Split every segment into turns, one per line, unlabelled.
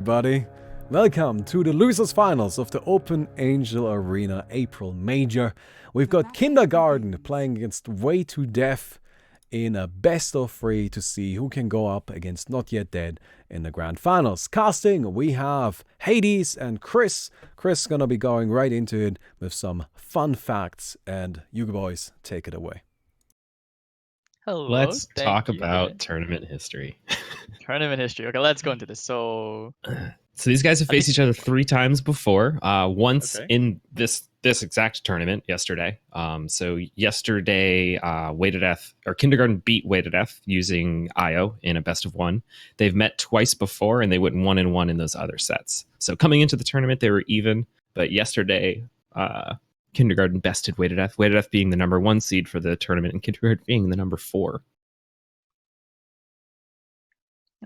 Everybody, welcome to the losers finals of the Open Angel Arena April Major. We've got Kindergarten playing against Way Too Deaf in a best of three to see who can go up against Not Yet Dead in the grand finals. Casting, we have Hades and Chris. Chris gonna be going right into it with some fun facts, and you boys take it away.
Hello.
Let's
thank
talk
you.
about tournament history.
Tournament history. Okay, let's go into this. So
these guys have faced each other 3 times before. Once
Okay.
in this exact tournament yesterday. So yesterday, Way to Death or Kindergarten beat Way to Death using IO in a best of 1. They've met twice before, and they went 1-1 in those other sets. So coming into the tournament, they were even. But yesterday, Kindergarten bested Way to Death. Way to Death being the number 1 seed for the tournament, and Kindergarten being the number 4.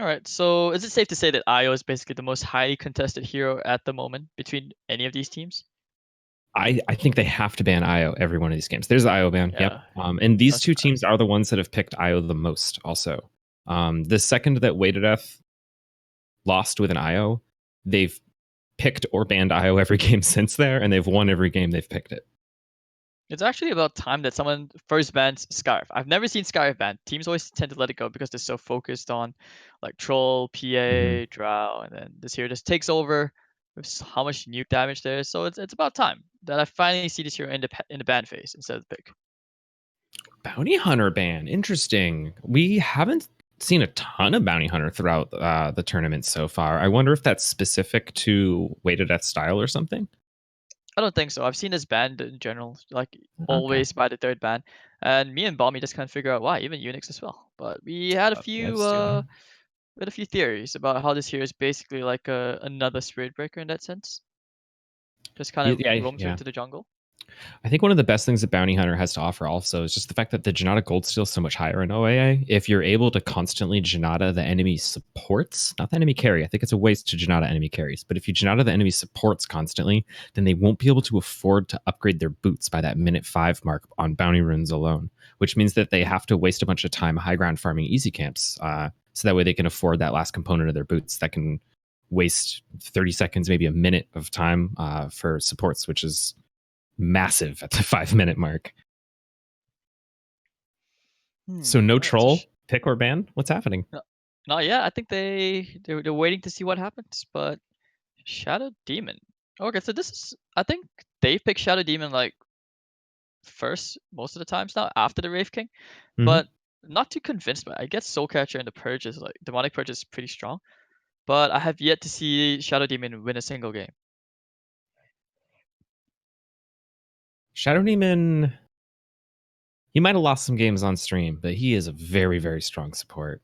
all right. So is it safe to say that IO is basically the most highly contested hero at the moment between any of these teams?
I think they have to ban IO every one of these games. There's the IO ban.
Yeah.
Yep. And these
That's
two
fair.
teams are the ones that have picked IO the most also. The second that Way to Death lost with an IO, they've picked or banned IO every game since there, and they've won every game they've picked it.
It's actually about time that someone first bans Scarf. I've never seen Scarf banned. Teams always tend to let it go because they're so focused on like Troll, PA, Drow, and then this hero just takes over with how much nuke damage there is. So it's about time that I finally see this hero in the ban phase instead of the pick.
Bounty Hunter ban. Interesting. We haven't seen a ton of Bounty Hunter throughout the tournament so far. I wonder if that's specific to Way to Death style or something.
I don't think so. I've seen this banned in general, like
Okay.
always by the third ban. And me and Balmy just can't figure out why, even Unix as well. But we had a few theories about how this hero is basically like another Spirit Breaker in that sense. Just kind of roams
Yeah.
into the jungle.
I think one of the best things that Bounty Hunter has to offer also is just the fact that the Janata Gold Steal is so much higher in OAA. If you're able to constantly Janata the enemy supports, not the enemy carry, I think it's a waste to Janata enemy carries, but if you Janata the enemy supports constantly, then they won't be able to afford to upgrade their boots by that minute 5 mark on bounty runes alone, which means that they have to waste a bunch of time high ground farming easy camps, so that way they can afford that last component of their boots that can waste 30 seconds, maybe a minute of time for supports, which is massive at the 5-minute mark. So no troll, pick or ban? What's happening?
Not yet. I think they're waiting to see what happens. But Shadow Demon. Okay, so this is, I think they've picked Shadow Demon like first most of the times now after the Wraith King, but not too convinced by it. I guess Soul Catcher and the Purge is like Demonic Purge is pretty strong, but I have yet to see Shadow Demon win a single game.
Shadow Demon, he might have lost some games on stream, but he is a very, very strong support.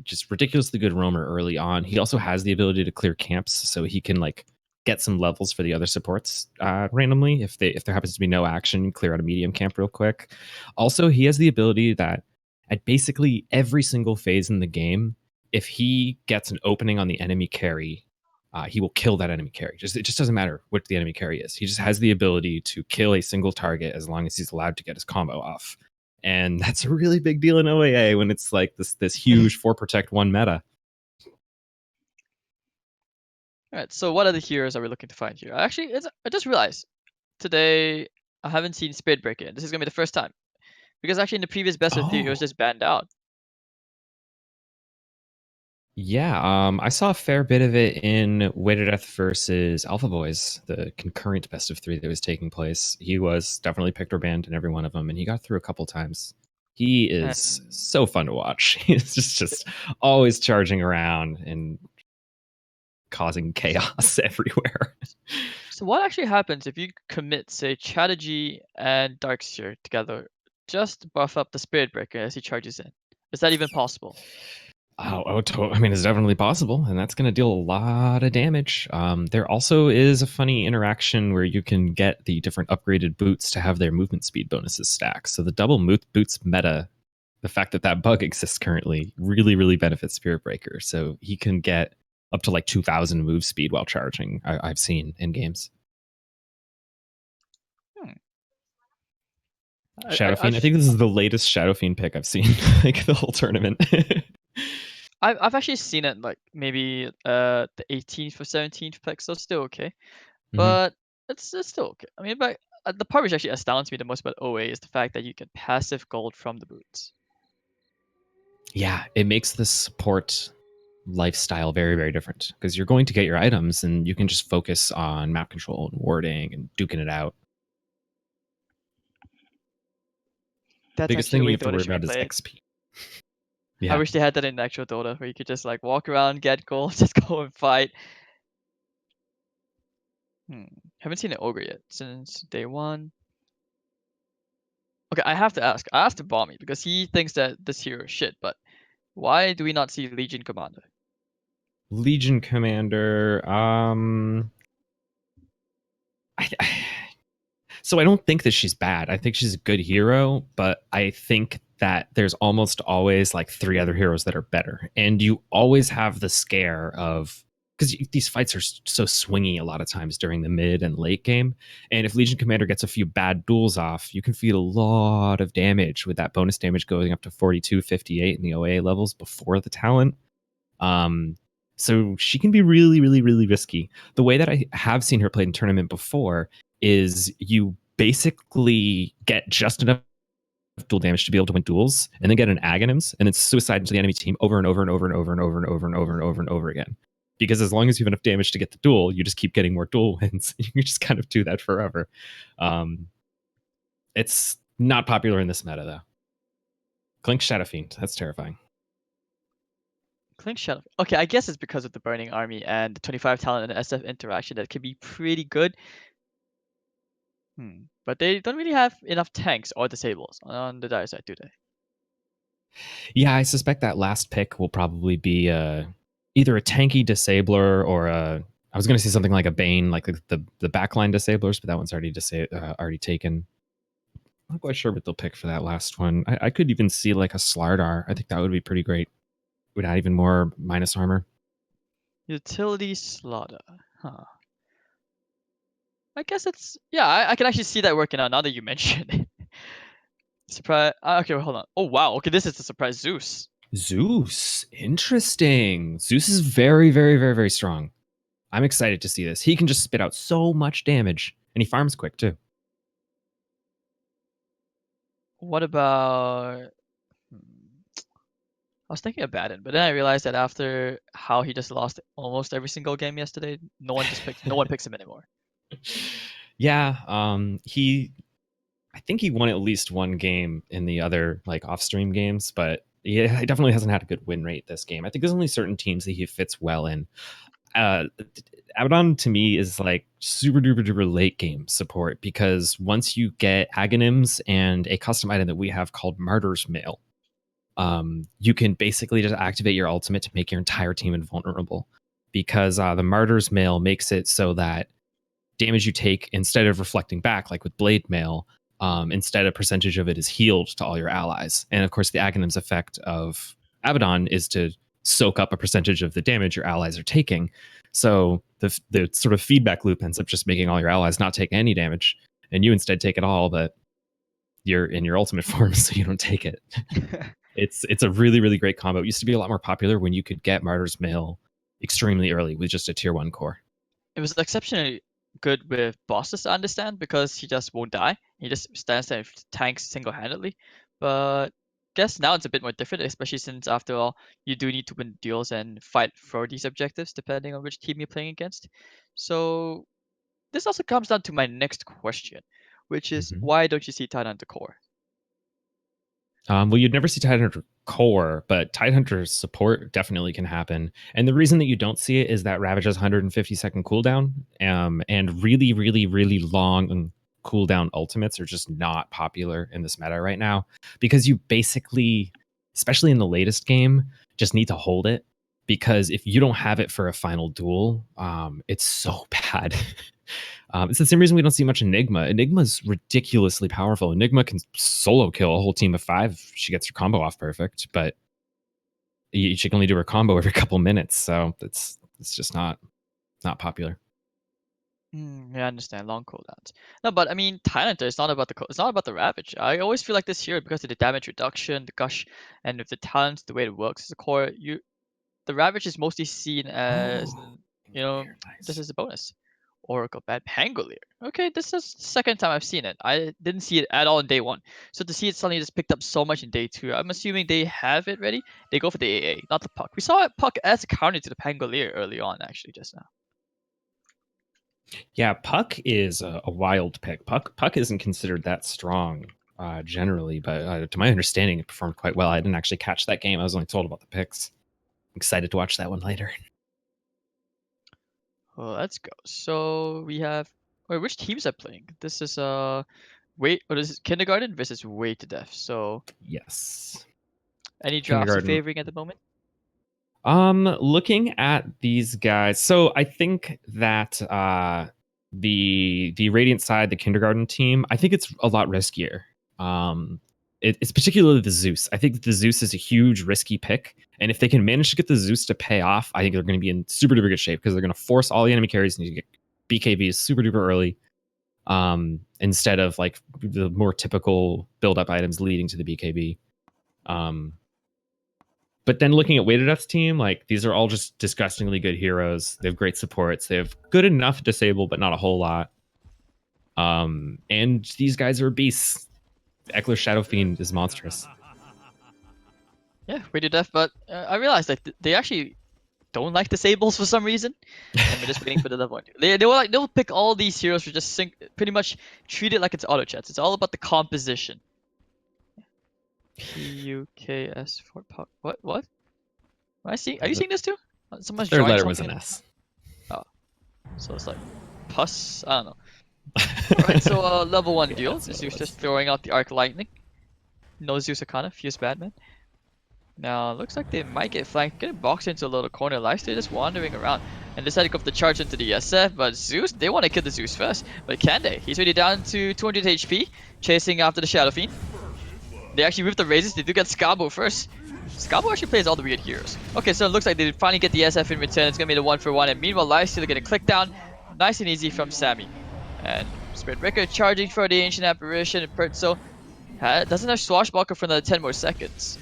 Just ridiculously good roamer early on. He also has the ability to clear camps, so he can like get some levels for the other supports randomly. If there happens to be no action, clear out a medium camp real quick. Also, he has the ability that at basically every single phase in the game, if he gets an opening on the enemy carry, he will kill that enemy carry. It just doesn't matter what the enemy carry is. He just has the ability to kill a single target as long as he's allowed to get his combo off. And that's a really big deal in OAA when it's like this huge 4 protect 1 meta.
Alright, so what other heroes are we looking to find here? Actually, I just realized today I haven't seen Spirit Breaker yet. This is gonna be the first time. Because actually in the previous best of 3 it was just banned out.
Yeah, I saw a fair bit of it in Way to Death versus Alpha Boys, the concurrent best of 3 that was taking place. He was definitely picked or banned in every one of them, and he got through a couple times. He is so fun to watch. He's just always charging around and causing chaos everywhere.
So what actually happens if you commit, say, Strategy and Darkseer together? Just buff up the Spirit Breaker as he charges in. Is that even possible?
I mean, it's definitely possible, and that's going to deal a lot of damage. There also is a funny interaction where you can get the different upgraded boots to have their movement speed bonuses stack. So the double boots meta, the fact that that bug exists currently, really, really benefits Spirit Breaker. So he can get up to like 2,000 move speed while charging, I've seen in games. Shadow Fiend. I think this is the latest Shadow Fiend pick I've seen, like the whole tournament.
I've actually seen it like maybe the 18th or 17th pick, so it's still okay. But it's still okay. I mean, but the part which actually astounds me the most about OA is the fact that you get passive gold from the boots.
Yeah, it makes the support lifestyle very, very different because you're going to get your items and you can just focus on map control and warding and duking it out.
That's
Biggest
actually
thing
the
you
way
have to
Dota
worry
should be
about is
played.
XP.
I
Yeah.
wish they had that in actual Dota, where you could just like walk around, get gold, just go and fight. Haven't seen an ogre yet since day one. Okay, I have to ask. I asked to Bomby because he thinks that this hero is shit, but why do we not see Legion Commander?
Legion Commander. So I don't think that she's bad. I think she's a good hero, but I think that there's almost always like 3 other heroes that are better. And you always have the scare of because these fights are so swingy a lot of times during the mid and late game. And if Legion Commander gets a few bad duels off, you can feel a lot of damage with that bonus damage going up to 42, 58 in the OA levels before the talent. Um, so she can be really, really, really risky. The way that I have seen her played in tournament before is you basically get just enough dual damage to be able to win duels, and then get an agonyms, and then suicide into the enemy team over and over and over and over and over and over and over and over and over again. Because as long as you have enough damage to get the duel, you just keep getting more duel wins. You just kind of do that forever. It's not popular in this meta though. Clink Shadow Fiend, that's terrifying.
Clink Shadow. Okay, I guess it's because of the Burning Army and the 25 talent and the SF interaction that can be pretty good. But they don't really have enough tanks or disables on the dire side, do they?
Yeah, I suspect that last pick will probably be either a tanky disabler or a. I was going to say something like a Bane, like the backline disablers, but that one's already taken. I'm not quite sure what they'll pick for that last one. I could even see like a Slardar. I think that would be pretty great. Would add even more minus armor.
Utility Slaughter. Huh. I guess it's yeah. I can actually see that working out now that you mention it. Surprise. Okay, hold on. Oh wow. Okay, this is the surprise Zeus.
Zeus, interesting. Zeus is very, very, very, very strong. I'm excited to see this. He can just spit out so much damage, and he farms quick too.
What about? I was thinking of Baden, but then I realized that after how he just lost almost every single game yesterday, no one picks him anymore.
Yeah, I think he won at least one game in the other like off-stream games, but he definitely hasn't had a good win rate this game. I think there's only certain teams that he fits well in. Abaddon to me is like super duper duper late game support because once you get agonyms and a custom item that we have called Martyr's Mail, you can basically just activate your ultimate to make your entire team invulnerable. Because the Martyr's Mail makes it so that damage you take, instead of reflecting back like with Blade Mail, instead a percentage of it is healed to all your allies. And of course, the Aghanim's effect of Abaddon is to soak up a percentage of the damage your allies are taking. So the sort of feedback loop ends up just making all your allies not take any damage, and you instead take it all, but you're in your ultimate form, so you don't take it. It's a really, really great combo. It used to be a lot more popular when you could get Martyr's Mail extremely early with just a tier 1 core.
It was exceptionally good with bosses, I understand, because he just won't die. He just stands there and tanks single-handedly. But guess now it's a bit more different, especially since after all, you do need to win duels and fight for these objectives, depending on which team you're playing against. So this also comes down to my next question, which is why don't you see Tidehunter core?
Well, you'd never see Tidehunter core, but Tidehunter support definitely can happen. And the reason that you don't see it is that Ravage has 150-second cooldown, and really, really, really long cooldown ultimates are just not popular in this meta right now because you basically, especially in the latest game, just need to hold it. Because if you don't have it for a final duel, it's so bad. It's the same reason we don't see much Enigma. Enigma's ridiculously powerful. Enigma can solo kill a whole team of 5 if she gets her combo off perfect, but she can only do her combo every couple minutes, so it's just not popular.
Yeah, I understand long cooldowns. No, but I mean, Tidehunter is not about it's not about the Ravage. I always feel like this hero because of the damage reduction, the gush, and with the talents, the way it works as a core, the Ravage is mostly seen as, you know,
Nice.
this is a bonus. Oracle Bad Pangolier. Okay, this is the second time I've seen it. I didn't see it at all in day 1. So to see it suddenly just picked up so much in day 2, I'm assuming they have it ready. They go for the AA, not the Puck. We saw it Puck as a counter to the Pangolier early on, actually, just now.
Yeah, Puck is a wild pick. Puck isn't considered that strong generally, but to my understanding, it performed quite well. I didn't actually catch that game. I was only told about the picks. Excited to watch that one later.
Well, let's go. So we have. Wait, which teams are playing? This is Wait. What is it? Kindergarten versus Way to Death. So
Yes.
any drafts you're
Kindergarten.
favoring at the moment?
Looking at these guys, so I think that the Radiant side, the Kindergarten team, I think it's a lot riskier. It's particularly the Zeus. I think the Zeus is a huge risky pick, and if they can manage to get the Zeus to pay off, I think they're going to be in super duper good shape because they're going to force all the enemy carries to get BKBs super duper early, instead of like the more typical build up items leading to the BKB. But then looking at Weighted Death's team, like these are all just disgustingly good heroes. They have great supports. They have good enough disable, but not a whole lot. And these guys are beasts. Eckler Shadow Fiend is monstrous.
Yeah, Way to Death. But I realized that they actually don't like disables for some reason, and we're just waiting for the level 1. They'll pick all these heroes for just pretty much treat it like it's auto chats. It's all about the composition. PUKS for Puck. What? Am I seeing? Are you seeing this too? Someone's
Third
drawing
letter was
something
an
in-
S.
Oh, so it's like pus. I don't know. Alright, so level 1
Yeah,
deal.
that's what it
Zeus
was.
just throwing out the Arc Lightning. No Zeus Arcana, Fierce Batman. Now, looks like they might get flanked, getting boxed into a little corner. Lifesteal just wandering around and decided to go for the charge into the SF, but Zeus, they want to kill the Zeus first. But can they? He's already down to 200 HP, chasing after the Shadow Fiend. They actually whip the raises, they do get Scabo first. Scabo actually plays all the weird heroes. Okay, so it looks like they finally get the SF in return. It's gonna be the 1-for-1, and meanwhile, Lifesteal getting clicked down. Nice and easy from Sammy. And Spirit Breaker charging for the Ancient Apparition, and Pertso doesn't have Swashbuckler for another 10 more seconds.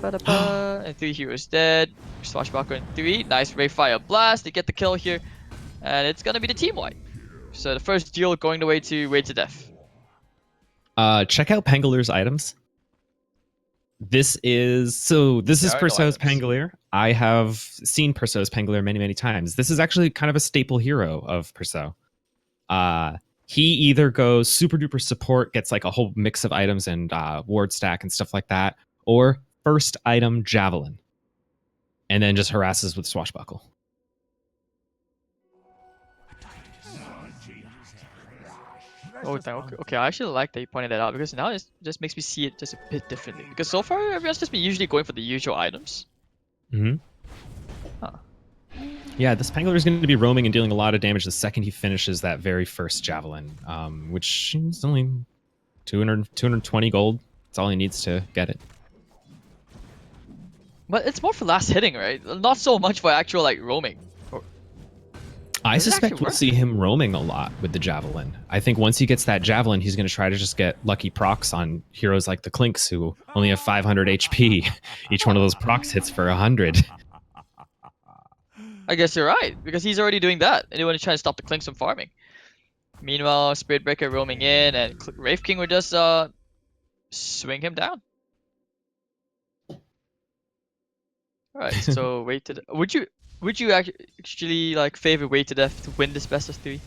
And 3 heroes dead. Swashbuckler in 3. Nice Ray Fire Blast. They get the kill here. And it's gonna be the team wipe. So the first deal going the way to Death.
Check out Pangolier's items. This is Perseus Pangolier. I have seen Perseus Pangolier many times. This is actually kind of a staple hero of Perseus. He either goes super duper support, gets like a whole mix of items and ward stack and stuff like that, or first item Javelin, and then just harasses with Swashbuckle.
Oh, okay. I actually like that you pointed that out because now it just makes me see it just a bit differently. Because so far everyone's just been usually going for the usual items.
Mm-hmm.
Huh.
Yeah, this Pangolier is going to be roaming and dealing a lot of damage the second he finishes that very first Javelin, which is only 220 gold. That's all he needs to get it.
But it's more for last hitting, right? Not so much for actual like roaming.
I
Does it
suspect
actually
we'll
work?
see him roaming a lot with the Javelin. I think once he gets that Javelin, he's going to try to just get lucky procs on heroes like the Clinks who only have 500 HP. Each one of those procs hits for 100.
I guess you're right, because he's already doing that, and they want to try to stop the Clinks from farming. Meanwhile, Spirit Breaker roaming in, and Wraith King would just swing him down. Alright, so would you actually like favor Way to Death to win this best of 3?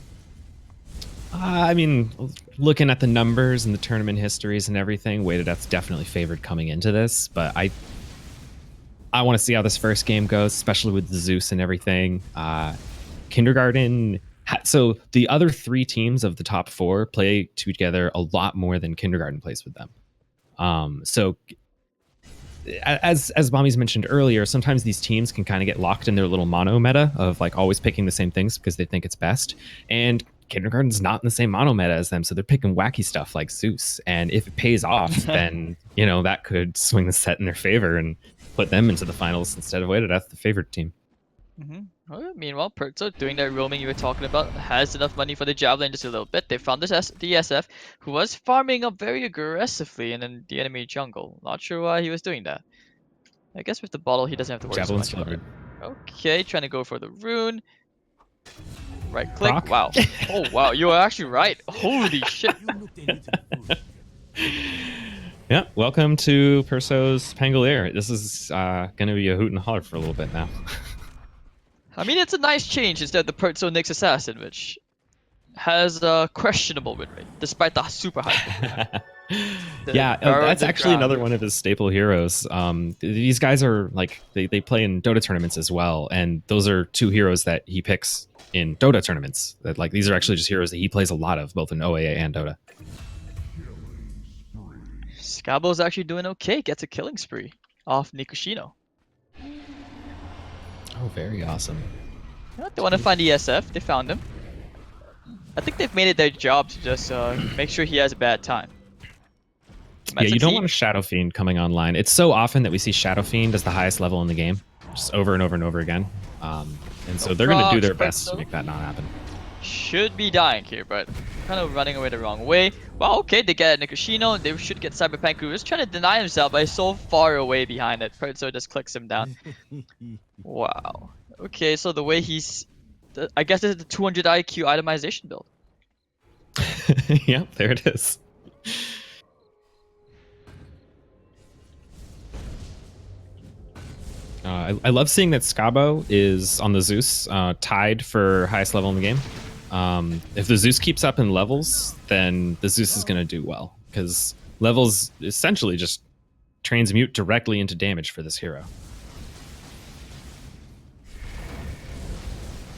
I mean, looking at the numbers and the tournament histories and everything, Way to Death's definitely favored coming into this, but I want to see how this first game goes, especially with the Zeus and everything. Kindergarten. So the other 3 teams of the top 4 play together a lot more than Kindergarten plays with them. So as Bommies mentioned earlier, sometimes these teams can kind of get locked in their little mono meta of like always picking the same things because they think it's best. And Kindergarten's not in the same mono meta as them, so they're picking wacky stuff like Zeus. And if it pays off, then that could swing the set in their favor and put them into the finals instead of Way to Death, the favorite team.
Well, meanwhile, Pertso doing that roaming you were talking about has enough money for the Javelin just a little bit. They found the SF, who was farming up very aggressively in the enemy jungle. Not sure why he was doing that. I guess with the bottle, he doesn't have to worry so
Javelin's
much about it.
delivered.
Okay, trying to go for the rune. Right click.
Proc.
Wow. Oh, wow. You are actually right. Holy shit.
Yeah, welcome to Perso's Pangolier. This is going to be a hoot and holler for a little bit now.
I mean, it's a nice change instead of the Pertso Nyx Assassin, which has a questionable win rate, despite the super high win rate.
Yeah, that's actually another one of his staple heroes. These guys are like they play in Dota tournaments as well, and those are two heroes that he picks in Dota tournaments. That like these are actually just heroes that he plays a lot of, both in OAA and Dota.
Scabo's actually doing okay. Gets a killing spree off Nikushino.
Oh, very awesome.
Yeah, they want to find ESF. They found him. I think they've made it their job to just make sure he has a bad time.
Yeah, you don't want a Shadow Fiend coming online. It's so often that we see Shadow Fiend as the highest level in the game, just over and over and over again. And so they're going to do their best to make that not happen.
Should be dying here, but kind of running away the wrong way. Well, okay, they get Nikushino. They should get Cyberpunk, who is trying to deny himself, but he's so far away behind it. Pertso just clicks him down. Wow. Okay, so the way he's... I guess this is the 200 IQ itemization build.
Yep, there it is. I love seeing that Scabo is on the Zeus, tied for highest level in the game. If the Zeus keeps up in levels, then the Zeus is going to do well, because levels essentially just transmute directly into damage for this hero.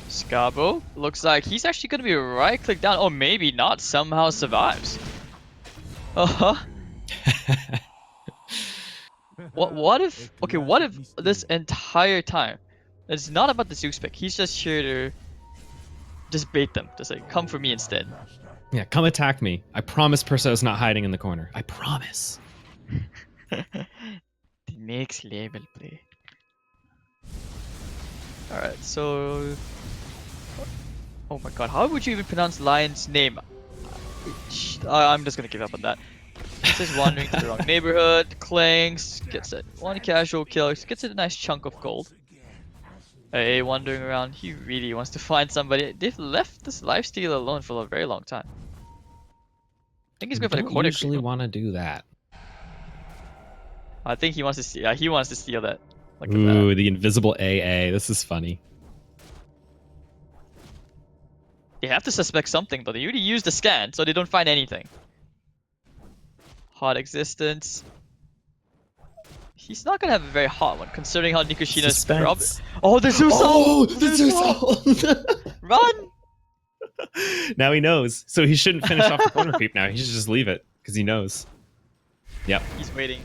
Scabo looks like he's actually going to be right click down. Oh, maybe not. Somehow survives. Uh-huh. What if... Okay, what if this entire time it's not about the Zeus pick? He's just here to just bait them. Just like, come for me instead.
Yeah, come attack me. I promise Perso's not hiding in the corner. I promise.
The next level play. Alright, so... Oh my god, how would you even pronounce Lion's name? I'm just gonna give up on that. This is wandering to the wrong neighborhood, clanks, gets it. One casual kill, gets it a nice chunk of gold. AA wandering around, he really wants to find somebody. They've left this lifesteal alone for a very long time. I think he's going for the corner.
Usually want to do that.
I think he wants to steal. Yeah, he wants to steal that. Look
Ooh,
at that.
the invisible AA. This is funny.
They have to suspect something, but they already used the scan, so they don't find anything. Hot existence. He's not gonna have a very hot one, considering how Nikushina's prob. Oh, the Zeus!
Oh, the Zeus!
Run!
Now he knows, so he shouldn't finish off the corner creep now. He should just leave it because he knows. Yep.
He's waiting.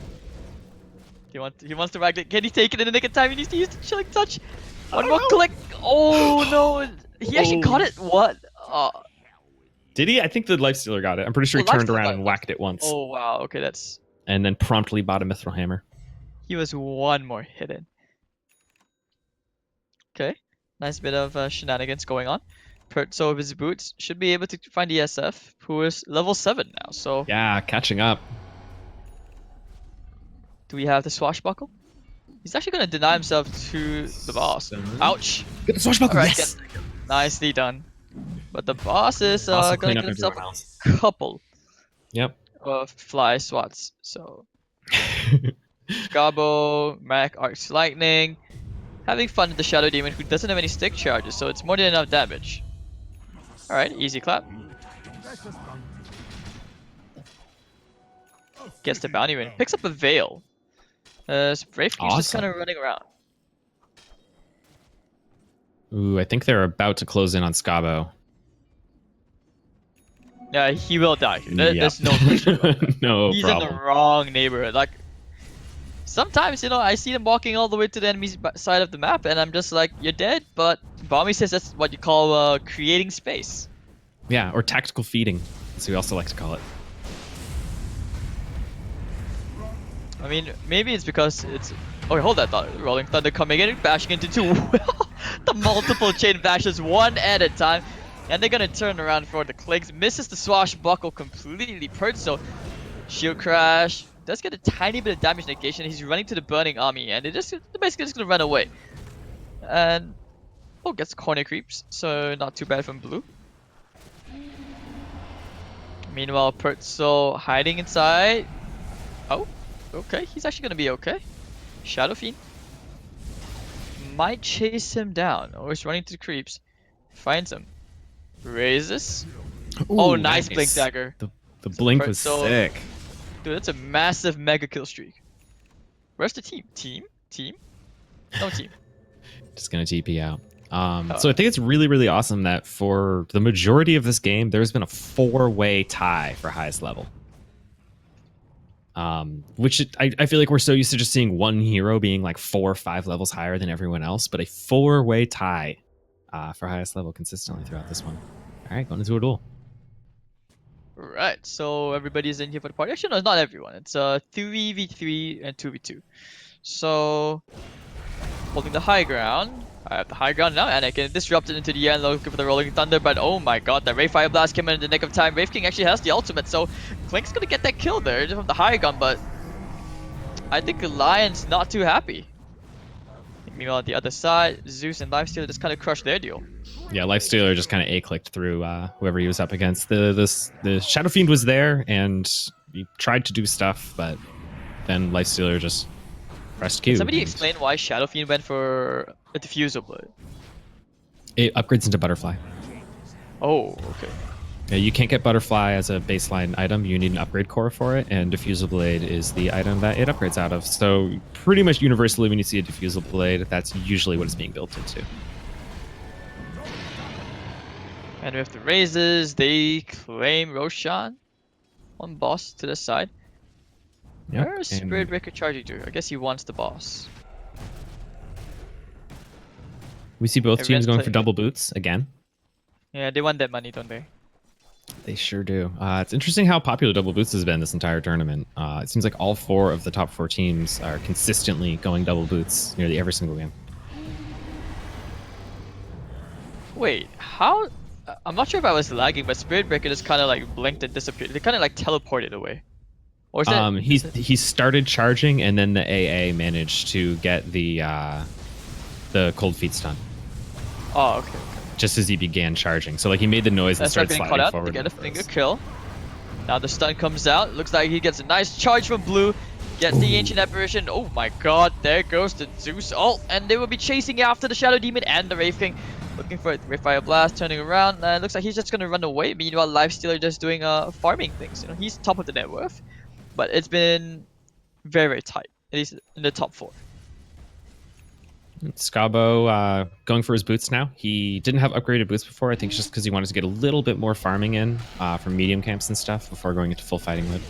He wants to rag it. Can he take it in the nick of time? He needs to use the chilling touch. One more click. Oh no! He actually caught it. What?
Did he? I think the Lifestealer got it. I'm pretty sure he turned around and whacked it once.
Oh wow. Okay, that's.
And then promptly bought a Mithril Hammer.
He was one more hidden. Okay, nice bit of shenanigans going on. So of his boots should be able to find ESF, who is level 7 now. So
yeah, catching up.
Do we have the swashbuckle? He's actually going to deny himself to the boss. Ouch!
Get the swashbuckle.
Right,
yes.
Nicely done. But the boss is going to get himself a couple.
Yep.
Of fly swats. So Gabo, Mac, Arcs Lightning. Having fun with the Shadow Demon who doesn't have any stick charges, so it's more than enough damage. Alright, easy clap. Gets the bounty win. Picks up a Veil. Brave King's just kind of running around.
Ooh, I think they're about to close in on Scabo.
Yeah, he will die. There's no question.
No
He's
problem.
in the wrong neighborhood. Like, sometimes, you know, I see them walking all the way to the enemy side of the map, and I'm just like, you're dead, but Bommy says that's what you call creating space.
Yeah, or tactical feeding, as we also like to call it.
I mean, maybe it's because it's... Oh, hold that thought. Rolling Thunder coming in and bashing into two. The multiple chain bashes one at a time. And they're gonna turn around for the clicks. Misses the swashbuckle completely. Pertso. Shield crash. does get a tiny bit of damage negation. He's running to the burning army, and they're basically just gonna run away. And gets corner creeps, so not too bad from blue. Meanwhile, Pertzel hiding inside. Oh, okay, he's actually gonna be okay. Shadow Fiend might chase him down. Oh, he's running to the creeps. Finds him. Raises.
Ooh,
nice blink dagger.
The blink was
So-
sick.
Dude, that's a massive mega kill streak. Where's the team? Team? No team.
Just gonna TP out. So I think it's really, really awesome that for the majority of this game, there's been a 4-way tie for highest level. Which I feel like we're so used to just seeing one hero being like 4 or 5 levels higher than everyone else, but a 4-way tie for highest level consistently throughout this one. All right, going into a duel.
Right, so everybody's in here for the party. Actually, no, not everyone. It's 3v3 and 2v2. So, holding the high ground. I have the high ground now, and I can disrupt it into the end, looking for the Rolling Thunder, but oh my god, that Ray Fire Blast came in the nick of time. Wraith King actually has the ultimate, so Clink's gonna get that kill there just from the high gun, but I think the Lion's not too happy. Meanwhile, on the other side, Zeus and Lifestealer just kind of crushed their deal.
Yeah, Lifestealer just kind of A-clicked through whoever he was up against. The Shadow Fiend was there, and he tried to do stuff, but then Lifestealer just pressed Q.
Can somebody explain why Shadow Fiend went for a Diffusal Blade?
It upgrades into Butterfly.
Oh, okay.
Yeah, you can't get Butterfly as a baseline item. You need an upgrade core for it, and Diffusal Blade is the item that it upgrades out of. So pretty much universally, when you see a Diffusal Blade, that's usually what it's being built into.
And with the raises, they claim Roshan on boss to the side.
Yep,
Where is
and-
Spirit Breaker charging to? I guess he wants the boss.
We see both
Everyone's
teams going for
playing-
double boots again.
Yeah, they want that money, don't they?
They sure do. It's interesting how popular double boots has been this entire tournament. It seems like all 4 of the top 4 teams are consistently going double boots nearly every single game.
Wait, how? I'm not sure if I was lagging, but Spirit Breaker just kind of like blinked and disappeared. They kind of like teleported away. Or is that?
He started charging, and then the AA managed to get the cold feet stun
Oh, okay.
just as he began charging. So like he made the noise and
That's not
started
getting caught
sliding
out to
forward.
get a
with
finger
those.
kill. Now the stun comes out. Looks like he gets a nice charge from blue. Gets the Ancient Apparition. Oh my god, there goes the Zeus ult. And they will be chasing after the Shadow Demon and the Wraith King. Looking for a Ray Fire Blast, turning around. And looks like he's just going to run away. Meanwhile, Lifestealer just doing farming things. You know, he's top of the net worth. But it's been very, very tight. At least in the top 4.
Scabo going for his boots now. He didn't have upgraded boots before. I think it's just because he wanted to get a little bit more farming in from medium camps and stuff before going into full fighting mode.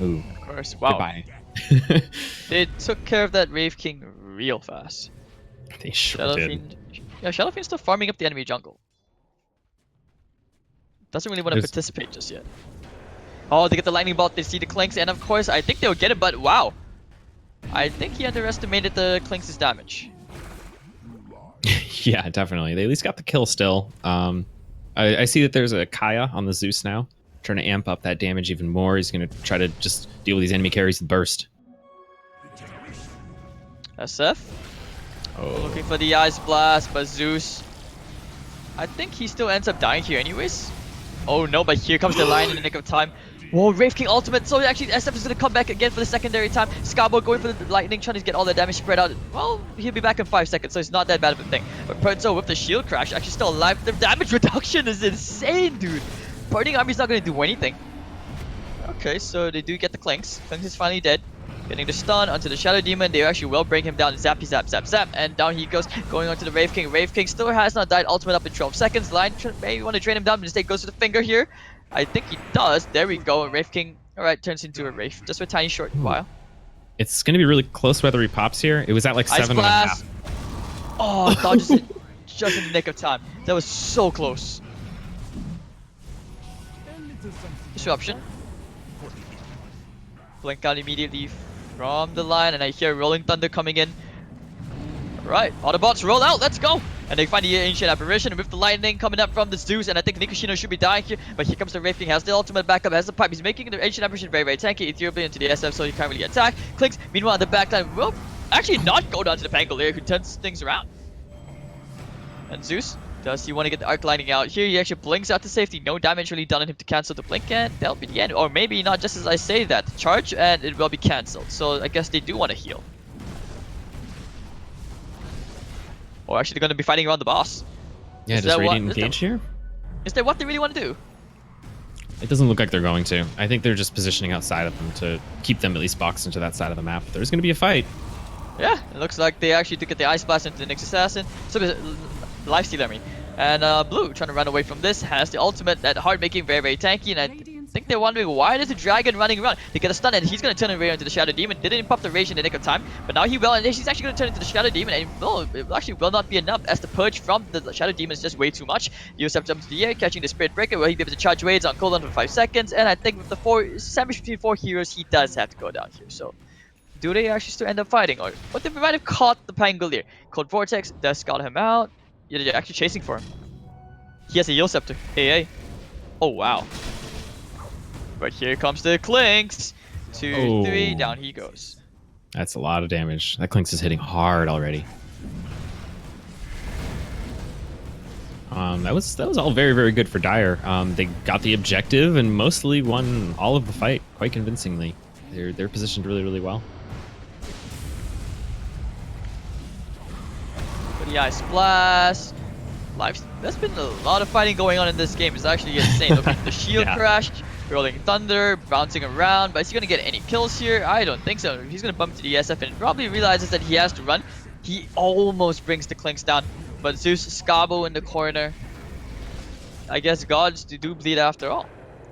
Ooh,
Of course. Wow.
goodbye.
They took care of that Wraith King real fast.
They sure
Shadow
did.
Fiend. Yeah, Shadow Fiend's still farming up the enemy jungle. Doesn't really want to
There's-
participate just yet. Oh, they get the lightning bolt, they see the Clinks, and of course, I think they'll get it, but wow. I think he underestimated the Clinks' damage.
Yeah, definitely. They at least got the kill still. I see that there's a Kaya on the Zeus now, trying to amp up that damage even more. He's going to try to just deal with these enemy carries with burst.
SF,
Oh,
looking for the Ice Blast, but Zeus, I think he still ends up dying here anyways. Oh no, but here comes the Lion in the nick of time. Whoa, Wraith King ultimate, so actually SF is going to come back again for the secondary time. Scabo going for the lightning, trying to get all the damage spread out. Well, he'll be back in 5 seconds, so it's not that bad of a thing. But Pertzel with the shield crash, actually still alive. The damage reduction is insane, dude. Burning Army's not going to do anything. Okay, so they do get the Clinks. Clinks is finally dead. Getting the stun onto the Shadow Demon. They actually will bring him down. Zappy zap zap zap. And down he goes. Going onto the Wraith King. Wraith King still has not died. Ultimate up in 12 seconds. Lion maybe want to drain him down. But instead goes to the finger here. I think he does. There we go. Wraith King, alright, turns into a Wraith. Just for a tiny short while.
it's going to be really close whether he pops here. It was at like
Ice
7.5.
Blast. Oh, dodges it just in the nick of time. That was so close. Disruption. Blink out immediately from the line, and I hear Rolling Thunder coming in. Alright, Autobots roll out, let's go! And they find the Ancient Apparition with the lightning coming up from the Zeus, and I think Nikushino should be dying here, but here comes the Wraith King, has the ultimate backup, has the pipe, he's making the Ancient Apparition very, very tanky, Ethereal Blade into the SF, so he can't really attack. Clinks, meanwhile, the backline will actually not go down to the Pangolier, who turns things around. And Zeus, does he want to get the arc lining out? Here he actually blinks out to safety, no damage really done on him to cancel the blink, and that'll be the end. Or maybe not, just as I say that, charge, and it will be cancelled, so I guess they do want to heal. Or actually they're going to be fighting around the boss.
Yeah, does Radiant engage here?
Is that what they really want to do?
It doesn't look like they're going to. I think they're just positioning outside of them to keep them at least boxed into that side of the map. There's going to be a fight.
Yeah, it looks like they actually took the Ice Blast into the next assassin. So Lifesteal, I mean. And Blue, trying to run away from this, has the ultimate, that hard making very, very tanky, and I think they're wondering why there's a dragon running around. They get a stun, and he's going to turn away into the Shadow Demon. They didn't pop the rage in the nick of time, but now he will, and he's actually going to turn into the Shadow Demon, and it actually will not be enough, as the purge from the Shadow Demon is just way too much. Yosef jumps to the air, catching the Spirit Breaker, where he'll be able to charge waves on cooldown for 5 seconds, and I think with the sandwich between 4 heroes, he does have to go down here, so... Do they actually still end up fighting, or they might have caught the Pangolier? Cold Vortex does scout him out. Yeah, they're actually chasing for him. He has a Yield Scepter. AA. Oh wow. But here comes the Clinks. 2, 3, down he goes.
That's a lot of damage. That Clinks is hitting hard already. That was all very, very good for Dire. They got the objective and mostly won all of the fight quite convincingly. They're positioned really, really well.
The Ice Blast. There's been a lot of fighting going on in this game. It's actually insane. Look at the shield crashed, Rolling Thunder, bouncing around. But is he going to get any kills here? I don't think so. He's going to bump to the SF and probably realizes that he has to run. He almost brings the Clinks down. But Zeus, Scabo in the corner. I guess gods do bleed after all.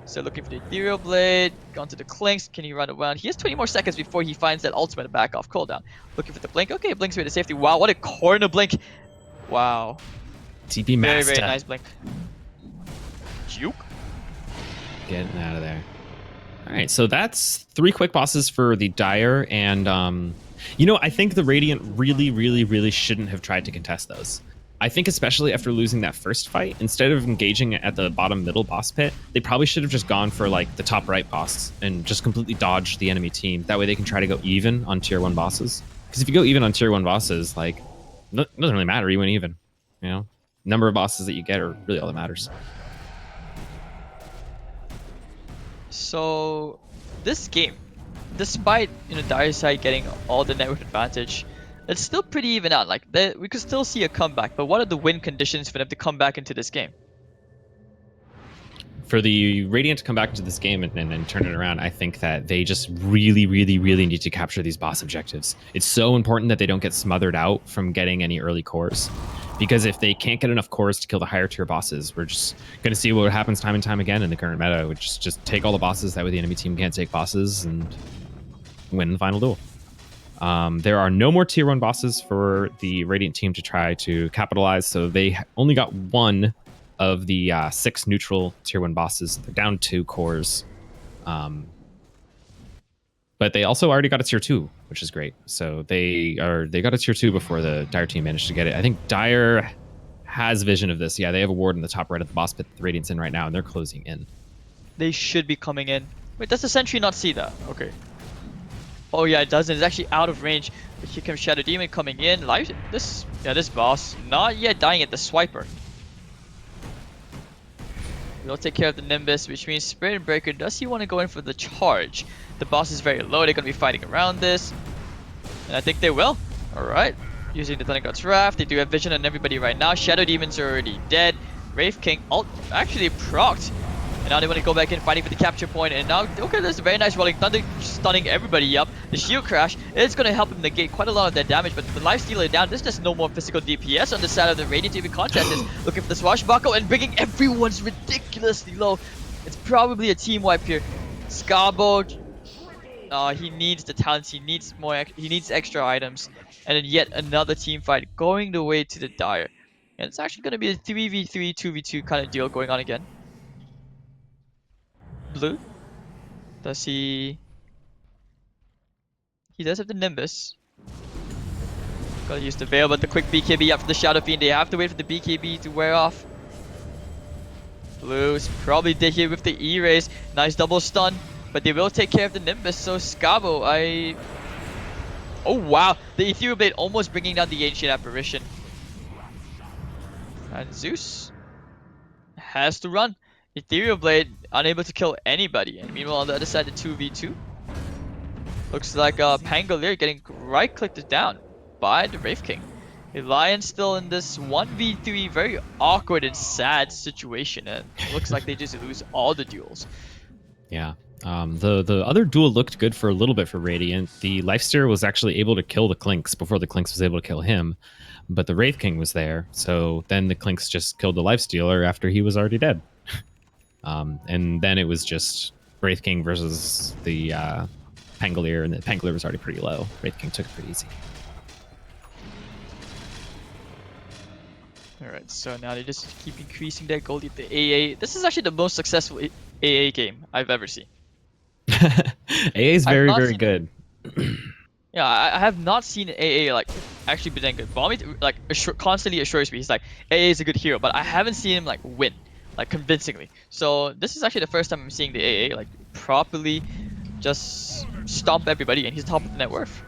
So looking for the Ethereal Blade, gone to the Clinks, can he run around? He has 20 more seconds before he finds that ultimate back off cooldown. Looking for the blink, okay, blinks away to safety. Wow, what a corner blink. Wow.
TP Master.
Very, very nice blink. Juke.
Getting out of there. Alright, so that's 3 quick bosses for the Dire, and you know, I think the Radiant really, really, really shouldn't have tried to contest those. I think especially after losing that first fight, instead of engaging at the bottom middle boss pit, they probably should have just gone for like the top right boss and just completely dodged the enemy team. That way they can try to go even on tier 1 bosses. Because if you go even on tier 1 bosses, like, it doesn't really matter, you win even. You know? Number of bosses that you get are really all that matters.
So, this game, despite Dire side getting all the network advantage, it's still pretty even out. Like we could still see a comeback, but what are the win conditions for them to come back into this game?
For the Radiant to come back into this game and turn it around, I think that they just really, really, really need to capture these boss objectives. It's so important that they don't get smothered out from getting any early cores. Because if they can't get enough cores to kill the higher tier bosses, we're just going to see what happens time and time again in the current meta, which is just take all the bosses, that way the enemy team can't take bosses and win the final duel. There are no more tier 1 bosses for the Radiant team to try to capitalize, so they only got 1 of the 6 neutral tier 1 bosses. They're down 2 cores. But they also already got a tier 2, which is great. So they got a tier 2 before the Dire team managed to get it. I think Dire has vision of this. Yeah, they have a ward in the top right of the boss pit that the Radiant's in right now, and they're closing in.
They should be coming in. Wait, does the sentry not see that? Okay. Oh yeah, it doesn't. It's actually out of range. But here comes Shadow Demon coming in. This boss not yet dying at the swiper. We'll take care of the Nimbus, which means Spirit Breaker, does he want to go in for the charge? The boss is very low. They're going to be fighting around this. And I think they will. Alright. Using the Thunder God's Wrath. They do have vision on everybody right now. Shadow Demon's already dead. Wraith King actually procced. And now they want to go back in fighting for the capture point. And now, okay, there's a very nice Rolling Thunder stunning everybody up. The shield crash is going to help him negate quite a lot of their damage. But the life stealer down, there's just no more physical DPS on the side of the Radiant to even contest this. Looking for the swashbuckle and bringing everyone's ridiculously low. It's probably a team wipe here. Scabo, he needs the talents. He needs more. He needs extra items. And then yet another team fight going the way to the Dire. And it's actually going to be a 3v3, 2v2 kind of deal going on again. Blue, does he does have the Nimbus. Gotta use the Veil, but the quick BKB after the Shadow Fiend. They have to wait for the BKB to wear off. Blues probably did here with the E-Raise. Nice double stun, but they will take care of the Nimbus. So Scabo, oh wow, the Ethereal Blade almost bringing down the Ancient Apparition. And Zeus has to run. Ethereal Blade unable to kill anybody. And meanwhile on the other side, the 2v2. Looks like Pangolier getting right-clicked down by the Wraith King. The Lion still in this 1v3 very awkward and sad situation, and it looks like they just lose all the duels.
Yeah. The other duel looked good for a little bit for Radiant. The Lifestealer was actually able to kill the Clinks before the Clinks was able to kill him, but the Wraith King was there, so then the Clinks just killed the Lifestealer after he was already dead. And then it was just Wraith King versus the Pangolier, and the Pangolier was already pretty low. Wraith King took it pretty easy.
Alright, so now they just keep increasing their gold at the AA. This is actually the most successful AA game I've ever seen.
AA is very, very good.
Yeah, I have not seen AA like actually be that good. Vomit like constantly assures me he's like AA is a good hero, but I haven't seen him like win like convincingly. So this is actually the first time I'm seeing the AA like properly just stomp everybody, and he's top of the net worth.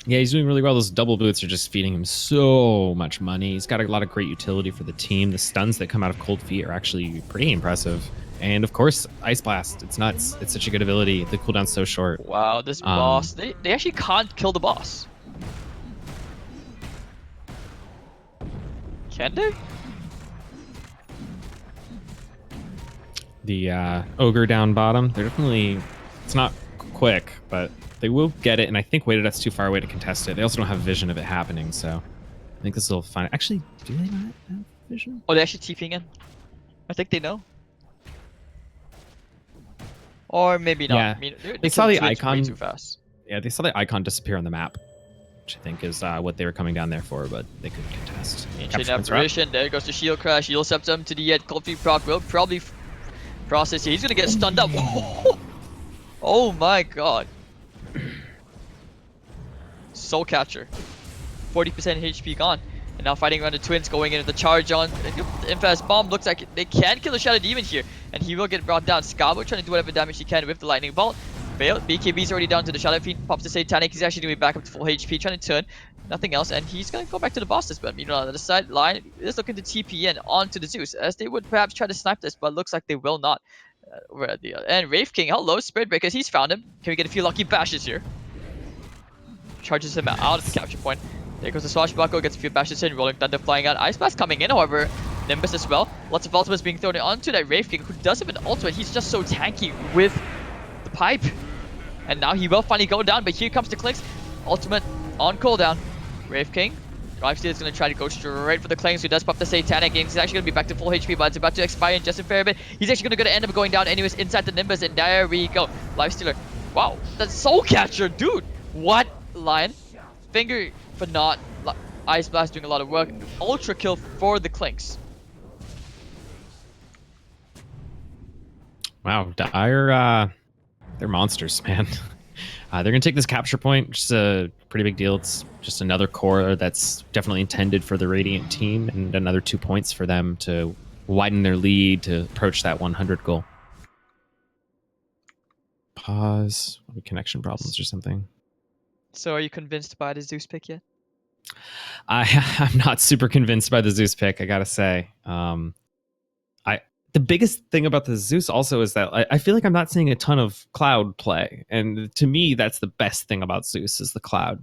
Yeah, he's doing really well. Those double boots are just feeding him so much money. He's got a lot of great utility for the team. The stuns that come out of Cold Feet are actually pretty impressive. And of course, Ice Blast. It's nuts. It's such a good ability. The cooldown's so short.
Wow, this boss. They actually can't kill the boss. Can they?
The Ogre down bottom. They're definitely... It's not quick, but they will get it. And I think Weighted Death's too far away to contest it. They also don't have vision of it happening, so... I think this will find... Actually, do they not have vision?
Oh, they're actually TPing in. I think they know. Or maybe not.
Yeah.
I mean,
They saw the
switch
icon
way too fast.
Yeah, they saw the icon disappear on the map, which I think is what they were coming down there for, but they couldn't contest.
Ancient Apparition, there goes the Shield Crash, Heal Septum to the Cold Feet proc will probably process here. He's gonna get stunned up. Oh my god. Soul Catcher. 40% HP gone. And now fighting around the twins, going into the charge on Infest Bomb. Looks like they can kill the Shadow Demon here, and he will get brought down. Scabo trying to do whatever damage he can with the Lightning Bolt. Fail. BKB's already down to the Shadow Fiend. Pops the Satanic. He's actually going to be back up to full HP, trying to turn. Nothing else, and he's going to go back to the bosses. But meanwhile, on the other side, Lion is looking to TP in onto the Zeus, as they would perhaps try to snipe this, but looks like they will not. And Wraith King, hello, Spirit Breakers. He's found him. Can we get a few lucky bashes here? Charges him out of the capture point. There goes the Swashbuckle, gets a few bashes in, Rolling Thunder flying out. Ice Blast coming in, however, Nimbus as well. Lots of ultimates being thrown onto that Wraith King, who does have an ultimate. He's just so tanky with the pipe. And now he will finally go down, but here comes the Clinks. Ultimate on cooldown. Wraith King. Lifesteal is going to try to go straight for the Clinks, who does pop the Satanic, and he's actually going to be back to full HP, but it's about to expire in just a fair bit. He's actually going to end up going down anyways inside the Nimbus, and there we go. Lifestealer. Wow, that's Soul Catcher, dude. What? Lion. Finger for not. Ice Blast doing a lot of work. Ultra kill for the Clinks.
Wow, Dire, they're monsters, man. They're going to take this capture point, which is a pretty big deal. It's just another core that's definitely intended for the Radiant team, and another 2 points for them to widen their lead to approach that 100 goal. Pause. Connection problems or something.
So are you convinced by the Zeus pick yet?
I'm not super convinced by the Zeus pick, I gotta say. The biggest thing about the Zeus also is that I feel like I'm not seeing a ton of Cloud play, and to me, that's the best thing about Zeus is the Cloud.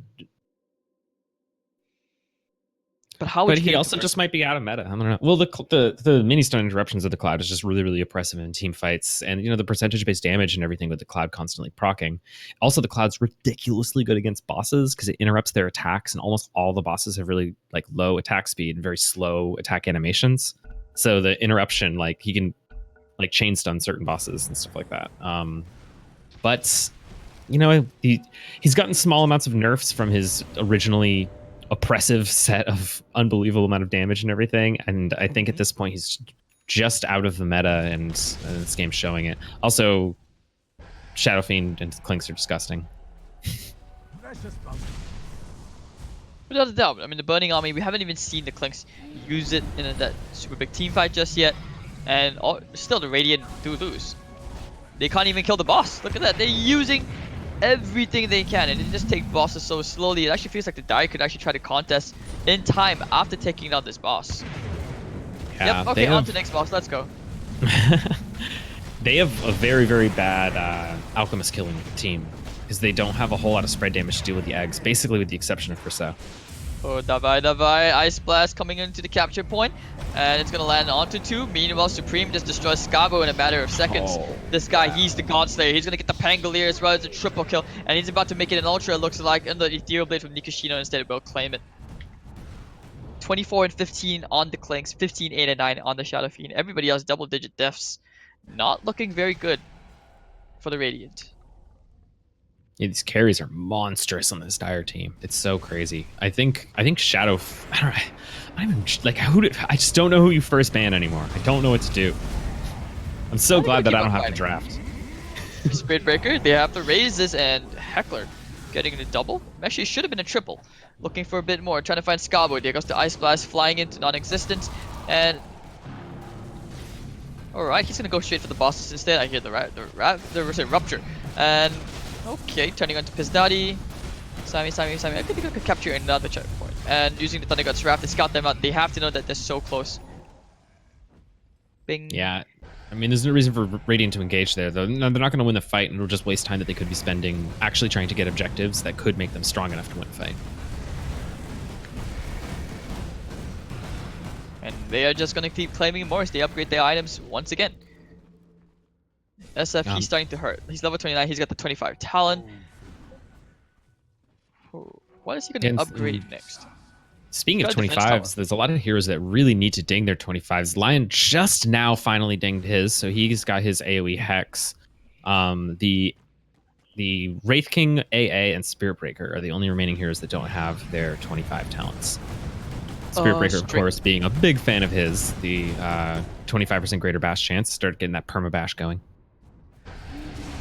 But
he also just might be out of meta. I don't know. Well, the mini stun interruptions of the Cloud is just really, really oppressive in team fights, and you know the percentage-based damage and everything with the Cloud constantly proccing. Also, the Cloud's ridiculously good against bosses because it interrupts their attacks, and almost all the bosses have really like low attack speed and very slow attack animations. So the interruption, like he can like chain stun certain bosses and stuff like that. But you know he's gotten small amounts of nerfs from his originally oppressive set of unbelievable amount of damage and everything, and I think at this point he's just out of the meta, and this game's showing it. Also, Shadow Fiend and Clinks are disgusting.
Without a doubt. I mean, the Burning Army, we haven't even seen the Clinks use it in that super big team fight just yet. And still, the Radiant do lose. They can't even kill the boss. Look at that. They're using everything they can, and they just take bosses so slowly. It actually feels like the Dire could actually try to contest in time after taking down this boss.
Yeah,
Yep, okay, on to the next boss. Let's go.
They have a very, very bad Alchemist killing team, because they don't have a whole lot of spread damage to deal with the eggs, basically with the exception of Perso.
Oh, Davai, Ice Blast coming into the capture point, and it's gonna land onto 2. Meanwhile, Supreme just destroys Scavo in a matter of seconds.
Oh,
This guy, he's the God Slayer. He's gonna get the Pangolier as well as a triple kill, and he's about to make it an Ultra, it looks like, and the Ethereal Blade from Nikishino instead will claim it. 24 and 15 on the Clinks, 15, 8, and 9 on the Shadow Fiend. Everybody else double-digit deaths. Not looking very good for the Radiant.
Yeah, these carries are monstrous on this Dire team. It's so crazy. I think Shadow. I don't even like I just don't know who you first ban anymore. I don't know what to do. I'm so glad that I don't have to draft.
Spirit Breaker, they have to raise this, and Heckler getting a double. Actually, it should have been a triple. Looking for a bit more, trying to find Scabo. There goes the Ice Blast, flying into non-existence, and alright, he's gonna go straight for the bosses instead. I hear the Rupture, and okay, turning on to Pizdati. Sammy. I think they could capture another checkpoint, and using the Thunder God's Wrath to scout them out. They have to know that they're so close. Bing.
Yeah. I mean, there's no reason for Radiant to engage there, though. No, they're not going to win the fight, and it'll just waste time that they could be spending actually trying to get objectives that could make them strong enough to win the fight.
And they are just going to keep claiming more as they upgrade their items once again. SF, he's starting to hurt. He's level 29, he's got the 25 talent. What is he going to upgrade next?
Speaking of 25s, there's a lot of heroes that really need to ding their 25s. Lion just now finally dinged his, so he's got his AoE Hex. The Wraith King AA and Spirit Breaker are the only remaining heroes that don't have their 25 talents. Spirit Breaker, of course, being a big fan of his, the 25% greater bash chance, start getting that perma bash going.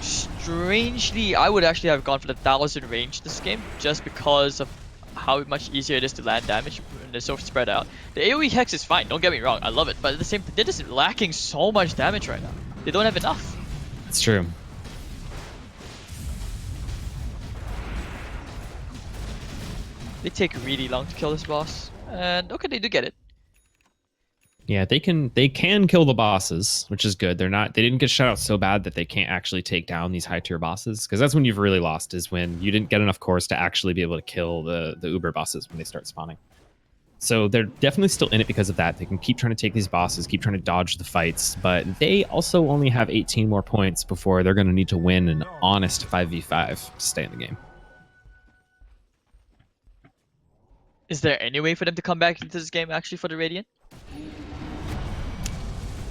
Strangely, I would actually have gone for the 1000 range this game, just because of how much easier it is to land damage when they're so spread out. The AoE Hex is fine, don't get me wrong, I love it, but at the same time, they're just lacking so much damage right now. They don't have enough.
That's true.
They take really long to kill this boss, and okay, they do get it.
Yeah, they can kill the bosses, which is good. They didn't get shut out so bad that they can't actually take down these high tier bosses, because that's when you've really lost, is when you didn't get enough cores to actually be able to kill the uber bosses when they start spawning. So they're definitely still in it because of that. They can keep trying to take these bosses, keep trying to dodge the fights, but they also only have 18 more points before they're going to need to win an honest 5v5 to stay in the game.
Is there any way for them to come back into this game actually for the Radiant?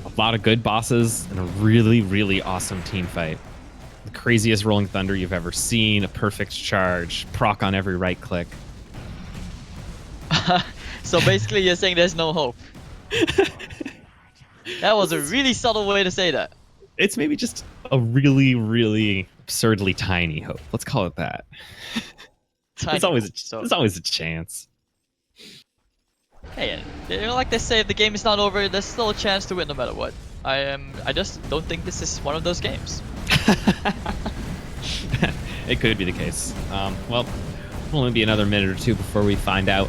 A lot of good bosses and a really, really awesome team fight. The craziest Rolling Thunder you've ever seen, a perfect charge, proc on every right click.
So basically you're saying there's no hope. That was a really subtle way to say that.
It's maybe just a really, really absurdly tiny hope. Let's call it that. There's always a chance.
Hey, like they say, if the game is not over, there's still a chance to win no matter what. I just don't think this is one of those games.
It could be the case. Well, it'll only be another minute or two before we find out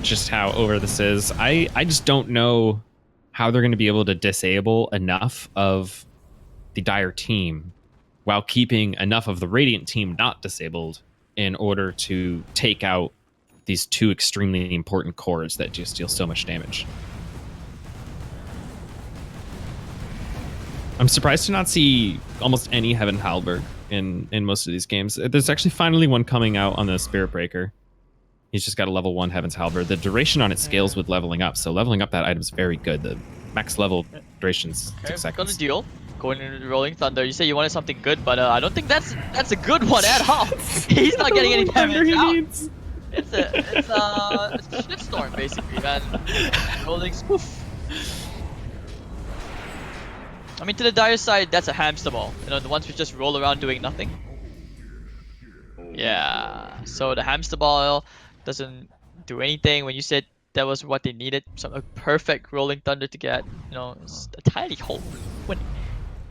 just how over this is. I just don't know how they're going to be able to disable enough of the Dire team while keeping enough of the Radiant team not disabled in order to take out these two extremely important cores that just deal so much damage. I'm surprised to not see almost any Heaven Halberd in most of these games. There's actually finally one coming out on the Spirit Breaker. He's just got a level 1 Heaven's Halberd. The duration on it scales with leveling up, so leveling up that item is very good. The max level duration's 6 seconds.
Got a deal. Going into the Rolling Thunder. You say you wanted something good, but I don't think that's a good one at all. He's not getting any damage out. It's a shitstorm basically, man. Rolling spoof. I mean, to the Dire side, that's a hamster ball. You know, the ones which just roll around doing nothing. Yeah. So the hamster ball, doesn't do anything when you said that was what they needed. So a perfect Rolling Thunder to get, a tiny hope winning.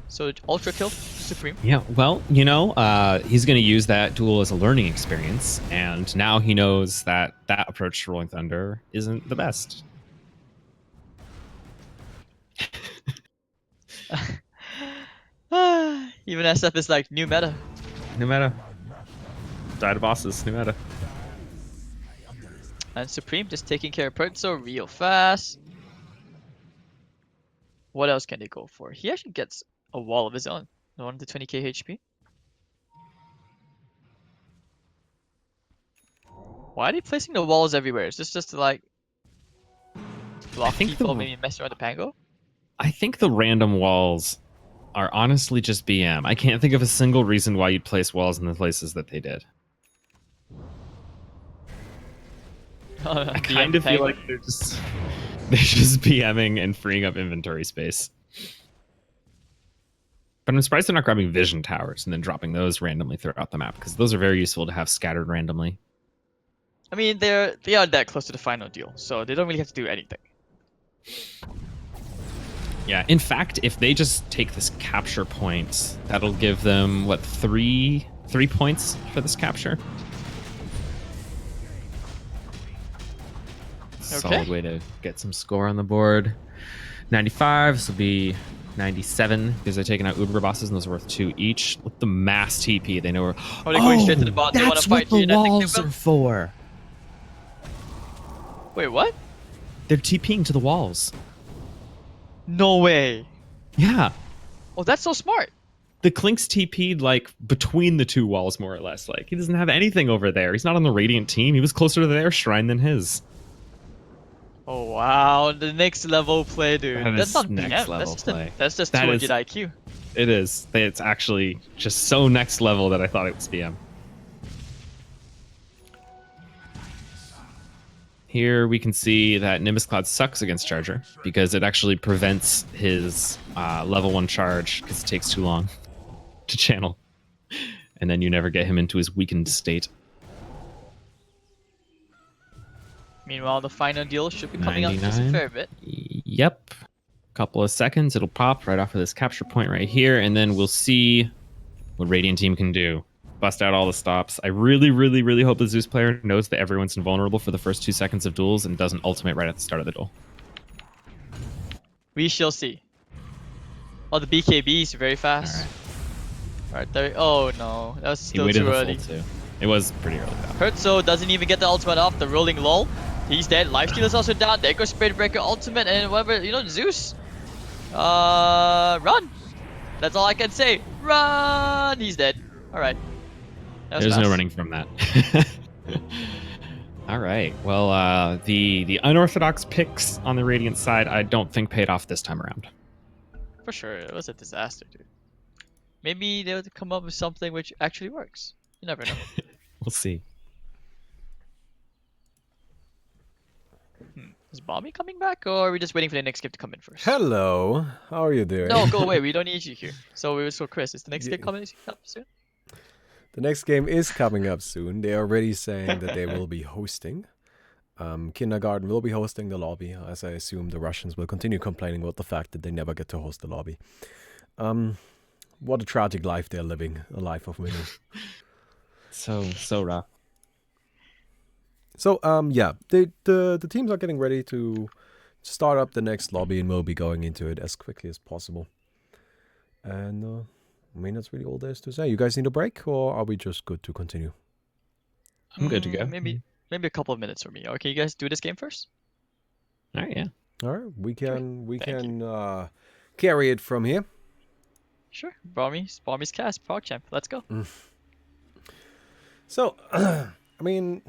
So Ultra Kill, Supreme.
Yeah, well, he's going to use that duel as a learning experience, and now he knows that that approach to Rolling Thunder isn't the best.
Even SF is like new meta.
New meta. Die to bosses, new meta.
And Supreme just taking care of Pertso real fast. What else can they go for? He actually gets a wall of his own. One to 20k HP. Why are they placing the walls everywhere? Is this just to like block people, maybe mess around the Pango?
I think the random walls are honestly just BM. I can't think of a single reason why you'd place walls in the places that they did. I kind of feel like they're just BMing and freeing up inventory space. But I'm surprised they're not grabbing vision towers and then dropping those randomly throughout the map, because those are very useful to have scattered randomly.
I mean, they are that close to the final deal, so they don't really have to do anything.
Yeah, in fact, if they just take this capture point, that'll give them, what, three points for this capture? Okay. Solid way to get some score on the board. 95, this will be 97, because they're taking out Uber bosses, and those are worth 2 each. With the mass TP, they know we're...
Oh, they're going straight to the bot. They want to fight
what the walls are for.
Wait, what?
They're TPing to the walls.
No way.
Yeah.
Oh, that's so smart.
The Klink's TP'd like between the 2 walls, more or less. Like, he doesn't have anything over there. He's not on the Radiant team. He was closer to their shrine than his.
Oh wow, the next level play, dude. That's not
next
BM.
level play.
That's just 200 IQ.
It is. It's actually just so next level that I thought it was BM. Here we can see that Nimbus Cloud sucks against Charger because it actually prevents his level 1 charge because it takes too long to channel. And then you never get him into his weakened state.
Meanwhile, the final deal should be coming up just a fair bit.
Yep. Couple of seconds, it'll pop right off of this capture point right here, and then we'll see what Radiant team can do. Bust out all the stops. I really, really, really hope the Zeus player knows that everyone's invulnerable for the first 2 seconds of duels and doesn't ultimate right at the start of the duel.
We shall see. Oh, the BKB is very fast. Alright, there. Oh no, that was still too early.
Too. It was pretty early though.
Pertso doesn't even get the ultimate off. The rolling lull. He's dead. Lifesteal is also down. There goes Spirit Breaker ultimate, and whatever, Zeus. Run. That's all I can say. Run. He's dead. All right.
There's no running from that. All right. Well, the unorthodox picks on the Radiant side, I don't think paid off this time around.
For sure, it was a disaster, dude. Maybe they'll come up with something which actually works. You never know.
We'll see.
Is Bomby coming back, or are we just waiting for the next skip to come in first?
Hello, how are you doing?
No, go away. We don't need you here. So Chris, is the next skip coming up soon?
The next game is coming up soon. They're already saying that they will be hosting. Kindergarten will be hosting the lobby, as I assume the Russians will continue complaining about the fact that they never get to host the lobby. What a tragic life they're living, a life of winning.
So rough.
So, yeah, the teams are getting ready to start up the next lobby, and we'll be going into it as quickly as possible. And, I mean, that's really all there is to say. You guys need a break, or are we just good to continue?
I'm good to go.
Maybe a couple of minutes for me. Okay, you guys do this game first?
All right, yeah.
All right, we can carry it from here.
Sure. Bomby's cast, PogChamp. Let's go.
So, I mean,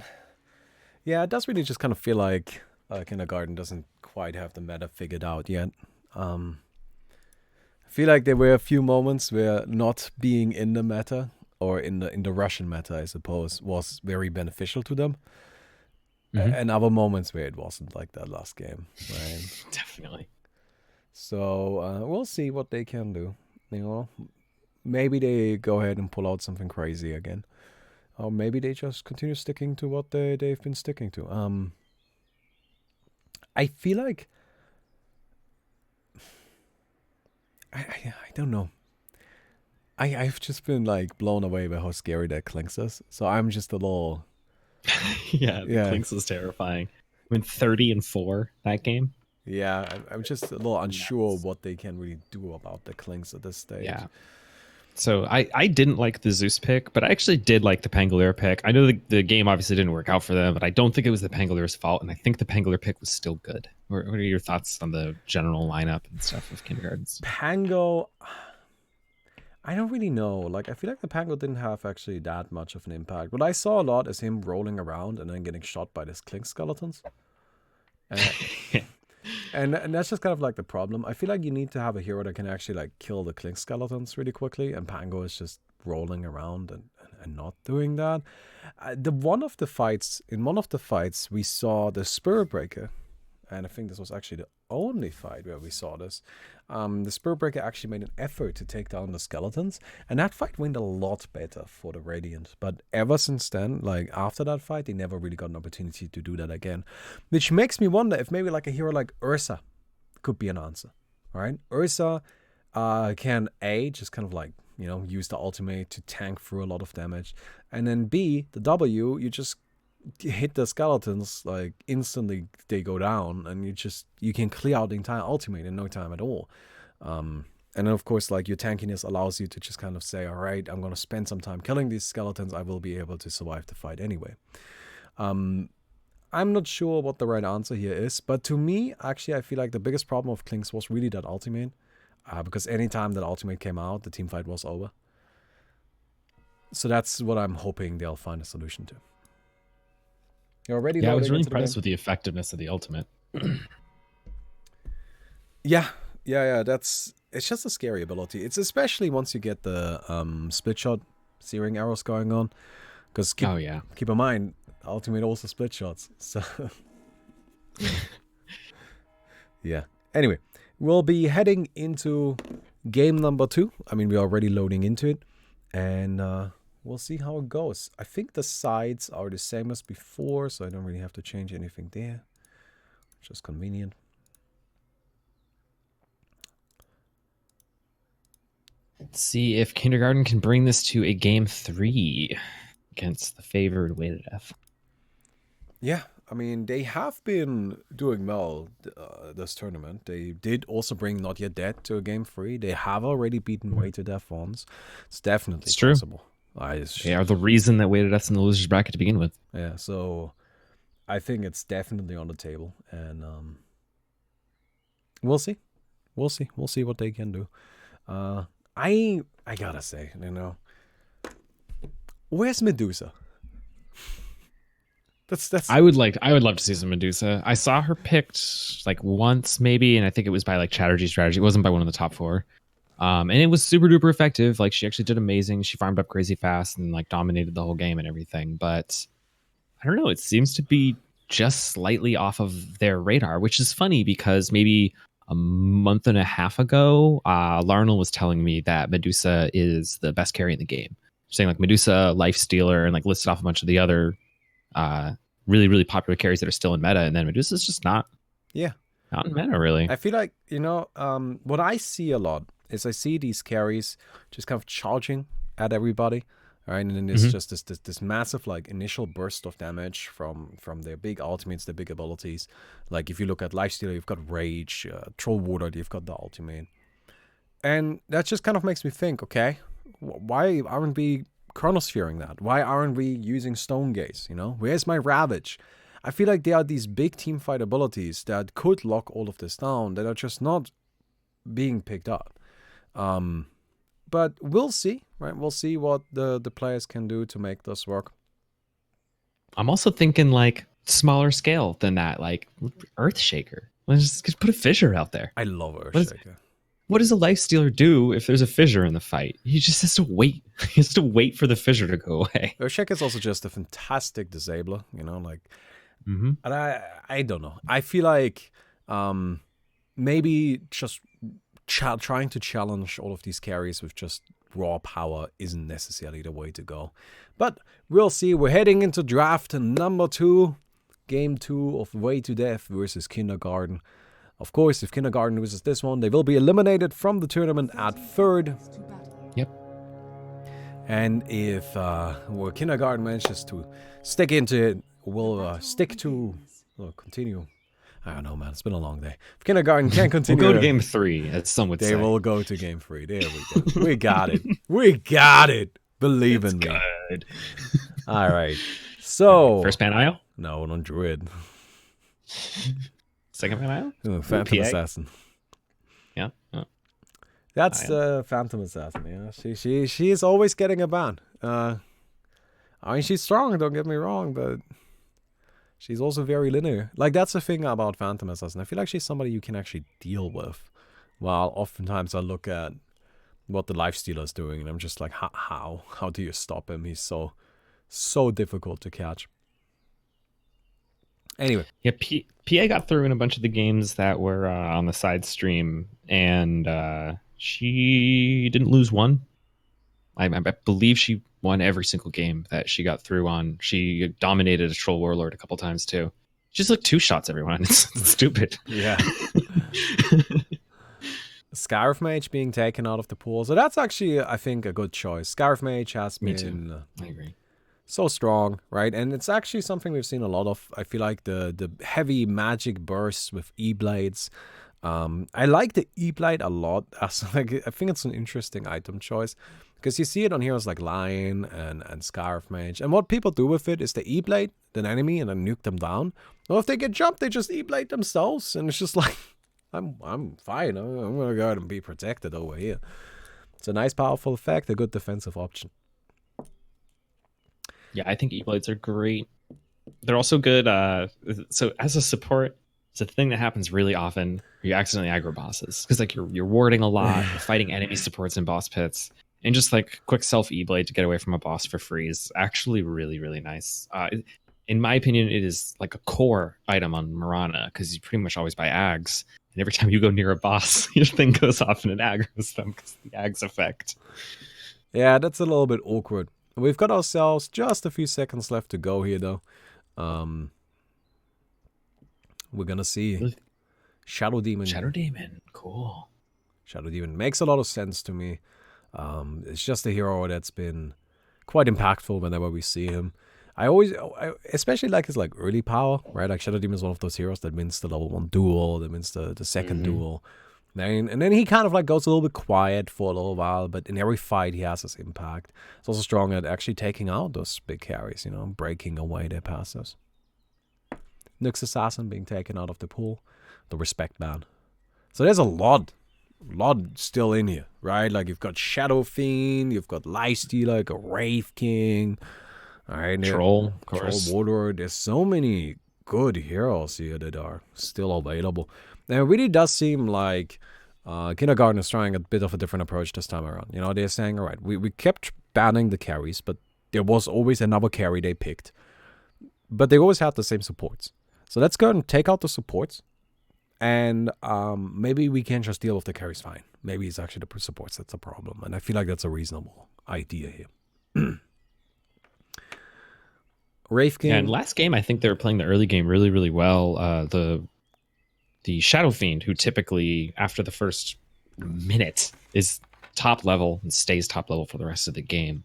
yeah, it does really just kind of feel like Kindergarten doesn't quite have the meta figured out yet. I feel like there were a few moments where not being in the meta, or in the Russian meta, I suppose, was very beneficial to them. And other moments where it wasn't, like that last game. Right?
Definitely.
So we'll see what they can do. Maybe they go ahead and pull out something crazy again. Or maybe they just continue sticking to what they've been sticking to. I feel like I don't know. I've just been like blown away by how scary that Clinks is. So I'm just a little
Yeah, the
Yeah.
Clinks is terrifying. I mean, 30-4 that game.
yeah. I'm just a little unsure
Nuts.
what they can really do about the Clinks at this stage.
Yeah. So I didn't like the Zeus pick, but I actually did like the Pangolier pick. I know the game obviously didn't work out for them, but I don't think it was the Pangolier's fault, and I think the Pangolier pick was still good. What are your thoughts on the general lineup and stuff of kindergartens?
Pango, I don't really know. Like, I feel like the Pango didn't have actually that much of an impact. What I saw a lot is him rolling around and then getting shot by these Clink skeletons. And that's just kind of like the problem. I feel like you need to have a hero that can actually like kill the Clink skeletons really quickly, and Pango is just rolling around and not doing that. In one of the fights, we saw the Spirit Breaker, and I think this was actually the only fight where we saw this. The Spirit Breaker actually made an effort to take down the skeletons, and that fight went a lot better for the Radiant. But ever since then, like after that fight, they never really got an opportunity to do that again. Which makes me wonder if maybe like a hero like Ursa could be an answer. All right, Ursa can A, just kind of like, you know, use the ultimate to tank through a lot of damage, and then B, the W, you just hit the skeletons, like instantly they go down, and you can clear out the entire ultimate in no time at all. And then of course, like, your tankiness allows you to just kind of say, all right, I'm going to spend some time killing these skeletons, I will be able to survive the fight anyway. I'm not sure what the right answer here is, but to me, actually, I feel like the biggest problem of Klinks was really that ultimate, because anytime that ultimate came out, the team fight was over. So that's what I'm hoping they'll find a solution to. You're already
Yeah, I was
loading
really
into the
impressed
game?
with the effectiveness of the ultimate.
Yeah. It's just a scary ability. It's especially once you get the split shot searing arrows going on, because keep in mind, ultimate also split shots. So yeah. Anyway, we'll be heading into game number 2. I mean, we're already loading into it, and we'll see how it goes. I think the sides are the same as before, so I don't really have to change anything there. Just convenient.
Let's see if Kindergarten can bring this to a game 3 against the favored Weighted F.
Yeah, I mean, they have been doing well this tournament. They did also bring Not Yet Dead to a game 3. They have already beaten Weighted Death once. It's definitely possible.
They are the reason that Weighted F's in the losers bracket to begin with.
Yeah, so I think it's definitely on the table, and we'll see. We'll see what they can do. I gotta say, you know, where's Medusa? That's.
I would love to see some Medusa. I saw her picked like once maybe, and I think it was by like Chatterjee strategy. It wasn't by one of the top 4. And it was super duper effective. Like, she actually did amazing. She farmed up crazy fast and like dominated the whole game and everything. But I don't know. It seems to be just slightly off of their radar, which is funny because maybe a month and a half ago, Larnell was telling me that Medusa is the best carry in the game. Saying like Medusa, Lifestealer, and like listed off a bunch of the other really, really popular carries that are still in meta. And then Medusa's just not in meta, really.
I feel like, you know, what I see a lot is I see these carries just kind of charging at everybody, right? And then there's just this massive like initial burst of damage from their big ultimates, their big abilities. Like if you look at Lifestealer, you've got Rage, Troll Warlord, you've got the ultimate. And that just kind of makes me think, okay, why aren't we chronosphering that? Why aren't we using Stone Gaze, you know? Where's my Ravage? I feel like there are these big team fight abilities that could lock all of this down that are just not being picked up. But we'll see, right? We'll see what the players can do to make this work.
I'm also thinking like smaller scale than that, like Earthshaker. Let's just put a fissure out there.
I love Earthshaker.
What does a Lifestealer do if there's a fissure in the fight? He just has to wait. He has to wait for the fissure to go away.
Earthshaker is also just a fantastic disabler, you know, like, and I don't know. I feel like maybe just trying to challenge all of these carries with just raw power isn't necessarily the way to go. But we'll see. We're heading into draft number 2. Game 2 of Way to Death versus Kindergarten. Of course, if Kindergarten loses this one, they will be eliminated from the tournament at 3rd.
Yep.
And if Kindergarten manages to stick into it, we'll stick to... Well, continue. I don't know, man. It's been a long day. If Kindergarten can't continue...
We'll go to game 3, as some would say.
They will go to game 3. There we go. We got it. We got it. Believe in me.
Good.
All right. So...
First Pan IO?
No, on Druid.
Second Pan IO?
Phantom
PA?
Assassin.
Yeah. Oh.
That's the Phantom Assassin, yeah. She is always getting a ban. I mean, she's strong, don't get me wrong, but she's also very linear. Like, that's the thing about Phantom Assassin. I feel like she's somebody you can actually deal with. While oftentimes I look at what the Lifestealer's doing, and I'm just like, how? How do you stop him? He's so difficult to catch. Anyway.
Yeah, PA got through in a bunch of the games that were on the side stream, and she didn't lose one. I believe she won every single game that she got through on. She dominated a Troll Warlord a couple times, too. Just like 2 shots, everyone. It's stupid.
Yeah. Scarif Mage being taken out of the pool. So that's actually, I think, a good choice. Scarif Mage has been...
Me too. I agree.
So strong, right? And it's actually something we've seen a lot of. I feel like the heavy magic bursts with E-Blades. I like the E-Blade a lot. As like, I think it's an interesting item choice. Because you see it on heroes like Lion and Scarif Mage. And what people do with it is they E-Blade an enemy and then nuke them down. Or if they get jumped, they just E-Blade themselves. And it's just like, I'm fine. I'm going to go ahead and be protected over here. It's a nice, powerful effect. A good defensive option.
Yeah, I think E-Blades are great. They're also good. So as a support, it's a thing that happens really often where you accidentally aggro bosses. Because like you're warding a lot, you're fighting enemy supports in boss pits. And just like quick self E-Blade to get away from a boss for free is actually really, really nice. In my opinion, it is like a core item on Mirana because you pretty much always buy Ags. And every time you go near a boss, your thing goes off and it aggro's them because the Ags effect.
Yeah, that's a little bit awkward. We've got ourselves just a few seconds left to go here, though. We're going to see Shadow Demon.
Shadow Demon, cool.
Shadow Demon makes a lot of sense to me. It's just a hero that's been quite impactful whenever we see him. I especially like his like early power, right? Like Shadow Demon is one of those heroes that wins the level 1 duel, that wins the second duel. And then he kind of like goes a little bit quiet for a little while, but in every fight he has his impact. He's also strong at actually taking out those big carries, you know, breaking away their passives. Nyx Assassin being taken out of the pool, the respect ban. So there's a lot still in here, right? Like you've got Shadow Fiend, you've got Lifestealer, like a Wraith King, all right,
Troll, of course.
Troll Warlord. There's so many good heroes here that are still available. And it really does seem like Kindergarten is trying a bit of a different approach this time around. You know, they're saying, all right, we kept banning the carries, but there was always another carry they picked. But they always had the same supports. So let's go and take out the supports. And maybe we can just deal with the carries fine. Maybe it's actually the supports that's the problem. And I feel like that's a reasonable idea here. Wraith King.
Yeah, and last game, I think they were playing the early game really, really well. The Shadow Fiend, who typically, after the first minute, is top level and stays top level for the rest of the game,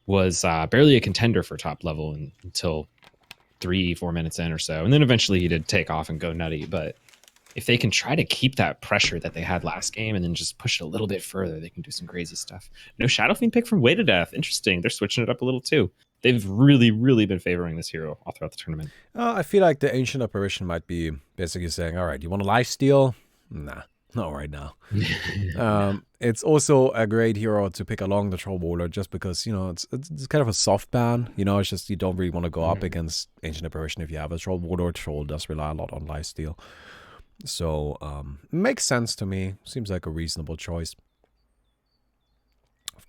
was barely a contender for top level until 3-4 minutes in or so. And then eventually he did take off and go nutty. But if they can try to keep that pressure that they had last game and then just push it a little bit further, they can do some crazy stuff. No Shadow Fiend pick from Way to Death. Interesting. They're switching it up a little too. They've really, really been favoring this hero all throughout the tournament.
I feel like the Ancient Apparition might be basically saying, all right, you want a lifesteal? Nah, not right now. It's also a great hero to pick along the Troll Warlord just because, you know, it's kind of a soft ban. You know, it's just you don't really want to go up against Ancient Apparition if you have a Troll Warlord. Troll does rely a lot on lifesteal. So, makes sense to me. Seems like a reasonable choice. We've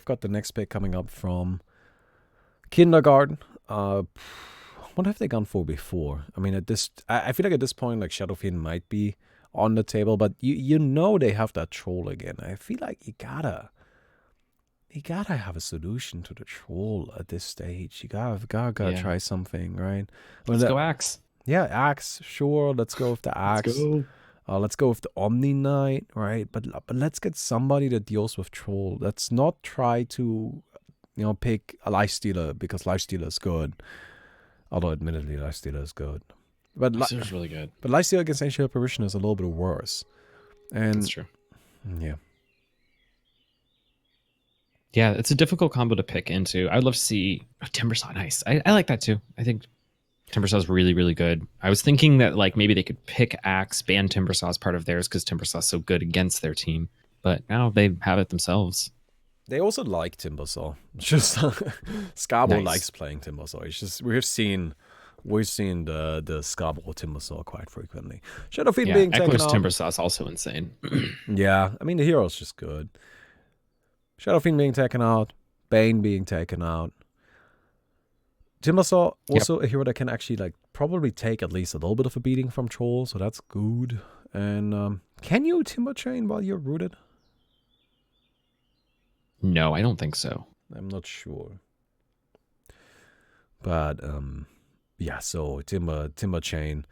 got the next pick coming up from Kindergarten. What have they gone for before? I mean, I feel like at this point, like Shadow Fiend might be on the table, but you know they have that troll again. I feel like you gotta have a solution to the troll at this stage. You gotta
Yeah.
try something, right?
Let's go Axe.
Yeah, Axe, sure. Let's go with the Axe.
Let's go.
Let's go with the Omni Knight, right? But let's get somebody that deals with troll. Let's not try to, pick a Lifestealer because Lifestealer is good. Although admittedly, Lifestealer is good. But
Lifestealer's really good.
But Lifestealer against Ancient Apparition is a little bit worse. And
That's true.
Yeah.
Yeah, it's a difficult combo to pick into. I'd love to see Timbersaw. Nice. I like that too. I think Timbersaw is really, really good. I was thinking that like maybe they could pick Axe, ban Timbersaw as part of theirs because Timbersaw's so good against their team. But now they have it themselves.
They also like Timbersaw. Just Scabo
Nice.
likes playing Timbersaw. It's just we've seen the Scabo Timbersaw quite frequently. Shadowfiend
Yeah,
being taken
Echo's
out.
Timbersaw is also insane.
Yeah, I mean the hero's just good. Shadowfiend being taken out, Bane being taken out. Timbersaw also a hero that can actually like probably take at least a little bit of a beating from Troll, so that's good. And can you Timber Chain while you're rooted?
No, I don't think so.
I'm not sure. But yeah, so Timber Chain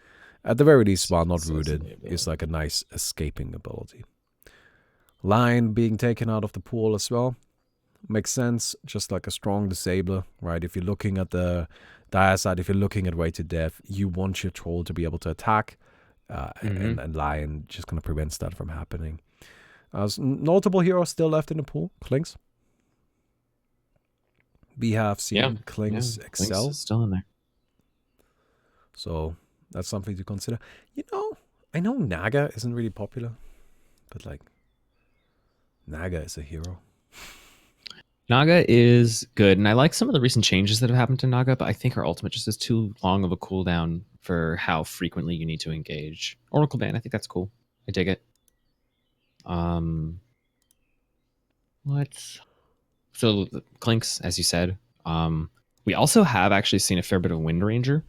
at the very least while not rooted is like a nice escaping ability. Lion being taken out of the pool as well. Makes sense, just like a strong disabler, right? If you're looking at the dire side, if you're looking at way to death, you want your troll to be able to attack, and Lion just kind of prevents that from happening. Notable heroes still left in the pool, Klings. We have seen Klings excel.
Klings is still in there.
So that's something to consider. I know Naga isn't really popular, but like, Naga is a hero.
Naga is good, and I like some of the recent changes that have happened to Naga, but I think her ultimate just is too long of a cooldown for how frequently you need to engage. Oracle Ban, I think that's cool. I dig it. So Clinks, as you said. We also have actually seen a fair bit of Wind Ranger.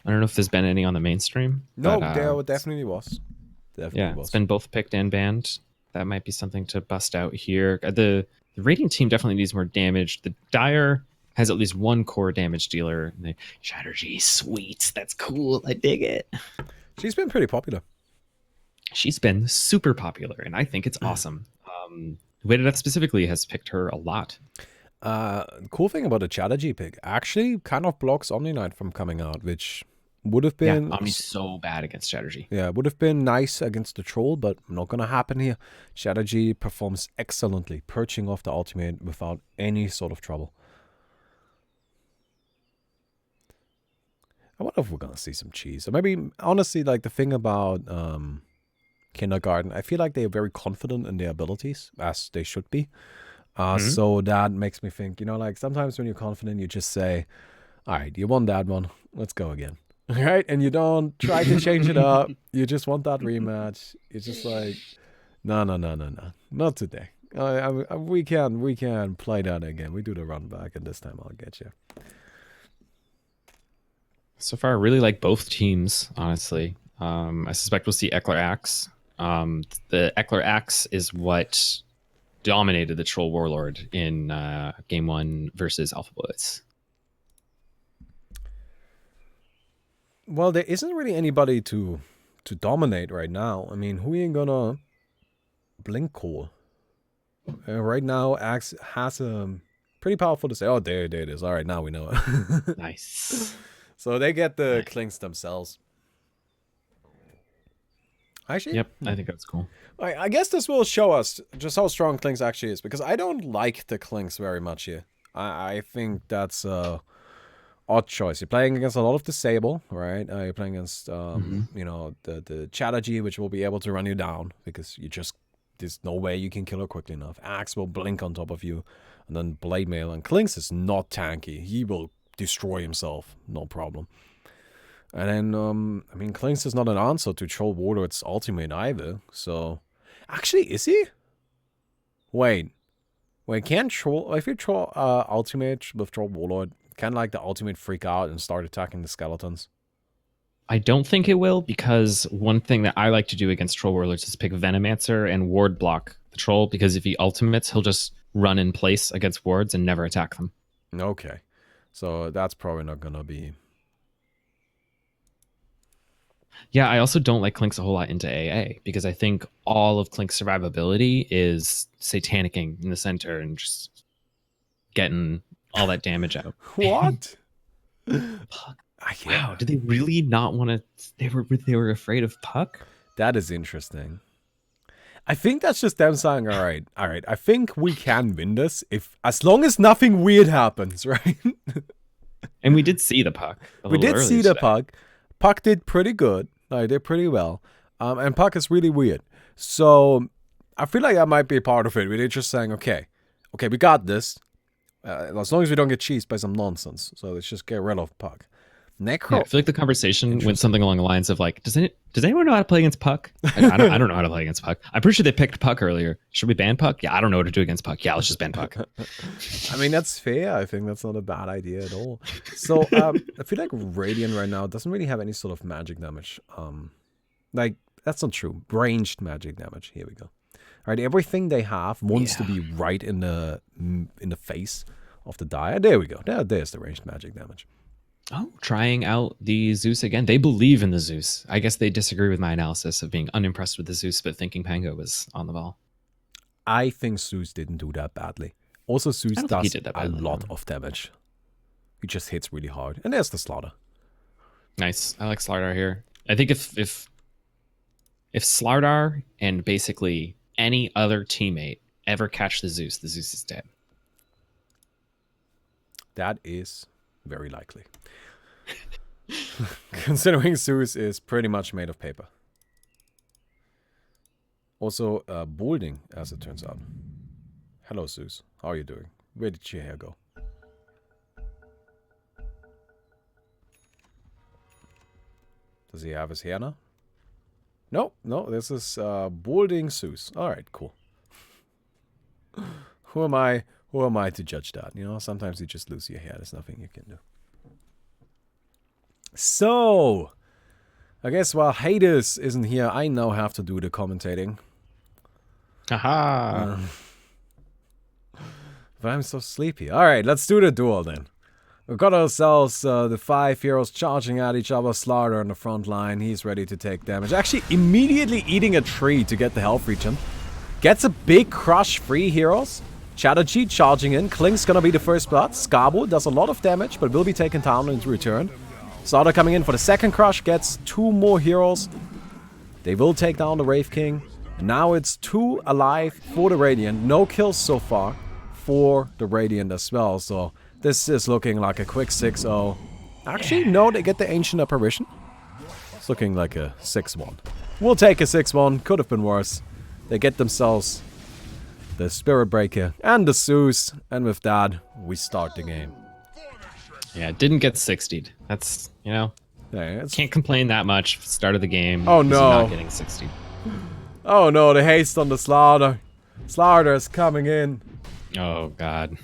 I don't know if there's been any on the mainstream.
No,
but,
there definitely was.
It's been both picked and banned. That might be something to bust out here. The rating team definitely needs more damage. The Dire has at least one core damage dealer. And the Chatterjee, sweet. That's cool. I dig it.
She's been pretty popular.
She's been super popular, and I think it's awesome. Way to Death specifically has picked her a lot.
Cool thing about the Chatterjee pick actually kind of blocks Omni Knight from coming out, which would have been...
Yeah, Omni's so bad against Chatterjee.
Yeah, would have been nice against the Troll, but not going to happen here. Chatterjee performs excellently, perching off the ultimate without any sort of trouble. I wonder if we're going to see some cheese. Or maybe, honestly, like the thing about Kindergarten, I feel like they're very confident in their abilities, as they should be. So that makes me think, like sometimes when you're confident, you just say, all right, you won that one. Let's go again. Right? And you don't try to change it up. You just want that rematch. You're just like, no. Not today. We can play that again. We do the run back, and this time I'll get you.
So far, I really like both teams, honestly. I suspect we'll see Eckler Axe. The Eckler Axe is what dominated the Troll Warlord in Game 1 versus Alpha Blitz.
Well, there isn't really anybody to dominate right now. I mean, who ain't gonna blink Cole? Right now, Axe has a pretty powerful to say. Oh, there it is. All right, now we know it.
Nice.
So they get the Clinks themselves. Actually,
Yep, I think that's cool.
I guess this will show us just how strong Clinks actually is, because I don't like the Clinks very much here. I think that's odd choice. You're playing against a lot of Disable, right? You're playing against, the Chatterjee, which will be able to run you down because there's no way you can kill her quickly enough. Axe will blink on top of you, and then Blade Mail. And Clinks is not tanky. He will destroy himself, no problem. And then, Clinks is not an answer to Troll Warlord's ultimate either. So, actually, is he? Wait, can Troll, if you Troll ultimate with Troll Warlord, can like the ultimate freak out and start attacking the skeletons?
I don't think it will, because one thing that I like to do against Troll Warlords is pick Venomancer and ward block the Troll, because if he ultimates, he'll just run in place against wards and never attack them.
Okay. So that's probably not gonna be...
Yeah, I also don't like Clink's a whole lot into AA, because I think all of Clink's survivability is satanicking in the center and just getting all that damage out.
What?
Puck. Wow, did they really not want to? They were afraid of Puck?
That is interesting. I think that's just them saying, all right, I think we can win this as long as nothing weird happens, right?
And we did see the Puck.
We did see the Puck. Puck did pretty good. Like, did pretty well. And Puck is really weird. So I feel like that might be a part of it. We're just saying, okay, we got this. As long as we don't get cheesed by some nonsense. So let's just get rid of Puck. Necro.
Yeah, I feel like the conversation went something along the lines of like, does anyone know how to play against Puck? I don't know how to play against Puck. I'm pretty sure they picked Puck earlier. Should we ban Puck? Yeah, I don't know what to do against Puck. Yeah, let's just ban Puck.
I mean, that's fair. I think that's not a bad idea at all. So I feel like Radiant right now doesn't really have any sort of magic damage. Like, that's not true. Ranged magic damage. Here we go. All right, everything they have wants to be right in the face of the Dire. There we go. There's the ranged magic damage.
Oh, trying out the Zeus again. They believe in the Zeus. I guess they disagree with my analysis of being unimpressed with the Zeus, but thinking Pango was on the ball.
I think Zeus didn't do that badly. Also, Zeus does a lot of damage. He just hits really hard. And there's the Slaughter. Nice.
I like Slardar here. I think if Slardar and basically any other teammate ever catch the Zeus is dead.
That is very likely. Considering Zeus is pretty much made of paper. Also, balding, as it turns out. Hello, Zeus. How are you doing? Where did your hair go? Does he have his hair now? No, this is balding Zeus. Alright, cool. Who am I to judge that? You know, sometimes you just lose your hair. There's nothing you can do. So, I guess while Hades isn't here, I now have to do the commentating.
Haha.
But I'm so sleepy. Alright, let's do the duel then. We've got ourselves the 5 heroes charging at each other. Slaughter on the front line. He's ready to take damage. Actually, immediately eating a tree to get the health regen. Gets a big crush. 3 heroes. Chatterjee charging in. Klink's gonna be the first blood. Skabo does a lot of damage, but will be taken down in return. Slaughter coming in for the second crush. Gets 2 more heroes. They will take down the Wraith King. And now it's 2 alive for the Radiant. No kills so far for the Radiant as well. So this is looking like a quick 6-0. Actually, no, they get the Ancient Apparition. It's looking like a 6-1. We'll take a 6-1. Could have been worse. They get themselves the Spirit Breaker and the Zeus. And with that, we start the game.
Yeah, it didn't get 60'd. That's, you know, can't complain that much. Start of the game.
Oh no.
Not getting 60'd.
Oh no, the haste on the Slaughter. Slaughter is coming in.
Oh god.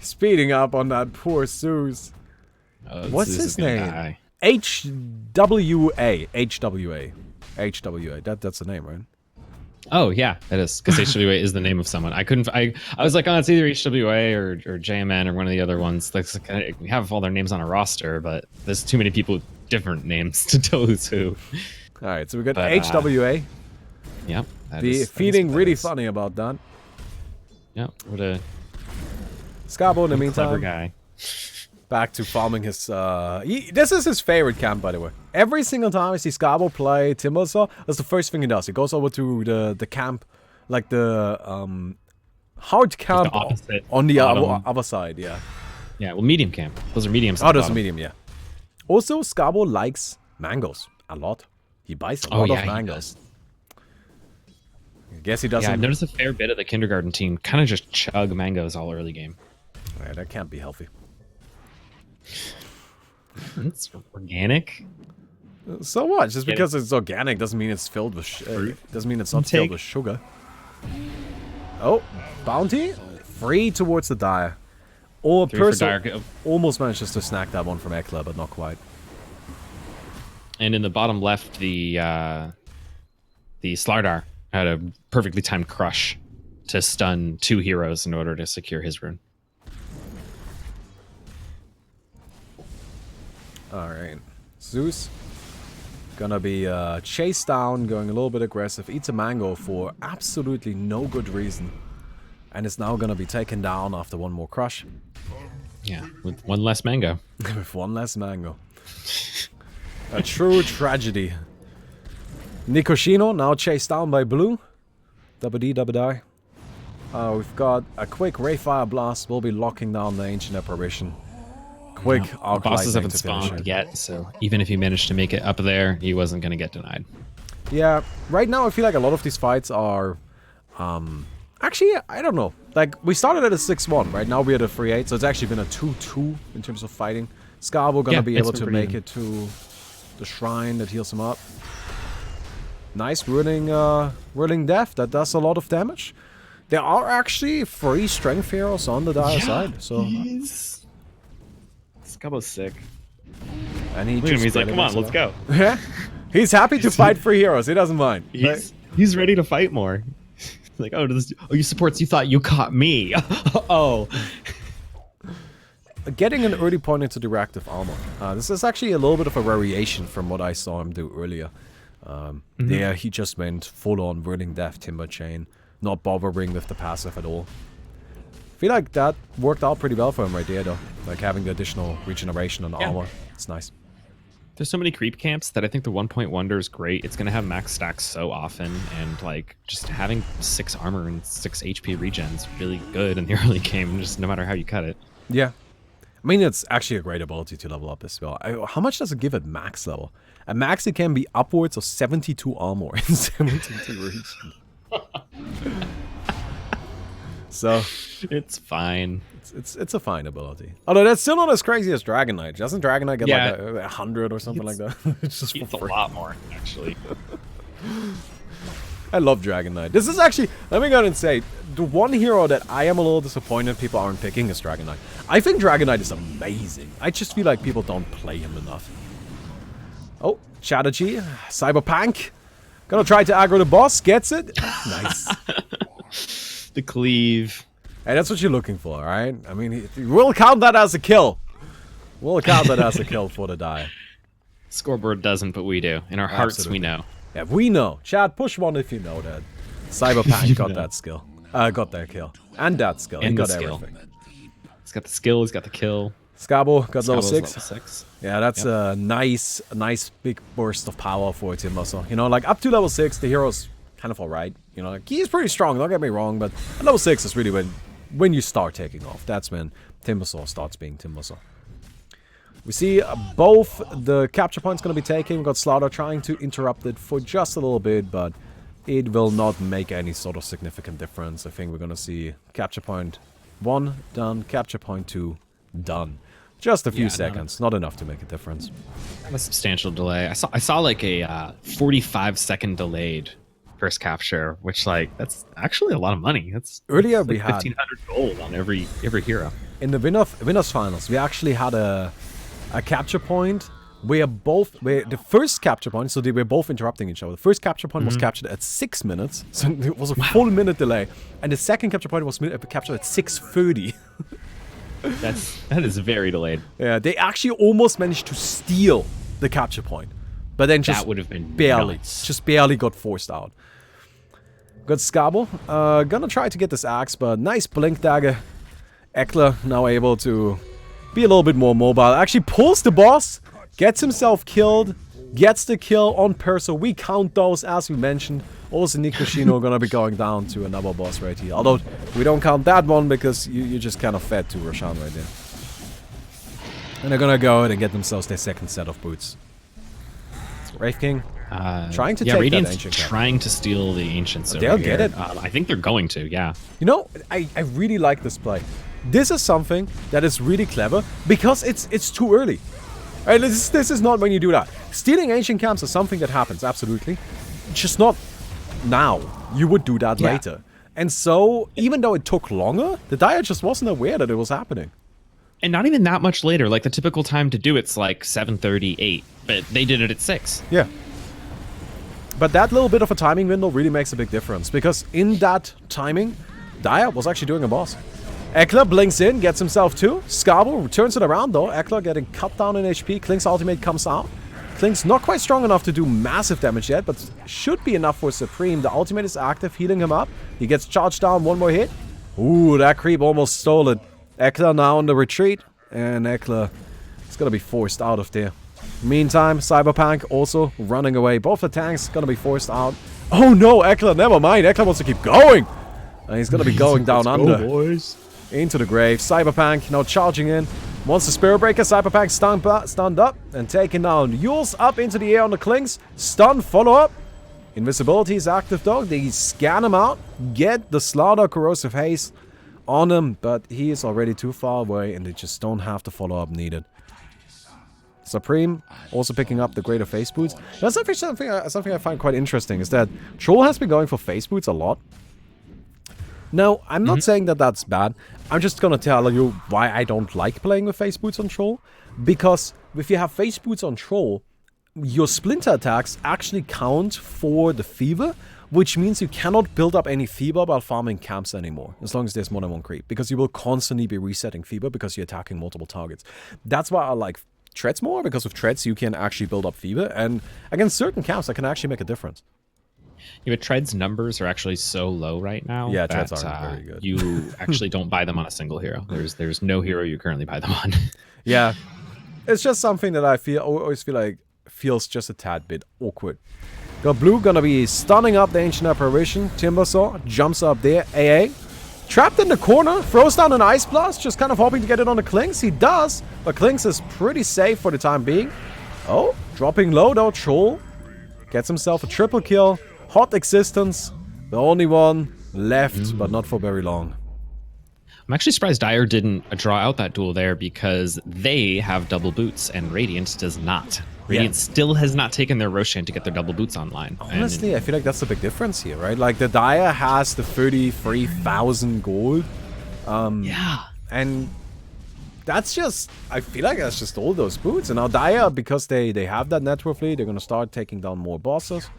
Speeding up on that poor Zeus. What's
Zeus
his name? HWA. HWA. That's the name, right?
Oh yeah, it is, because HWA is the name of someone. I was like, oh, it's either HWA or JMN or one of the other ones. Like, we have all their names on a roster, but there's too many people with different names to tell who's who.
All right, so we got HWA.
Yep.
Feeling really funny about that.
Yep. What a
Skabo in the meantime.
Clever guy.
Back to farming his... this is his favorite camp, by the way. Every single time I see Skabo play Timbersaw, that's the first thing he does. He goes over to the camp, like the hard camp on the other side, yeah.
Yeah, well, medium camp. Those are mediums.
Oh, those are medium, yeah. Also, Skabo likes mangoes a lot. He buys a lot of mangoes. I guess he doesn't...
Yeah, I've noticed a fair bit of the kindergarten team kind of just chug mangoes all early game.
Yeah, that can't be healthy.
It's organic.
So what? Just because it's organic doesn't mean it's filled with doesn't mean it's not filled with sugar. Oh, bounty? Free towards the Dire. Or person almost manages to snack that one from Ekla, but not quite.
And in the bottom left, the Slardar had a perfectly timed crush to stun 2 heroes in order to secure his rune.
Alright. Zeus gonna be chased down, going a little bit aggressive, eats a mango for absolutely no good reason. And is now gonna be taken down after one more crush.
Yeah, with one less mango.
With one less mango. A true tragedy. Nikoshino now chased down by blue. Double D, double die. We've got a quick Rayfire Blast. We'll be locking down the Ancient Apparition. Quick Arc
Bosses
Lightning
haven't
to finish
spawned
it.
yet, so even if he managed to make it up there, he wasn't going to get denied.
Yeah, right now I feel like a lot of these fights are... actually, I don't know. Like, we started at a 6-1, right? Now we're at a 3-8, so it's actually been a 2-2 in terms of fighting. Scarbo gonna be able to make it to the shrine that heals him up. Nice whirling death. That does a lot of damage. There are actually 3 strength heroes on the dire side, so...
Scarbo's sick.
And he
Look at him,
just
he's like,
did it
come on,
as
let's
well.
go.
Yeah, he's happy to fight 3 heroes. He doesn't mind.
He's ready to fight more. Like, oh, you supports, you thought you caught me. Oh.
Getting an early point into the reactive armor. This is actually a little bit of a variation from what I saw him do earlier. There, he just went full-on whirling death, timber chain, not bothering with the passive at all. I feel like that worked out pretty well for him right there, though. Like having the additional regeneration on armor. It's nice.
There's so many creep camps that I think the 1-point wonder is great. It's going to have max stacks so often, and like just having 6 armor and 6 HP regen's really good in the early game, just no matter how you cut it.
Yeah. I mean, it's actually a great ability to level up as well. How much does it give at max level? At max, it can be upwards of 72 armor and 72 regen. So...
It's fine.
It's a fine ability. Although that's still not as crazy as Dragon Knight. Doesn't Dragon Knight get like 100 or something like that? It's just
It's
for
a
free.
lot more, actually.
I love Dragon Knight. This is actually, let me go and say, the one hero that I am a little disappointed people aren't picking is Dragon Knight. I think Dragon Knight is amazing. I just feel like people don't play him enough. Oh, Chadachi, Cyberpunk. Gonna try to aggro the boss, gets it. Nice.
The cleave.
Hey, that's what you're looking for, right? I mean, we'll count that as a kill. We'll count that as a kill for the die.
Scoreboard doesn't, but we do. In our hearts, we know.
Yeah, we know. Chad, push 1 if you know that. Cyberpunk got that skill. Got that kill. And that skill. He
And
got
the skill.
everything.
He's got the skill, he's got the kill.
Scabo got level
Scarbo's
6.
Level 6.
Yeah, that's a nice big burst of power for a team muscle. You know, like up to level 6, the hero's kind of alright. You know, like he's pretty strong, don't get me wrong, but at level 6 is really when you start taking off. That's when Timbersaw starts being Timbersaw. We see both the capture points going to be taken. We've got Slaughter trying to interrupt it for just a little bit, but it will not make any sort of significant difference. I think we're going to see capture point 1 done, capture point 2 done. Just a few seconds, not enough to make a difference.
A substantial delay. I saw like a 45-second delayed first capture, which like that's actually a lot of money. That's
Earlier
like
we had
1,500 gold on every hero.
in the winners finals. We actually had a capture point where the first capture point, so they were both interrupting each other. The first capture point was captured at 6 minutes, so it was a full minute delay, and the second capture point was captured at 6:30.
That is very delayed.
Yeah, they actually almost managed to steal the capture point, but then just
That would have been
barely,
nuts.
just barely got forced out. Got Scabo, gonna try to get this axe, but nice blink dagger. Eckler now able to be a little bit more mobile. Actually pulls the boss, gets himself killed, gets the kill on Perso. We count those as we mentioned. Also Nikoshino gonna be going down to another boss right here. Although we don't count that one because you just kind of fed to Roshan right there. And they're gonna go ahead and get themselves their second set of boots. Wraith King trying to take
Radiant's
that ancient cap.
trying to steal the ancients.
They'll
over
get
here.
it.
I think they're going to. Yeah.
You know, I really like this play. This is something that is really clever because it's too early. Right, this is not when you do that. Stealing ancient camps is something that happens, absolutely. Just not now. You would do that later. And so, even though it took longer, the Dire just wasn't aware that it was happening.
And not even that much later. Like the typical time to do it's like 7:38, but they did it at 6.
Yeah. But that little bit of a timing window really makes a big difference, because in that timing, Daya was actually doing a boss. Eckler blinks in, gets himself 2. Skabo turns it around though. Eckler getting cut down in HP. Klink's ultimate comes out. Klink's not quite strong enough to do massive damage yet, but should be enough for Supreme. The ultimate is active, healing him up. He gets charged down, 1 more hit. Ooh, that creep almost stole it. Eckler now on the retreat, and Eckler is going to be forced out of there. Meantime, Cyberpunk also running away. Both the tanks going to be forced out. Oh no, Eckler, never mind. Eckler wants to keep going. And he's going to be going down under.
Go, boys.
Into the grave. Cyberpunk now charging in. Wants the Spirit Breaker. Cyberpunk stunned up and taken down. Yules up into the air on the Clinks. Stun, follow up. Invisibility is active though. They scan him out. Get the Slaughter Corrosive Haze on him. But he is already too far away and they just don't have the follow up needed. Supreme also picking up the Greater Face Boots. That's something I find quite interesting is that Troll has been going for Face Boots a lot. Now, I'm not saying that that's bad. I'm just gonna tell you why I don't like playing with Face Boots on Troll. Because if you have Face Boots on Troll, your Splinter attacks actually count for the Fever, which means you cannot build up any Fever while farming camps anymore, as long as there's more than 1 creep. Because you will constantly be resetting Fever because you're attacking multiple targets. That's why I like Treads more, because with Treads you can actually build up Fever, and against certain camps that can actually make a difference.
Yeah, but Tread's numbers are actually so low right now.
Yeah,
that,
Treads aren't very good.
You actually don't buy them on a single hero. There's no hero you currently buy them on.
Yeah, it's just something that I always feel like feels just a tad bit awkward. Got Blue gonna be stunning up the Ancient Apparition. Timbersaw jumps up there. AA trapped in the corner, throws down an Ice Blast, just kind of hoping to get it on the Clinks. He does, but Clinks is pretty safe for the time being. Oh, dropping low though. Troll gets himself a triple kill. Hot Existence, the only one left, but not for very long.
I'm actually surprised Dire didn't draw out that duel there because they have double boots and Radiant does not. Radiant still has not taken their Roshan to get their double boots online.
Honestly, I feel like that's the big difference here, right? Like, the Dire has the 33,000 gold.
Yeah.
And that's just, I feel like that's just all those boots. And now Dire, because they have that network fleet, they're going to start taking down more bosses.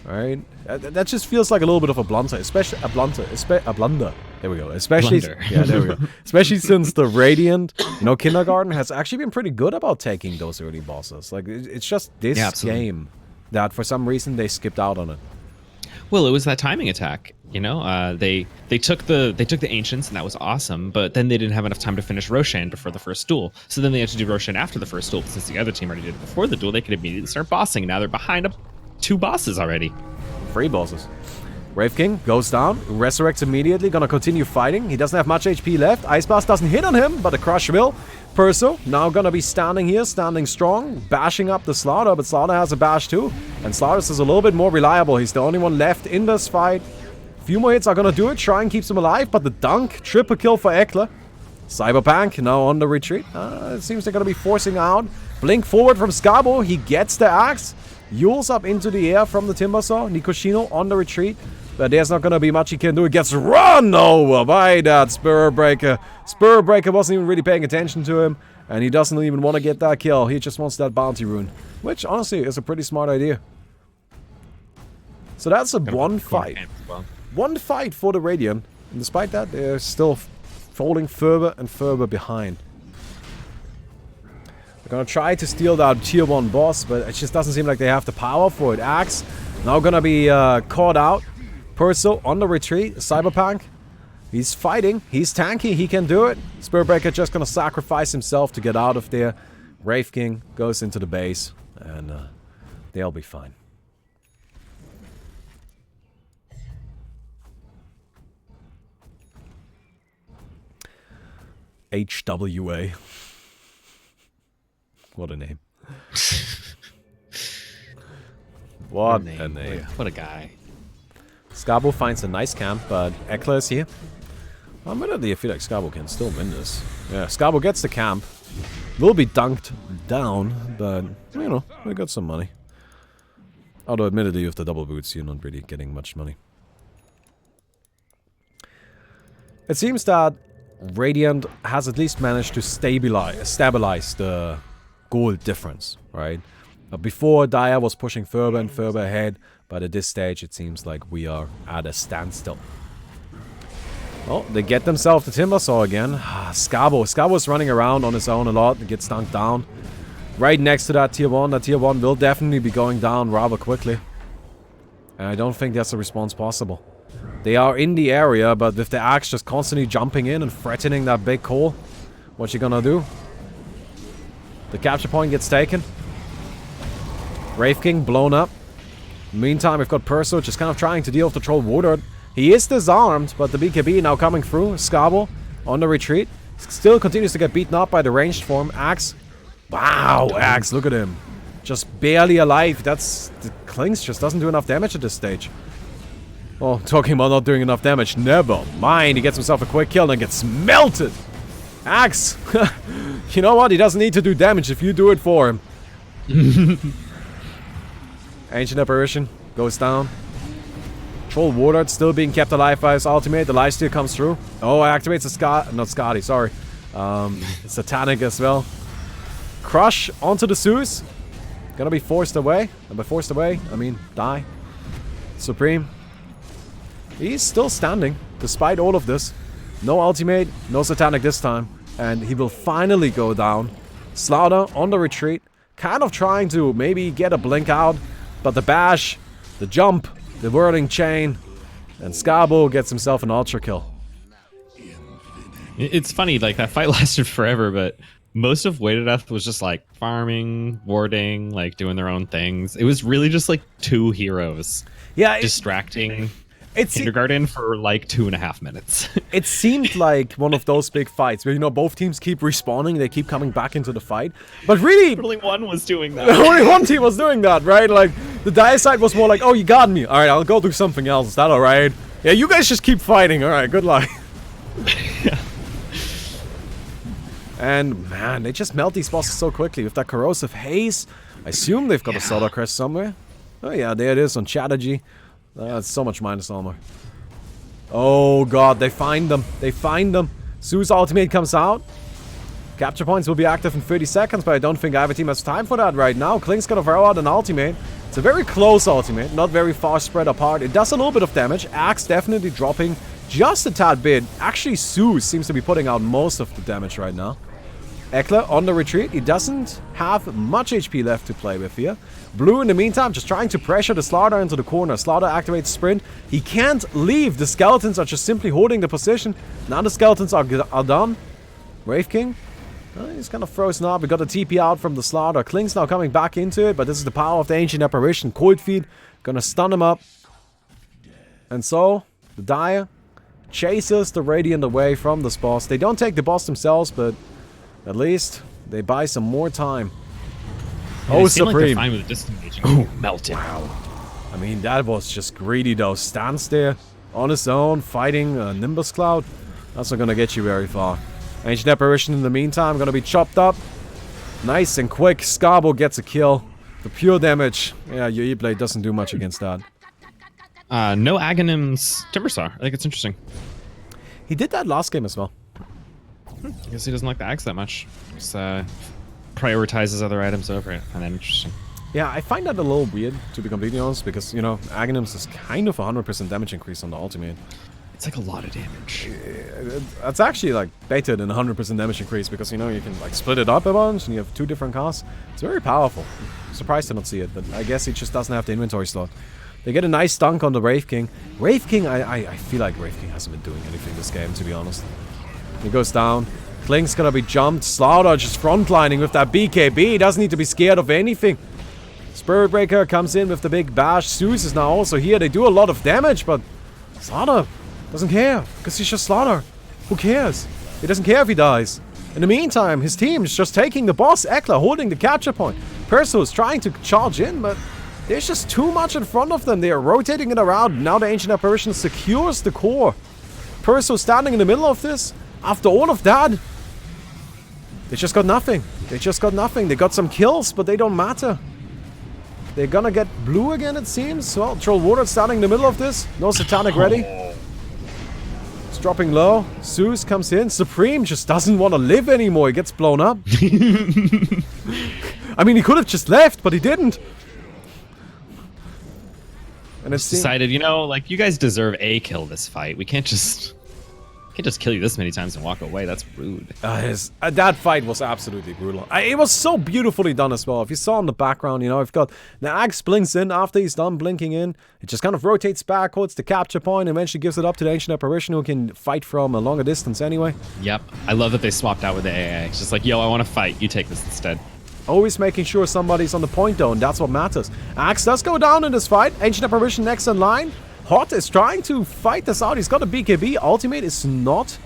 Right? That just feels like a little bit of a blunder, especially a blunder. There we go. Especially, yeah, there we go. Especially since the Radiant, Kindergarten has actually been pretty good about taking those early bosses. Like, it's just this game that for some reason they skipped out on it.
Well, it was that timing attack. They took the Ancients and that was awesome, but then they didn't have enough time to finish Roshan before the first duel. So then they had to do Roshan after the first duel. Since the other team already did it before the duel, they could immediately start bossing. Now they're behind up 2 bosses already.
3 bosses. Wraith King goes down, resurrects immediately, gonna continue fighting. He doesn't have much HP left. Ice Blast doesn't hit on him, but the Crush will. Perso now gonna be standing here, standing strong, bashing up the Slaughter, but Slaughter has a bash too. And Slaughter is a little bit more reliable. He's the only one left in this fight. A few more hits are gonna do it. Shrine keeps him alive, but the dunk, triple kill for Eckler. Cyberpunk now on the retreat. It seems they're gonna be forcing out. Blink forward from Skabo. He gets the axe. Yules up into the air from the Timbersaw. Nikoshino on the retreat. But there's not going to be much he can do. It gets run over by that Spirit Breaker. Spirit Breaker wasn't even really paying attention to him. And he doesn't even want to get that kill. He just wants that bounty rune. Which, honestly, is a pretty smart idea. So that's a one fight. One fight for the Radiant. And despite that, they're still falling further and further behind. Gonna try to steal that tier 1 boss, but it just doesn't seem like they have the power for it. Axe now gonna be caught out. Perso on the retreat. Cyberpunk, he's fighting. He's tanky. He can do it. Spirit Breaker just gonna sacrifice himself to get out of there. Wraith King goes into the base, and they'll be fine. HWA. What a name. What a name.
What a guy.
Skabo finds a nice camp, but Eckler is here. Admittedly, I feel like Skabo can still win this. Yeah, Skabo gets the camp. Will be dunked down, but, we got some money. Although, admittedly, with the double boots, you're not really getting much money. It seems that Radiant has at least managed to stabilize the gold difference, right? Before, Dire was pushing further and further ahead, but at this stage it seems like we are at a standstill. Oh, they get themselves the Timber Saw again. Scabo. Scabo's running around on his own a lot and gets dunked down. Right next to that tier 1. That tier 1 will definitely be going down rather quickly. And I don't think there's a response possible. They are in the area, but with the axe just constantly jumping in and threatening that big core, what you gonna do? The capture point gets taken. Wraith King blown up. Meantime, we've got Perso just kind of trying to deal with the Troll Warder. He is disarmed, but the BKB now coming through. Scabo on the retreat. Still continues to get beaten up by the ranged form. Axe. Wow, Axe, look at him. Just barely alive. That's... The Klings just doesn't do enough damage at this stage. Oh, talking about not doing enough damage. Never mind. He gets himself a quick kill and gets melted. Axe. You know what? He doesn't need to do damage if you do it for him. Ancient Apparition goes down. Troll Warlord still being kept alive by his ultimate. The lifesteal comes through. Oh, activates the not Scotty, sorry. Satanic as well. Crush onto the Zeus. Gonna be forced away. And by forced away, I mean die. Supreme. He's still standing, despite all of this. No ultimate, no Satanic this time. And he will finally go down. Slaughter on the retreat. Kind of trying to maybe get a blink out. But the bash, the jump, the whirling chain. And Scabo gets himself an ultra kill.
It's funny, like that fight lasted forever, but most of Way to Death was just like farming, warding, like doing their own things. It was really just like two heroes.
Yeah,
distracting Kindergarten for like 2.5 minutes.
It seemed like one of those big fights where, you know, both teams keep respawning, they keep coming back into the fight. But really...
But only one was doing that.
Only one team was doing that, right? Like, the Dire side was more like, oh, you got me. Alright, I'll go do something else. Is that alright? Yeah, you guys just keep fighting. Alright, good luck.
Yeah.
And, man, they just melt these bosses so quickly. With that Corrosive Haze, I assume they've got a Solar Crest somewhere. Oh, yeah, there it is on Chatterjee. That's so much minus armor. Oh god, they find them. They find them. Zeus ultimate comes out. Capture points will be active in 30 seconds, but I don't think either team has time for that right now. Kling's gonna throw out an ultimate. It's a very close ultimate, not very far spread apart. It does a little bit of damage. Axe definitely dropping just a tad bit. Actually, Zeus seems to be putting out most of the damage right now. Eckler on the retreat. He doesn't have much HP left to play with here. Blue, in the meantime, just trying to pressure the Slaughter into the corner. Slaughter activates Sprint. He can't leave. The Skeletons are just simply holding the position. Now the Skeletons are done. Wraith King. He's kind of frozen up. We got a TP out from the Slaughter. Kling's now coming back into it, but this is the power of the Ancient Apparition. Cold Feet. Gonna stun him up. And so, the Dire chases the Radiant away from this boss. They don't take the boss themselves, but at least they buy some more time.
Yeah,
oh,
Supreme.
Supreme.
Like fine with the disengaging. Oh, melted.
Wow. I mean, that was just greedy though. Stands there on his own, fighting Nimbus Cloud. That's not gonna get you very far. Ancient Apparition in the meantime, gonna be chopped up. Nice and quick. Scabo gets a kill. The pure damage. Yeah, your E-Blade doesn't do much against that.
No Aghanim's Timbersaw. I think it's interesting.
He did that last game as well.
I guess he doesn't like the axe that much. Just prioritizes other items over it. And then interesting.
Yeah, I find that a little weird, to be completely honest, because, you know, Aghanims is kind of 100% damage increase on the ultimate.
It's like a lot of damage.
It's actually, like, better than 100% damage increase, because, you know, you can, like, split it up a bunch, and you have 2 different casts. It's very powerful. I'm surprised to not see it, but I guess he just doesn't have the inventory slot. They get a nice dunk on the Wraith King. Wraith King, I feel like Wraith King hasn't been doing anything this game, to be honest. He goes down. Kling's gonna be jumped. Slaughter just frontlining with that BKB. He doesn't need to be scared of anything. Spirit Breaker comes in with the big bash. Zeus is now also here. They do a lot of damage, but Slaughter doesn't care, because he's just Slaughter. Who cares? He doesn't care if he dies. In the meantime, his team is just taking the boss. Eckler holding the capture point. Perso is trying to charge in, but there's just too much in front of them. They are rotating it around. Now the Ancient Apparition secures the core. Perso standing in the middle of this. After all of that, they just got nothing. They just got nothing. They got some kills, but they don't matter. They're gonna get blue again, it seems. Well, Troll Warlord standing in the middle of this. No Satanic ready. dropping low. Zeus comes in. Supreme just doesn't want to live anymore. He gets blown up. I mean, he could have just left, but he didn't. And it's
decided, you know, like, you guys deserve a kill this fight. We can't just kill you this many times and walk away. That's rude.
That fight was absolutely brutal. It was so beautifully done as well. If you saw in the background, you know, I've got the axe blinks in after he's done blinking in. It just kind of rotates backwards to capture point and eventually gives it up to the Ancient Apparition, who can fight from a longer distance anyway.
Yep. I love that they swapped out with the AA. It's just like, yo, I want to fight. You take this instead.
Always making sure somebody's on the point though, and that's what matters. Axe does go down in this fight. Ancient Apparition next in line. Hot is trying to fight this out. He's got a BKB. Ultimate is not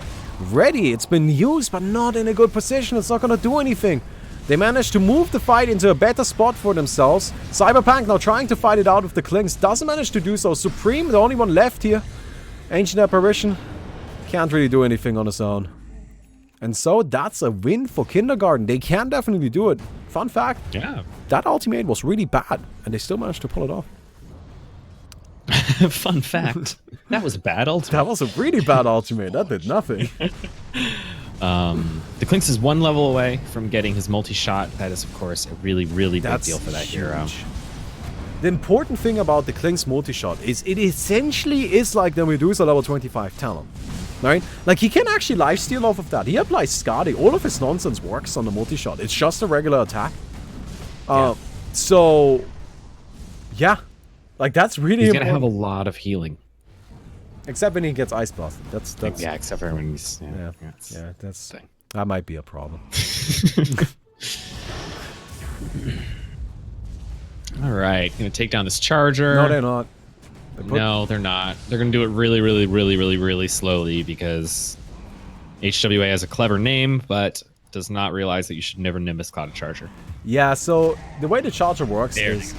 ready. It's been used, but not in a good position. It's not going to do anything. They managed to move the fight into a better spot for themselves. Cyberpunk now trying to fight it out with the Klings. Doesn't manage to do so. Supreme, the only one left here. Ancient Apparition can't really do anything on his own. And so that's a win for Kindergarten. They can definitely do it. Fun fact.
Yeah.
That ultimate was really bad, and they still managed to pull it off.
Fun fact. That was a bad ultimate.
That was a really bad ultimate. That did nothing.
The Clinks is one level away from getting his multi-shot. That is, of course, a really, really big deal for that hero.
The important thing about the Klink's multi-shot is it essentially is like the Medusa level 25 talent. Right? Like, he can actually lifesteal off of that. He applies Skadi. All of his nonsense works on the multi-shot. It's just a regular attack. So, yeah. Like, that's really important.
He's gonna have a lot of healing.
Except when he gets ice blasted. That's
yeah, except for when he's
that might be a problem.
All right, gonna take down this charger.
No, they're not.
No, they're not. They're gonna do it really, really, really, really, really slowly because HWA has a clever name, but does not realize that you should never Nimbus Cloud a charger.
Yeah. So the way the charger works is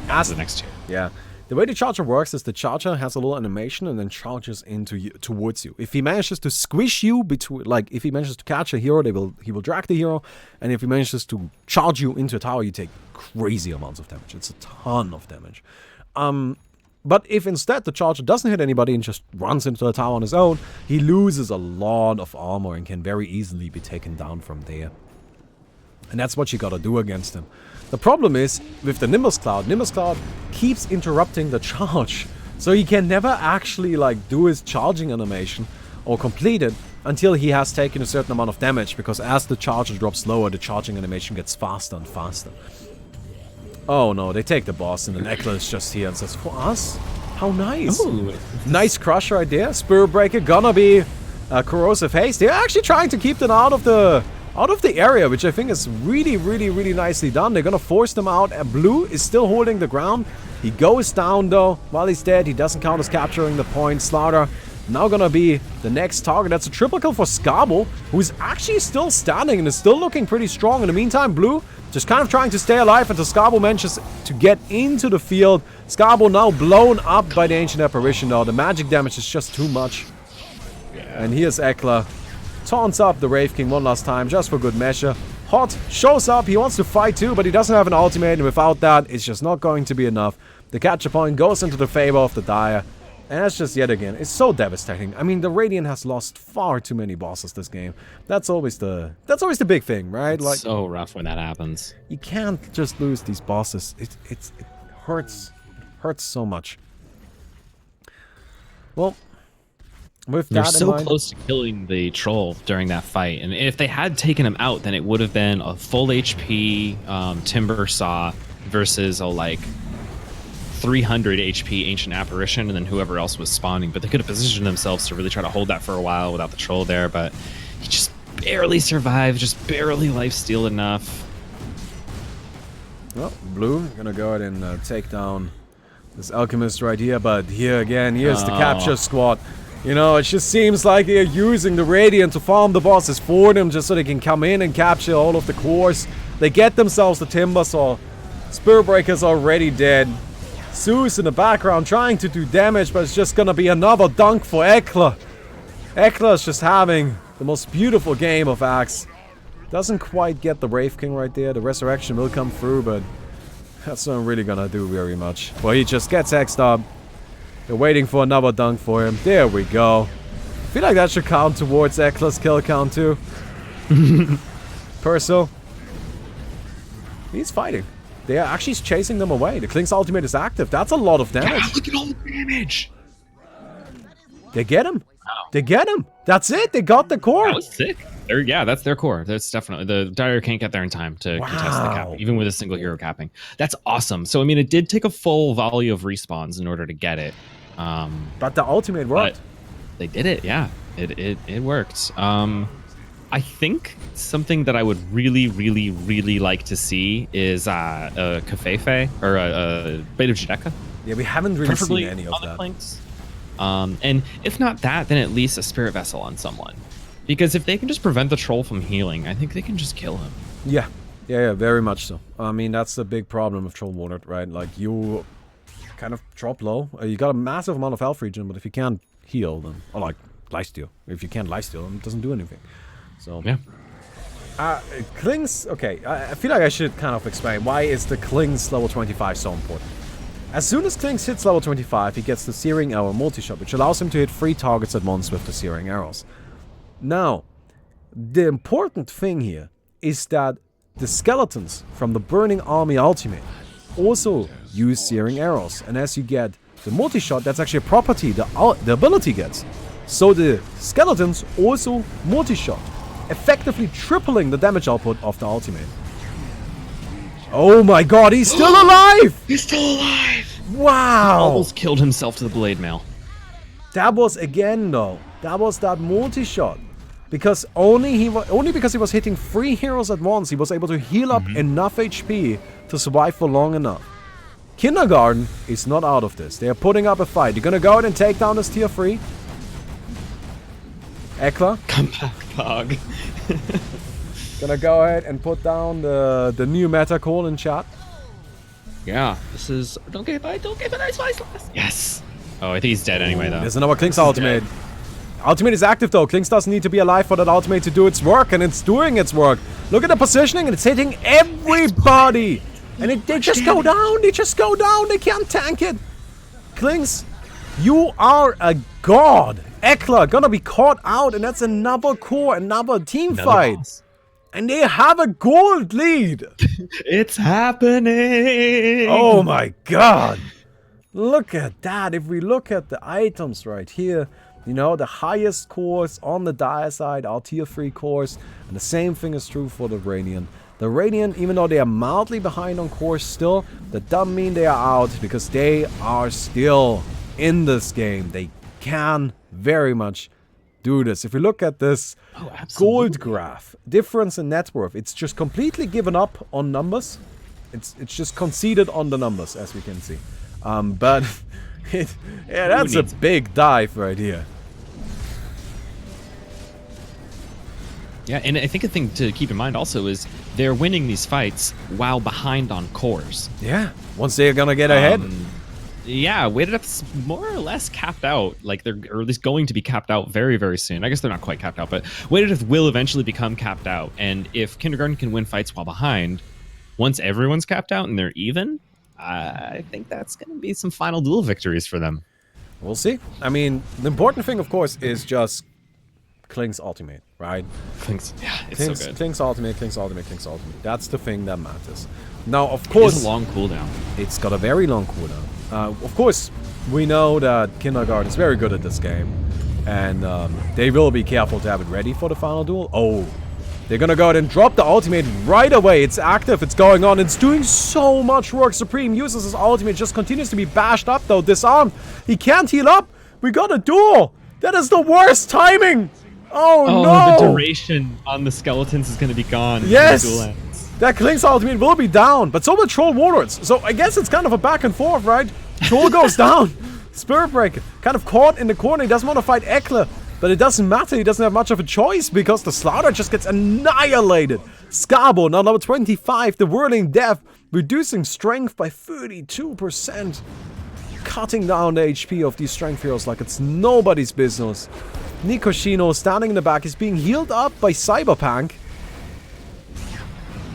as the next tier.
Yeah. The way the charger works is the charger has a little animation and then charges into you, towards you. If he manages to squish you between, like if he manages to catch a hero, he will drag the hero, and if he manages to charge you into a tower, you take crazy amounts of damage. It's a ton of damage. But if instead the charger doesn't hit anybody and just runs into the tower on his own, he loses a lot of armor and can very easily be taken down from there. And that's what you gotta do against him. The problem is, with the Nimbus Cloud keeps interrupting the charge. So he can never actually, like, do his charging animation or complete it until he has taken a certain amount of damage, because as the charger drops lower, the charging animation gets faster and faster. Oh no, they take the boss and the necklace is just here and says, for us? How nice. Ooh. Nice crush right there. Spirit Breaker gonna be Corrosive Haste. They're actually trying to keep them out of the area, which I think is really, really, really nicely done. They're gonna force them out. Blue is still holding the ground. He goes down though. While he's dead, he doesn't count as capturing the point. Slaughter now gonna be the next target. That's a triple kill for Skabo, who's actually still standing and is still looking pretty strong. In the meantime, Blue just kind of trying to stay alive until Skabo manages to get into the field. Skabo now blown up by the Ancient Apparition though. The magic damage is just too much. Yeah. And here's Ekla. Taunts up the Wraith King one last time, just for good measure. Hot shows up, he wants to fight too, but he doesn't have an ultimate, and without that, it's just not going to be enough. The capture point goes into the favor of the Dire, and that's just yet again, it's so devastating. I mean, the Radiant has lost far too many bosses this game. That's always the big thing, right?
It's like, so rough when that happens.
You can't just lose these bosses. It hurts. It hurts so much. Well, with
they're
that
so
in mind,
close to killing the troll during that fight, and if they had taken him out, then it would have been a full HP Timber Saw versus a like 300 HP Ancient Apparition, and then whoever else was spawning. But they could have positioned themselves to really try to hold that for a while without the troll there, but he just barely survived, just barely lifesteal enough.
Well, Blue gonna go ahead and take down this Alchemist right here, but here again, here's the capture squad. You know, it just seems like they're using the Radiant to farm the bosses for them just so they can come in and capture all of the cores. They get themselves the Timber Saw. Spirit Breaker's already dead. Zeus in the background trying to do damage, but it's just gonna be another dunk for Ekla. Ekla's just having the most beautiful game of Axe. Doesn't quite get the Wraith King right there. The Resurrection will come through, but that's not really gonna do very much. Well, he just gets X'd up. They're waiting for another dunk for him. There we go. feel like that should count towards Ekla's kill count too. Perso. He's fighting. They are actually chasing them away. The Kling's ultimate is active. That's a lot of damage.
Yeah, look at all the damage.
They get him. They get him. That's it. They got the core.
That was sick. Yeah, that's their core. That's definitely the Dire can't get there in time to contest the cap, even with a single hero capping. That's awesome. So I mean, it did take a full volley of respawns in order to get it.
But the ultimate worked.
They did it. Yeah, it worked. I think something that I would really, really, really like to see is a Kafefe or a Blade of Judeka.
Yeah, we haven't really seen any of that.
Planks. And if not that, then at least a Spirit Vessel on someone. Because if they can just prevent the troll from healing, I think they can just kill him.
Yeah. Yeah, very much so. I mean, that's the big problem of Troll Warlord, right? Like, you kind of drop low. You got a massive amount of health regen, but if you can't heal, then... Or, like, lifesteal. If you can't lifesteal, then it doesn't do anything. So...
Yeah.
Kling's... Okay, I feel like I should kind of explain why is the Kling's level 25 so important. As soon as Kling's hits level 25, he gets the Searing Arrow multi-shot, which allows him to hit 3 targets at once with the Searing Arrows. Now, the important thing here is that the skeletons from the Burning Army ultimate also use Searing Arrows. And as you get the multi-shot, that's actually a property the ability gets. So the skeletons also multi-shot, effectively tripling the damage output of the ultimate. Oh my god, he's still alive!
He's still alive!
Wow!
Almost killed himself to the blade mail.
That was again though. That was that multi-shot. Because only because he was hitting 3 heroes at once, he was able to heal up enough HP to survive for long enough. Kindergarten is not out of this. They are putting up a fight. You're gonna go out and take down this tier 3. Ekla.
Come back, Pog.
Gonna go ahead and put down the new meta call in chat.
Yeah, this is... Don't get by ice last. Yes! Oh, I think he's dead anyway, though.
There's another Kling's ultimate. Ultimate is active though. Kling's doesn't need to be alive for that ultimate to do its work, and it's doing its work. Look at the positioning, and it's hitting everybody. And they just go down. They just go down. They can't tank it. Kling's, you are a god. Ekla gonna be caught out, and that's another core, another team fight. Boss. And they have a gold lead.
It's happening.
Oh my god. Look at that. If we look at the items right here, you know, the highest cores on the Dire side are tier 3 cores. And the same thing is true for the Radiant. The Radiant, even though they are mildly behind on cores still, that doesn't mean they are out, because they are still in this game. They can very much do this. If we look at this gold graph, difference in net worth, it's just completely given up on numbers. It's just conceded on the numbers, as we can see. But yeah, that's a big dive right here.
Yeah, and I think a thing to keep in mind also is they're winning these fights while behind on cores.
Yeah, once they're gonna get ahead.
Yeah, Weighted Up's more or less capped out. Like, they're or at least going to be capped out very, very soon. I guess they're not quite capped out, but Weighted Up will eventually become capped out. And if Kindergarten can win fights while behind, once everyone's capped out and they're even, I think that's going to be some final duel victories for them.
We'll see. I mean, the important thing, of course, is just Kling's ultimate, right?
Kling's, yeah, it's so good.
Kling's ultimate, Kling's ultimate, Kling's ultimate. That's the thing that matters. Now, of course...
It's a long cooldown.
It's got a very long cooldown. Of course, we know that Kindergarten is very good at this game. And they will be careful to have it ready for the final duel. Oh, they're gonna go ahead and drop the ultimate right away. It's active, it's going on, it's doing so much work. Supreme uses his ultimate, just continues to be bashed up though, disarmed. He can't heal up. We got a duel. That is the worst timing. Oh no!
The duration on the skeletons is going to be gone.
Yes! That Kling's ultimate will be down, but so will Troll Warlords. So I guess it's kind of a back and forth, right? Troll goes down. Spirit Breaker, kind of caught in the corner. He doesn't want to fight Ekla, but it doesn't matter. He doesn't have much of a choice because the Slaughter just gets annihilated. Scarbo, now level 25, the Whirling Death, reducing strength by 32%. Cutting down the HP of these strength heroes like it's nobody's business. Nikoshino standing in the back is being healed up by Cyberpunk.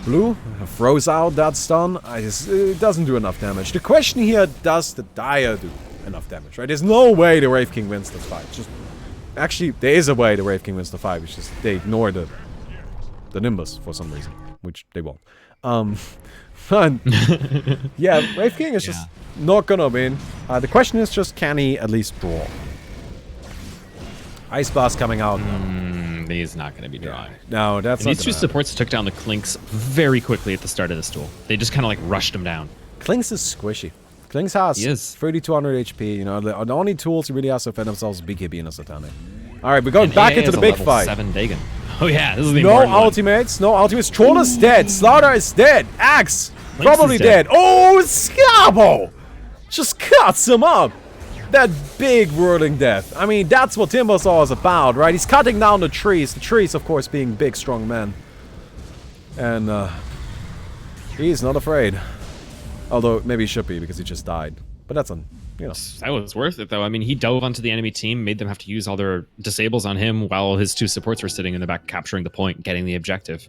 Blue throws out that stun. It doesn't do enough damage. The question here, does the Dire do enough damage, right? There's no way the Wraith King wins this fight. Just Actually, there is a way the Wraith King wins the fight, which is they ignore the Nimbus for some reason, which they won't. But yeah, Wraith King is just not gonna win. The question is just, can he at least draw? Ice Blast coming out.
He's not going to be drawing.
No, that's
and
not
these two supports took down the Clinks very quickly at the start of this duel. They just kind of like rushed him down.
Clinks is squishy. Clinks has 3200 HP. You know, the only tools he really has to defend themselves is BKB and a Satanic. Alright, we're going back into the big fight.
7 Dagon. Oh yeah, this is the
No ultimates, no ultimates. Troll is dead. Slaughter is dead. Axe, probably dead. Oh, Scabo! Just cuts him up. That big whirling death. I mean, that's what Timbersaw is about, right? He's cutting down the trees. The trees, of course, being big, strong men. And, he's not afraid. Although, maybe he should be, because he just died. But that's, you know.
That was worth it, though. I mean, he dove onto the enemy team, made them have to use all their disables on him, while his two supports were sitting in the back, capturing the point, getting the objective.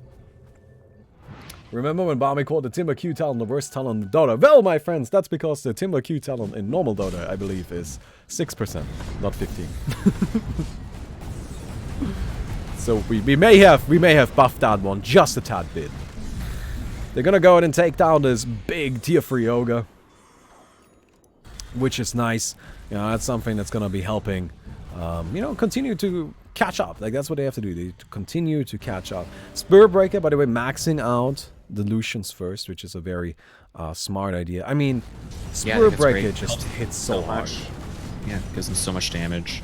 Remember when Barmy called the Timber Q talent the worst talent in Dota? Well, my friends, that's because the Timber Q talent in normal Dota, I believe, is 6%, not 15. So we may have buffed that one just a tad bit. They're gonna go ahead and take down this big tier 3 ogre, which is nice. You know, that's something that's gonna be helping, you know, continue to catch up. Like, that's what they have to do. They continue to catch up. Spirit Breaker, by the way, maxing out the Lucians first, which is a very smart idea. I mean, Spirit Breaker just hits so hard.
Yeah, gives them so much damage.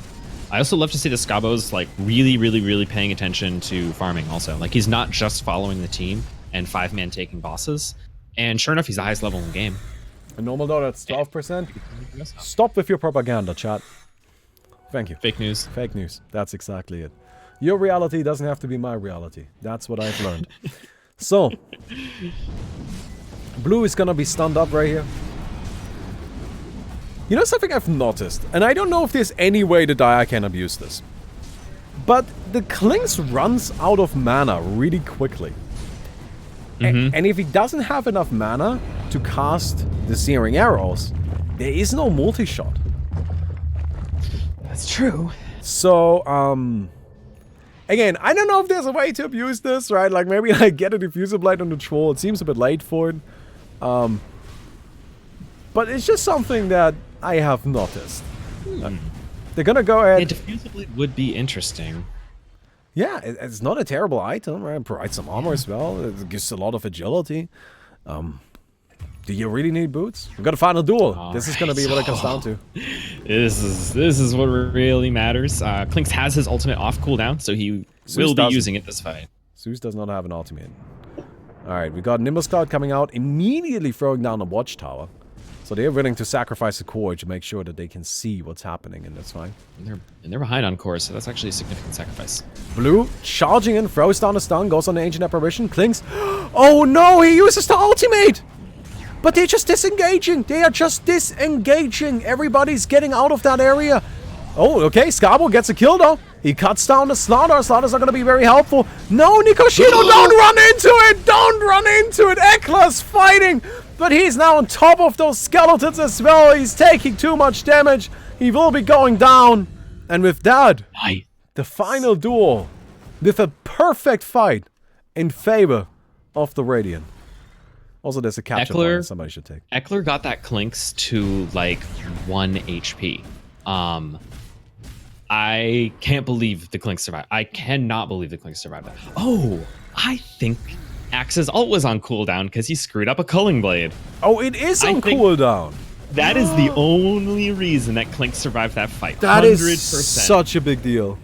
I also love to see the Scabo's like really paying attention to farming also. Like, he's not just following the team and 5-man taking bosses. And sure enough, he's the highest level in the game.
In normal Dota, it's 12%. Stop with your propaganda, chat. Thank you.
Fake news.
Fake news. That's exactly it. Your reality doesn't have to be my reality. That's what I've learned. So, Blue is gonna be stunned up right here. You know something I've noticed, and I don't know if there's any way the Dia can abuse this, but the Clinks runs out of mana really quickly. And if he doesn't have enough mana to cast the Searing Arrows, there is no multi-shot.
That's true.
So, again, I don't know if there's a way to abuse this, right? Like, maybe I get a Diffuser Blade on the Troll. It seems a bit late for it. But it's just something that I have noticed. They're gonna go ahead...
Yeah, Diffuser Blade would be interesting.
Yeah, it's not a terrible item, right? It provides some armor as well. It gives a lot of agility. Do you really need boots? We've got a final duel. This is gonna be what it comes down to.
This is what really matters. Clinks has his ultimate off cooldown, so he will be using it this fight.
Zeus does not have an ultimate. Alright, we got Nimbus Cloud coming out, immediately throwing down a watchtower. So they're willing to sacrifice a core to make sure that they can see what's happening, and that's fine.
And they're behind on core, so that's actually a significant sacrifice.
Blue charging in, throws down a stun, goes on the Ancient Apparition, clings. Oh no, he uses the ultimate! But they're just disengaging. They are just disengaging. Everybody's getting out of that area. Oh, okay. Scabo gets a kill, though. He cuts down the Slaughter. Slaughter's not going to be very helpful. No, Nikoshino, don't run into it. Don't run into it. Ekla's fighting. But he's now on top of those skeletons as well. He's taking too much damage. He will be going down. And with that, the final duel with a perfect fight in favor of the Radiant. Also, there's a capture point somebody should take.
Eckler got that Clinks to like 1 HP. I can't believe the Clinks survived. I cannot believe the Clinks survived that. Oh, I think Axe's ult was on cooldown because he screwed up a Culling Blade.
Oh, it is on cooldown.
That is the only reason that Clinks survived that fight.
That 100%. Is such a big deal.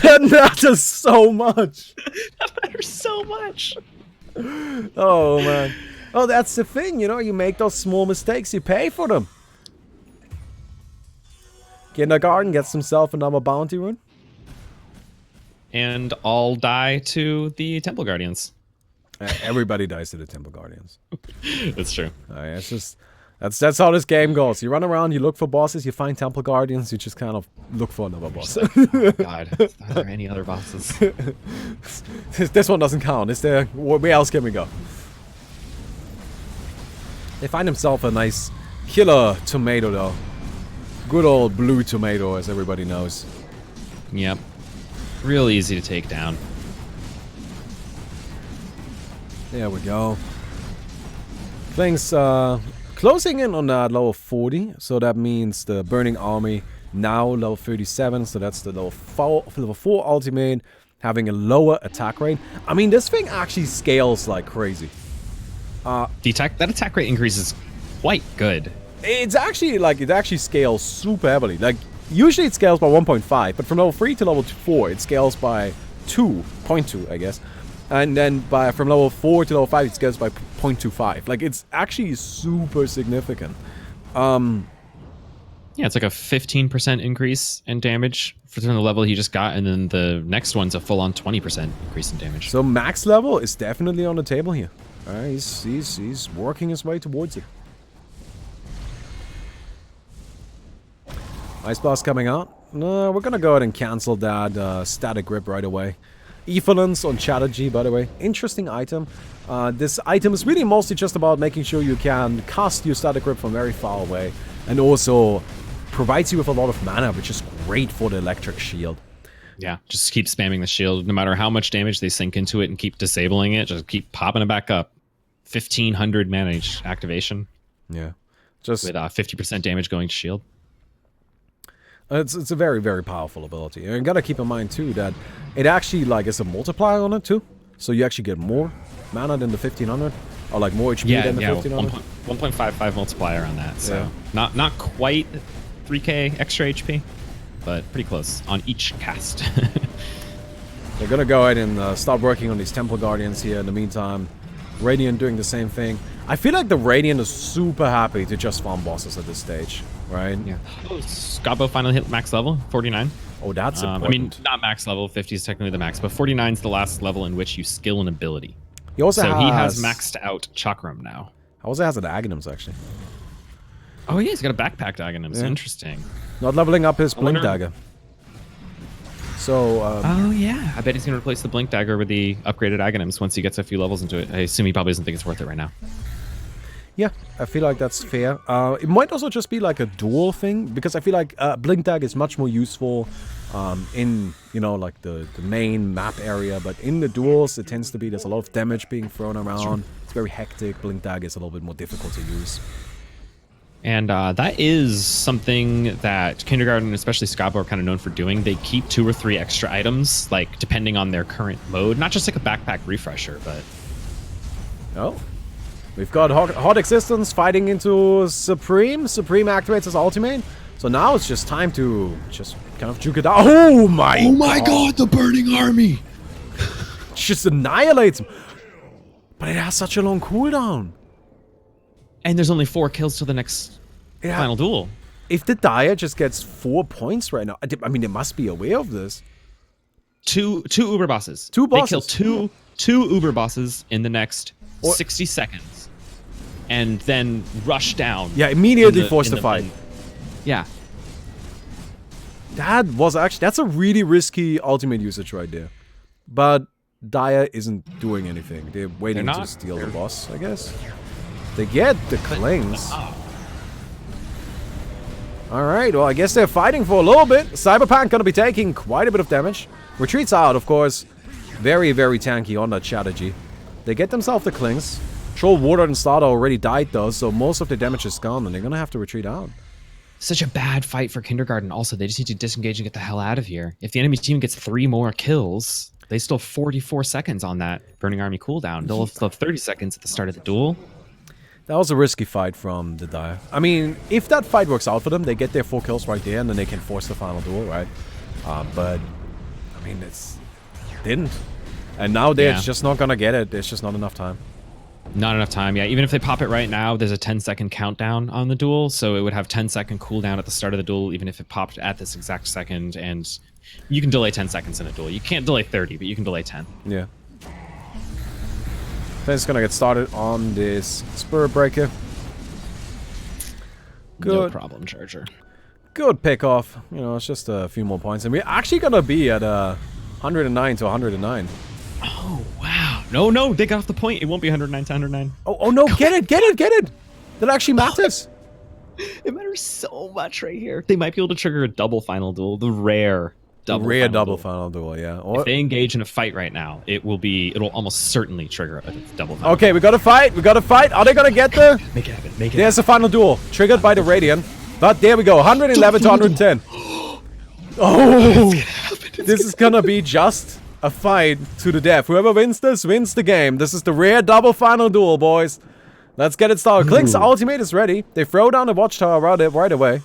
That matters so much.
That matters so much.
Oh man. Oh, that's the thing, you know, you make those small mistakes, you pay for them. Kindergarten gets himself another bounty rune.
And all die to the Temple Guardians.
Everybody dies to the Temple Guardians.
That's true.
It's just that's how this game goes. You run around, you look for bosses, you find Temple Guardians, you just kind of look for another boss.
Oh God, are there any other bosses?
This one doesn't count. Is there? Where else can we go? They find himself a nice killer tomato though. Good old blue tomato, as everybody knows.
Yep. Real easy to take down.
There we go. Things closing in on that level 40, so that means the Burning Army now level 37, so that's the level 4 ultimate, having a lower attack rate. I mean, this thing actually scales like crazy.
That attack rate increase is quite good.
It's actually like, it actually scales super heavily. Like, usually it scales by 1.5, but from level 3 to level 4, it scales by 2.2, I guess. And then from level 4 to level 5, it scales by 0.25. Like, it's actually super significant.
Yeah, it's like a 15% increase in damage from the level he just got, and then the next one's a full-on 20% increase in damage.
So max level is definitely on the table here. He's working his way towards it. Ice Blast coming out. No, we're gonna go ahead and cancel that static grip right away. Evolence on Chatterjee, by the way. Interesting item. This item is really mostly just about making sure you can cast your static grip from very far away. And also provides you with a lot of mana, which is great for the electric shield.
Yeah, just keep spamming the shield. No matter how much damage they sink into it and keep disabling it, just keep popping it back up. 1,500 mana each activation.
Yeah. Just
with 50% damage going to shield.
It's a very, very powerful ability. And you gotta keep in mind too that it actually like is a multiplier on it too. So you actually get more mana than the 1,500. Or like more HP than the 1,500.
1.55 multiplier on that. So not quite 3k extra HP, but pretty close on each cast.
They're gonna go ahead and start working on these Temple Guardians here in the meantime. Radiant doing the same thing. I feel like the Radiant is super happy to just farm bosses at this stage, right?
Yeah. Oh, Scabo finally hit max level, 49.
Oh, that's important.
I mean, not max level, 50 is technically the max, but 49 is the last level in which you skill an ability.
He also
he has maxed out Chakram now.
He also has an Aghanims, actually.
Oh, yeah, he's got a backpacked Aghanims.
Yeah.
Interesting.
Not leveling up his Blink Dagger. So,
oh, yeah. I bet he's going to replace the Blink Dagger with the upgraded Aghanims once he gets a few levels into it. I assume he probably doesn't think it's worth it right now.
Yeah, I feel like that's fair. It might also just be like a dual thing, because I feel like Blink Dagger is much more useful in, you know, like the main map area, but in the duels, it tends to be there's a lot of damage being thrown around. It's very hectic. Blink Dagger is a little bit more difficult to use.
And that is something that Kindergarten, especially Scabo, are kind of known for doing. They keep 2 or 3 extra items, like, depending on their current mode. Not just like a backpack refresher, but...
Oh. We've got Hot Existence fighting into Supreme. Supreme activates his ultimate. So now it's just time to just kind of juke it out. Oh my god,
the Burning Army!
Just annihilates him. But it has such a long cooldown.
And there's only 4 kills till the next final duel.
If the Dire just gets 4 points right now, I mean, they must be aware of this.
Two Uber bosses.
2 bosses.
They kill two Uber bosses in the next 60 seconds. And then rush down.
Yeah, immediately force the fight.
Yeah.
That's a really risky ultimate usage right there. But Dire isn't doing anything. They're waiting to steal the boss, I guess. They get the clings. Alright, well, I guess they're fighting for a little bit. Cyberpunk gonna be taking quite a bit of damage. Retreats out, of course. Very, very tanky on that Chatterjee. They get themselves the clings. Troll, Warlord, and Starter already died, though, so most of the damage is gone, and they're gonna have to retreat out.
Such a bad fight for Kindergarten, also. They just need to disengage and get the hell out of here. If the enemy team gets 3 more kills, they still have 44 seconds on that Burning Army cooldown. They'll have 30 seconds at the start of the duel.
That was a risky fight from the Dire. I mean, if that fight works out for them, they get their 4 kills right there, and then they can force the final duel, right? But, I mean, didn't. And now they're just not gonna get it. There's just not enough time.
Not enough time, yeah. Even if they pop it right now, there's a 10-second countdown on the duel, so it would have 10-second cooldown at the start of the duel, even if it popped at this exact second, and you can delay 10 seconds in a duel. You can't delay 30, but you can delay 10.
Yeah. Then it's gonna get started on this Spirit Breaker. Good.
No problem, Charger.
Good pick off. You know, it's just a few more points, and we're actually gonna be at 109 to 109.
Oh, wow. No, they got off the point. It won't be 109 to 109.
Oh no, get it! That actually matters.
It matters so much right here. They might be able to trigger a double final duel, the rare double
Rare
final
double
duel.
final duel, yeah.
If they engage in a fight right now, it'll almost certainly trigger a double final.
Okay, we got to fight. We got to fight. Are they gonna get there?
Make it happen. Make it
There's a final duel triggered by the Radiant. But there we go, 111 to 110. Oh, this is gonna be just a fight to the death. Whoever wins this wins the game. This is the rare double final duel, boys. Let's get it started. Klink's ultimate is ready. They throw down the watchtower right away.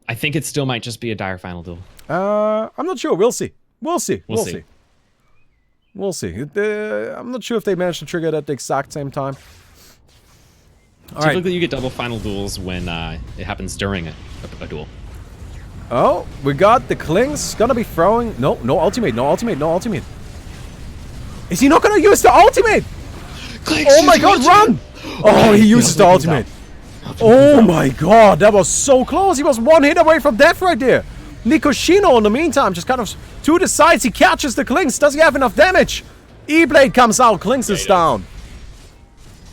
I think it still might just be a dire final duel.
I'm not sure. We'll see. We'll see.
We'll see.
We'll see. I'm not sure if they managed to trigger it at the exact same time. All right.
Typically, you get double final duels when it happens during a duel.
Oh, we got the Klink's gonna be throwing. No ultimate. No ultimate. No ultimate. Is he not gonna use the ultimate? Oh my god, run! Oh, he uses the ultimate. Oh my god, that was so close. He was one hit away from death right there. Nikoshino, in the meantime, just kind of to the sides. He catches the Klink's. Does he have enough damage? E-Blade comes out. Klink's is down.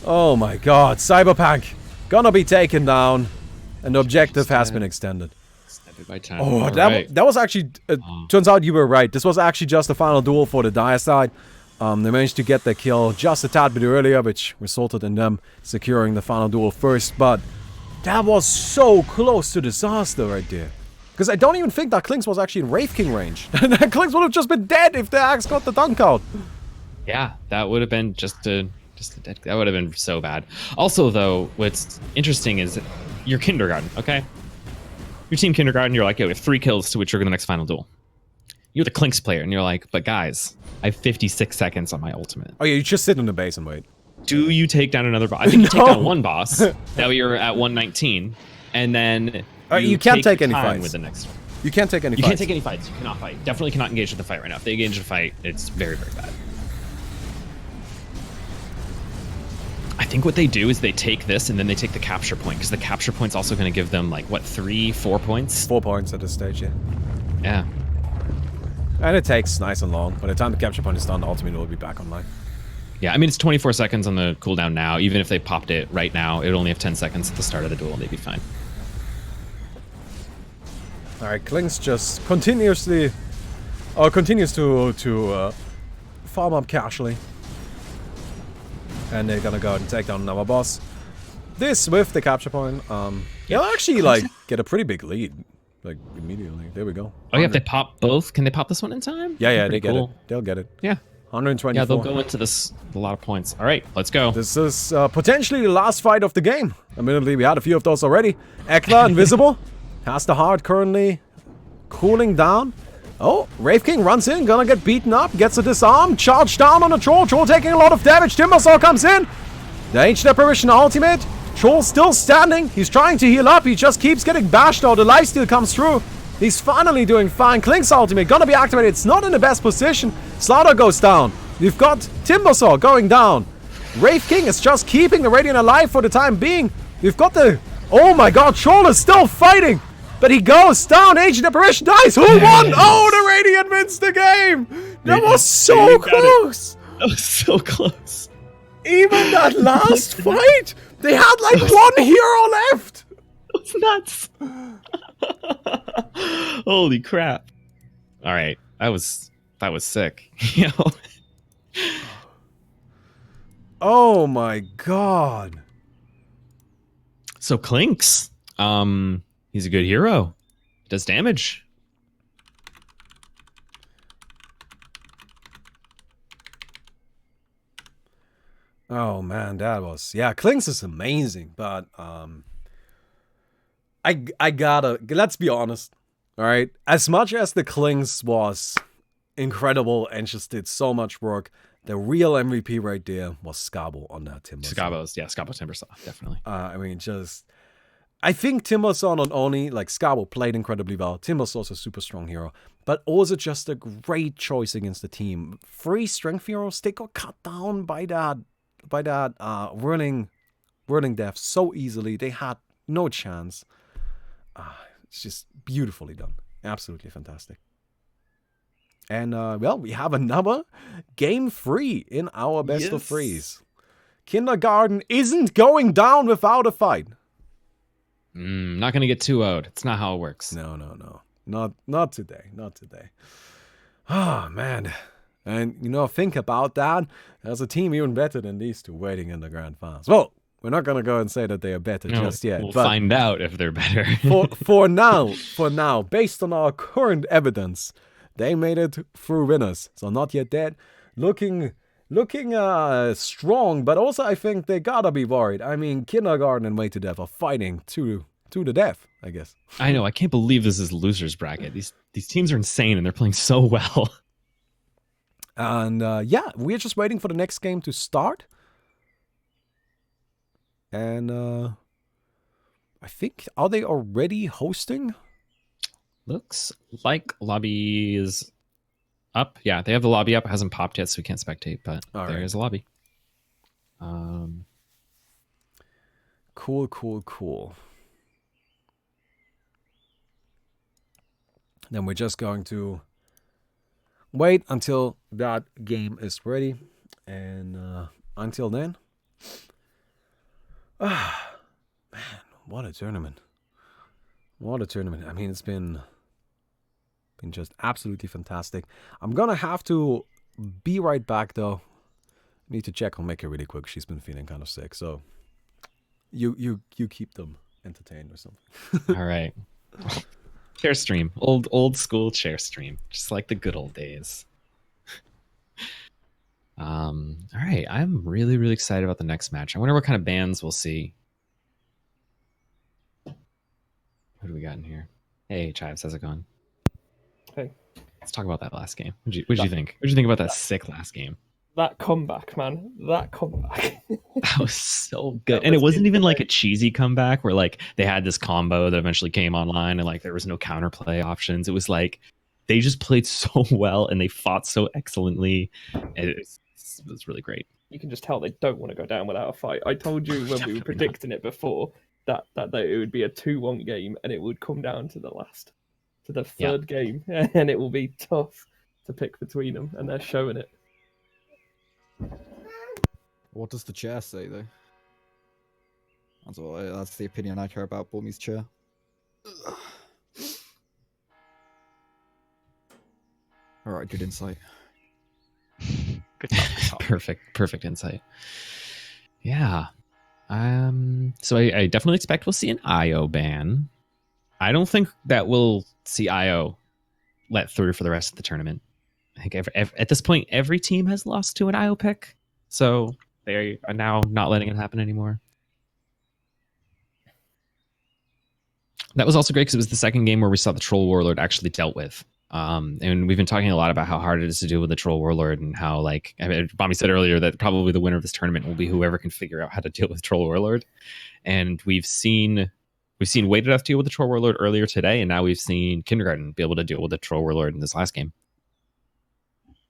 Oh my god, Cyberpunk gonna be taken down. And the objective has been extended.
By time.
Oh, that was actually... turns out you were right. This was actually just the final duel for the dire side. They managed to get the kill just a tad bit earlier, which resulted in them securing the final duel first. But that was so close to disaster right there. Because I don't even think that Klink's was actually in Wraith King range. That Klink's would have just been dead if the axe got the dunk out.
Yeah, that would have been just a dead... That would have been so bad. Also, though, what's interesting is you're kindergarten, okay? Your team kindergarten, you're like, yo, we have 3 kills to trigger the next final duel. You're the Klink's player, and you're like, but guys, I have 56 seconds on my ultimate.
Oh yeah, you just sit in the base and wait.
Do you take down another boss? I think you take down one boss. Now you're at 119, and then
you can't take any fights
with the next one.
You can't take any fights.
You can't take any fights. You cannot fight. Definitely cannot engage in the fight right now. If they engage in a fight, it's very, very bad. I think what they do is they take this and then they take the capture point, because the capture point's also going to give them, like, what, 3-4 points?
4 points at this stage, yeah.
Yeah.
And it takes nice and long. By the time the capture point is done, the ultimate will be back online.
Yeah, I mean, it's 24 seconds on the cooldown now. Even if they popped it right now, it would only have 10 seconds at the start of the duel, and they'd be fine.
Alright, Klink's just continues to farm up casually. And they're gonna go and take down another boss. This with the capture point, they'll actually, like, get a pretty big lead. Like, immediately. There we go.
Oh, yeah, if they pop both, can they pop this one in time?
Yeah, they get it. They'll get it.
Yeah.
124.
Yeah, they'll go into this a lot of points. All right, let's go.
This is potentially the last fight of the game. Admittedly, we had a few of those already. Ekla, invisible. Has the heart currently cooling down. Oh, Wraith King runs in, gonna get beaten up, gets a disarm, charged down on the Troll. Troll taking a lot of damage. Timbersaw comes in. The Ancient Apparition ultimate. Troll still standing. He's trying to heal up. He just keeps getting bashed out. The lifesteal comes through. He's finally doing fine. Klink's ultimate gonna be activated. It's not in the best position. Slaughter goes down. We've got Timbersaw going down. Wraith King is just keeping the Radiant alive for the time being. We've got the... Oh my god, Troll is still fighting. But he goes down. Ancient Apparition dies. Who won? Oh, the Radiant wins the game. That was so close.
That was so close.
Even that last fight, they had like one hero left.
That's nuts. Holy crap. All right. That was sick. You know?
Oh my god.
So Klink's, he's a good hero. He does damage.
Oh man, that was... Yeah, Klink's is amazing, but I gotta... Let's be honest, alright? As much as the Klink's was incredible and just did so much work, the real MVP right there was Skabo on that Timbersaw.
Skabo Timbersaw, definitely.
I mean, just... I think Timbersaw not only, like, Skabo played incredibly well. Timbersaw's a super strong hero, but also just a great choice against the team. 3 strength heroes, they got cut down by that whirling death so easily. They had no chance. It's just beautifully done. Absolutely fantastic. And, well, we have another game 3 in our best of 3s. Kindergarten isn't going down without a fight.
Not going to get 2-0'd. It's not how it works.
No. Not today. Not today. Oh man. And think about that. There's a team even better than these two waiting in the grand finals. Well, we're not gonna go and say that they are better just yet.
We'll
but
find out if they're better.
for now, based on our current evidence, they made it through winners. So not yet dead. Looking strong, but also I think they gotta be worried. I mean, Kindergarten and Way to Death are fighting to the death, I guess.
I know. I can't believe this is losers bracket. These teams are insane and they're playing so well.
And we're just waiting for the next game to start. And I think, are they already hosting?
Looks like lobby is up. Yeah, they have the lobby up. It hasn't popped yet, so we can't spectate, but there is a lobby.
Cool. Then we're just going to wait until that game is ready. And until then, man, what a tournament. I mean, it's been just absolutely fantastic. I'm going to have to be right back, though. Need to check on Mika really quick. She's been feeling kind of sick, so you keep them entertained or something.
All right. Chair stream. Old school chair stream. Just like the good old days. All right. I'm really, really excited about the next match. I wonder what kind of bands we'll see. What do we got in here? Hey, Chives, how's it going?
Hey.
Let's talk about that last game. What'd you think? What'd you think about that sick last game?
That comeback, man. That comeback.
That was so good. And it wasn't even like a cheesy comeback where like they had this combo that eventually came online and like there was no counterplay options. It was like they just played so well and they fought so excellently. And it was really great.
You can just tell they don't want to go down without a fight. I told you when we were predicting it before that it would be a 2-1 game and it would come down to the third game, and it will be tough to pick between them, and they're showing it.
What does the chair say, though? That's the opinion I care about, Bormy's chair. Alright, good insight.
Good talk.
Perfect insight. Yeah. So I definitely expect we'll see an IO ban. I don't think that we'll see IO let through for the rest of the tournament. I think at this point, every team has lost to an IO pick. So they are now not letting it happen anymore. That was also great because it was the second game where we saw the Troll Warlord actually dealt with. And we've been talking a lot about how hard it is to deal with the Troll Warlord and how, like, I mean, Bobby said earlier that probably the winner of this tournament will be whoever can figure out how to deal with Troll Warlord. And we've seen Weighted F deal with the Troll Warlord earlier today, and now we've seen Kindergarten be able to deal with the Troll Warlord in this last game.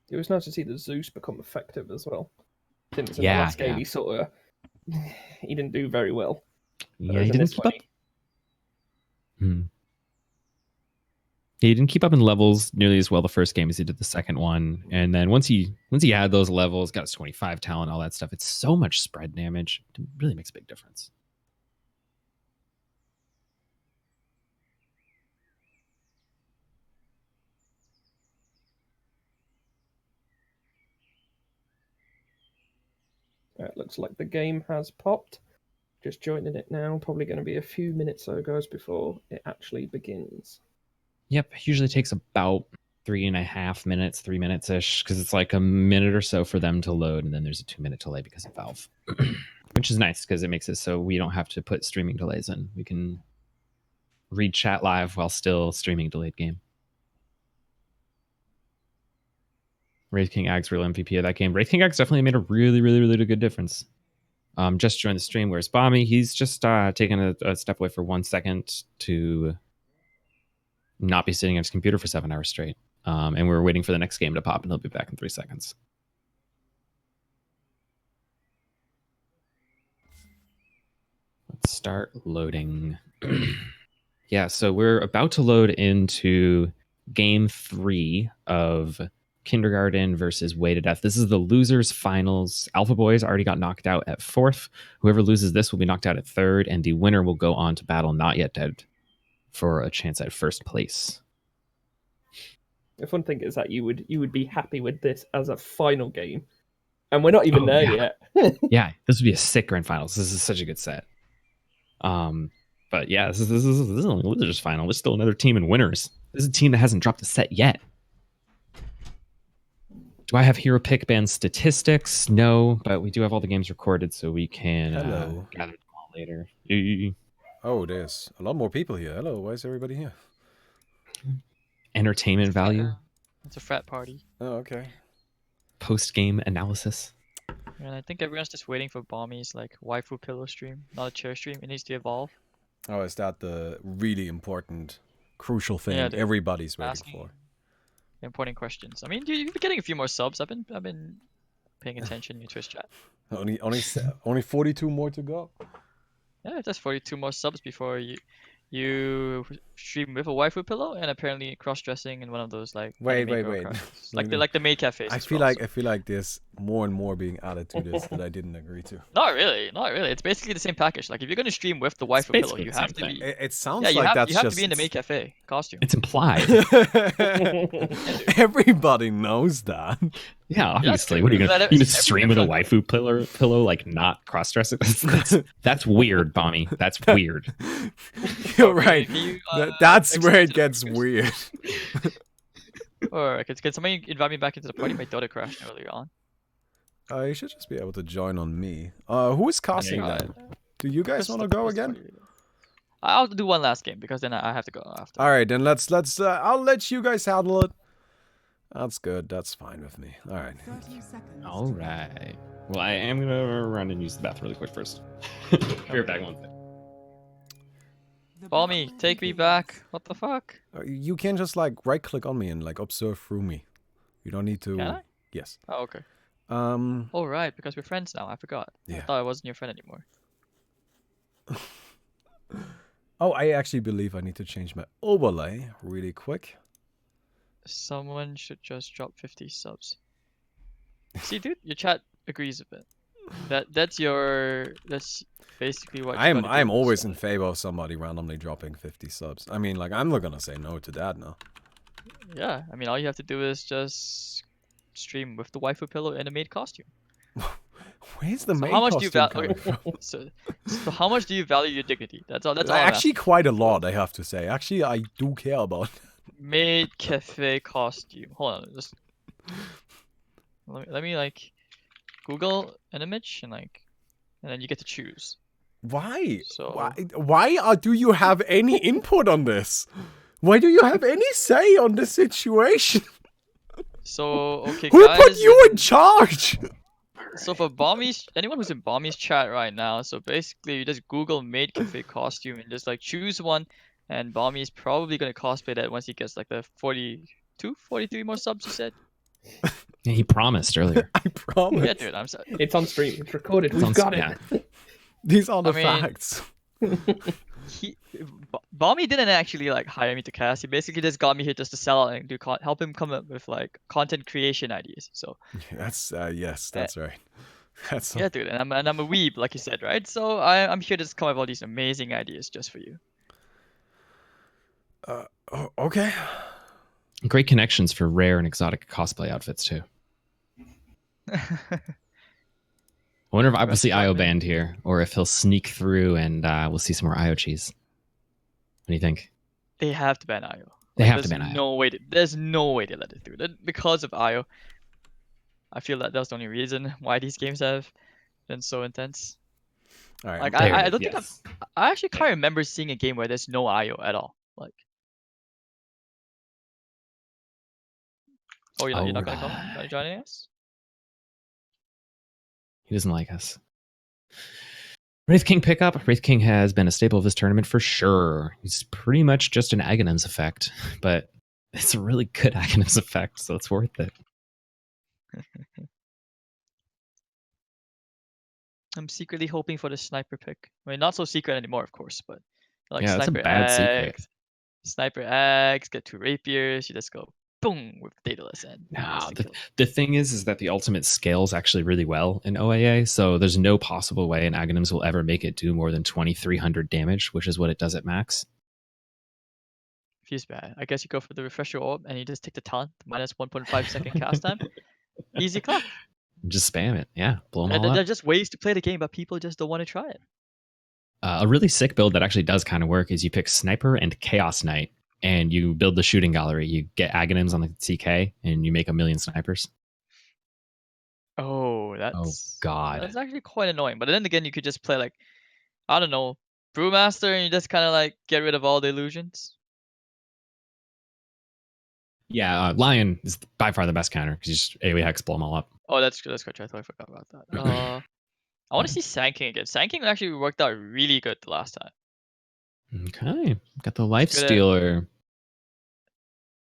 It was nice to see the Zeus become effective as well. Since in
Yeah,
the last game
yeah.
he didn't do very well.
Yeah, he didn't keep up. He didn't keep up in levels nearly as well the first game as he did the second one. And then once he had those levels, got his 25 talent, all that stuff, it's so much spread damage. It really makes a big difference.
It looks like the game has popped. Just joining it now. Probably going to be a few minutes so goes before it actually begins.
Yep, usually takes about 3.5 minutes, 3 minutes ish, because it's like a minute or so for them to load, and then there's a 2-minute delay because of Valve, which is nice because it makes it so we don't have to put streaming delays in. We can read chat live while still streaming delayed game. Wraith King Ag's real MVP of that game. Wraith King Ag's definitely made a really, really, really good difference. Just joined the stream. Where's Bommy? He's just taken a step away for 1 second to not be sitting at his computer for 7 hours straight. And we're waiting for the next game to pop, and he'll be back in 3 seconds. Let's start loading. Yeah, so we're about to load into game 3 of Kindergarten versus Weighted F. This is the losers finals. Alpha Boys already got knocked out at 4th. Whoever loses this will be knocked out at 3rd, and the winner will go on to battle Not Yet Dead for a chance at 1st place.
The fun thing is that you would be happy with this as a final game, and we're not even there yet.
Yeah, this would be a sick grand finals. This is such a good set. But yeah, this is only losers final. There's still another team in winners. This is a team that hasn't dropped a set yet. Do I have hero pick band statistics? No, but we do have all the games recorded, so we can
Hello.
gather them all later.
Oh, there's a lot more people here. Hello, why is everybody here?
Entertainment value,
It's a frat party.
Oh, okay.
post-game analysis.
And I think everyone's just waiting for Bommy's like waifu pillow stream, not a chair stream. It needs to evolve.
Oh, is that the really important, crucial thing
Yeah, dude.
everybody's waiting
Asking
for?
important questions. I mean, you've been getting a few more subs. I've been paying attention in your Twitch chat.
Only 42 more to go.
Yeah, just 42 more subs before you stream with a waifu pillow and apparently cross-dressing in one of those like
Wait.
anime girl characters. like the maid cafes.
I
as
feel
well,
like
so-
I feel like there's more and more being added to this that I didn't agree to.
Not really. It's basically the same package. Like if you're gonna stream with the waifu pillow,
basically
you
the
have
same
to
thing.
be.
It sounds
Yeah, you
like
have
that's
you have
just
to be in the maid cafe costume.
It's implied.
Everybody knows that.
Yeah, obviously.
dude,
What are you gonna,
that-
you gonna
every
stream with a
different-
waifu pillow like not cross dressing? That's weird, Bommy. That's weird.
You're right.
Can you,
That's
exit
where it
to the
gets
speakers?
weird.
Or can somebody invite me back into the party? My Dota crashed earlier on.
You should just be able to join on me. Who is casting
Yeah,
then? Do you guys
Chris
want to
is the
go
first
again?
party leader. I'll do one last game because then I have to go after.
All right, then let's. I'll let you guys handle it. That's good. That's fine with me. All right.
30 seconds.
All right. Well, I am gonna run and use the bathroom really quick first. Be right back one second.
The
Balmy,
battle
take me
begins.
back. What the fuck?
You can just like right click on me and like observe through me. You don't need to.
Can I?
Yes.
Oh, okay.
Um.
Oh, right, because we're friends now. I forgot. I
Yeah.
thought I wasn't your friend anymore.
Oh, I actually believe I need to change my overlay really quick.
Someone should just drop 50 subs. See, dude, your chat agrees with it. That's basically what. you gotta
I'm
do,
always
so-
in favor of somebody randomly dropping 50 subs. I mean, like I'm not gonna say no to that now.
Yeah, I mean, all you have to do is just stream with the waifu pillow and a maid costume.
Where's the
So
main
how much do you
costume
value?
coming from?
So how much do you value your dignity? That's all. That's all. I'm
Actually, quite a lot, I have to say. Actually, I do care about.
asking. Maid cafe costume. Hold on, just let me like Google an image and then you get to choose.
Why?
So-
Why do you have any input on this? Why do you have any say on this situation?
So okay,
Who
guys.
put you in charge?
So for Bommy's, anyone who's in Bommy's chat right now, so basically you just Google maid cafe costume and just like choose one, and Bommy's probably gonna cosplay that once he gets like the 42, 43 more subs. You said?
Yeah, he promised earlier.
I promise.
Yeah, dude. I'm sorry.
It's on stream. It's recorded.
It's
We've
on-
got
yeah.
it.
These are the
I mean-
facts.
Bommy didn't actually like hire me to cast. He basically just got me here just to sell out and help him come up with like content creation ideas. So
That's yes, that's right. That's
yeah, dude, and I'm a weeb, like you said, right? So I'm here to just come up with all these amazing ideas just for you.
okay.
Great connections for rare and exotic cosplay outfits too. I wonder if I will see IO banned here, or if he'll sneak through and we'll see some more IO cheese. What do you think?
They have to ban IO.
They have to
there's
ban IO.
no way. There's no way they let it through. Because of IO. I feel that that's the only reason why these games have been so intense.
All right.
Like
There
I
it
don't
is,
think
yes.
I actually can't remember seeing a game where there's no IO at all. Like. Oh, you're not gonna come?
Alright.
Not joining us?
He doesn't like us. Wraith King pickup. Wraith King has been a staple of this tournament for sure. He's pretty much just an Aghanims effect, but it's a really good Aghanims effect, so it's worth it.
I'm secretly hoping for the sniper pick. I mean, not so secret anymore, of course, but like
Yeah, that's a
sniper
bad secret.
eggs, sniper eggs, get 2 rapiers. You just go boom with Daedalus and
No,
instant kill.
the thing is that the ultimate scales actually really well in OAA, so there's no possible way an Aghanims will ever make it do more than 2,300 damage, which is what it does at max.
Fuse ban. I guess you go for the refresher orb and you just take the taunt, minus 1.5 second cast time. Easy clap.
Just spam it. Yeah, blow them
And
all
there are
up.
just ways to play the game, but people just don't want to try it.
A really sick build that actually does kind of work is you pick Sniper and Chaos Knight, and you build the shooting gallery. You get Aghanims on the CK, and you make 1,000,000 snipers.
Oh,
Oh
that's
God.
actually quite annoying. But then again, you could just play like, I don't know, Brewmaster, and you just kind of like get rid of all the illusions.
Yeah, Lion is by far the best counter because you just AoE hex, blow them all up.
Oh, that's good. I totally forgot about that. I want to see Sand King again. Sand King actually worked out really good the last time.
Okay, got the Life
good at-
Stealer.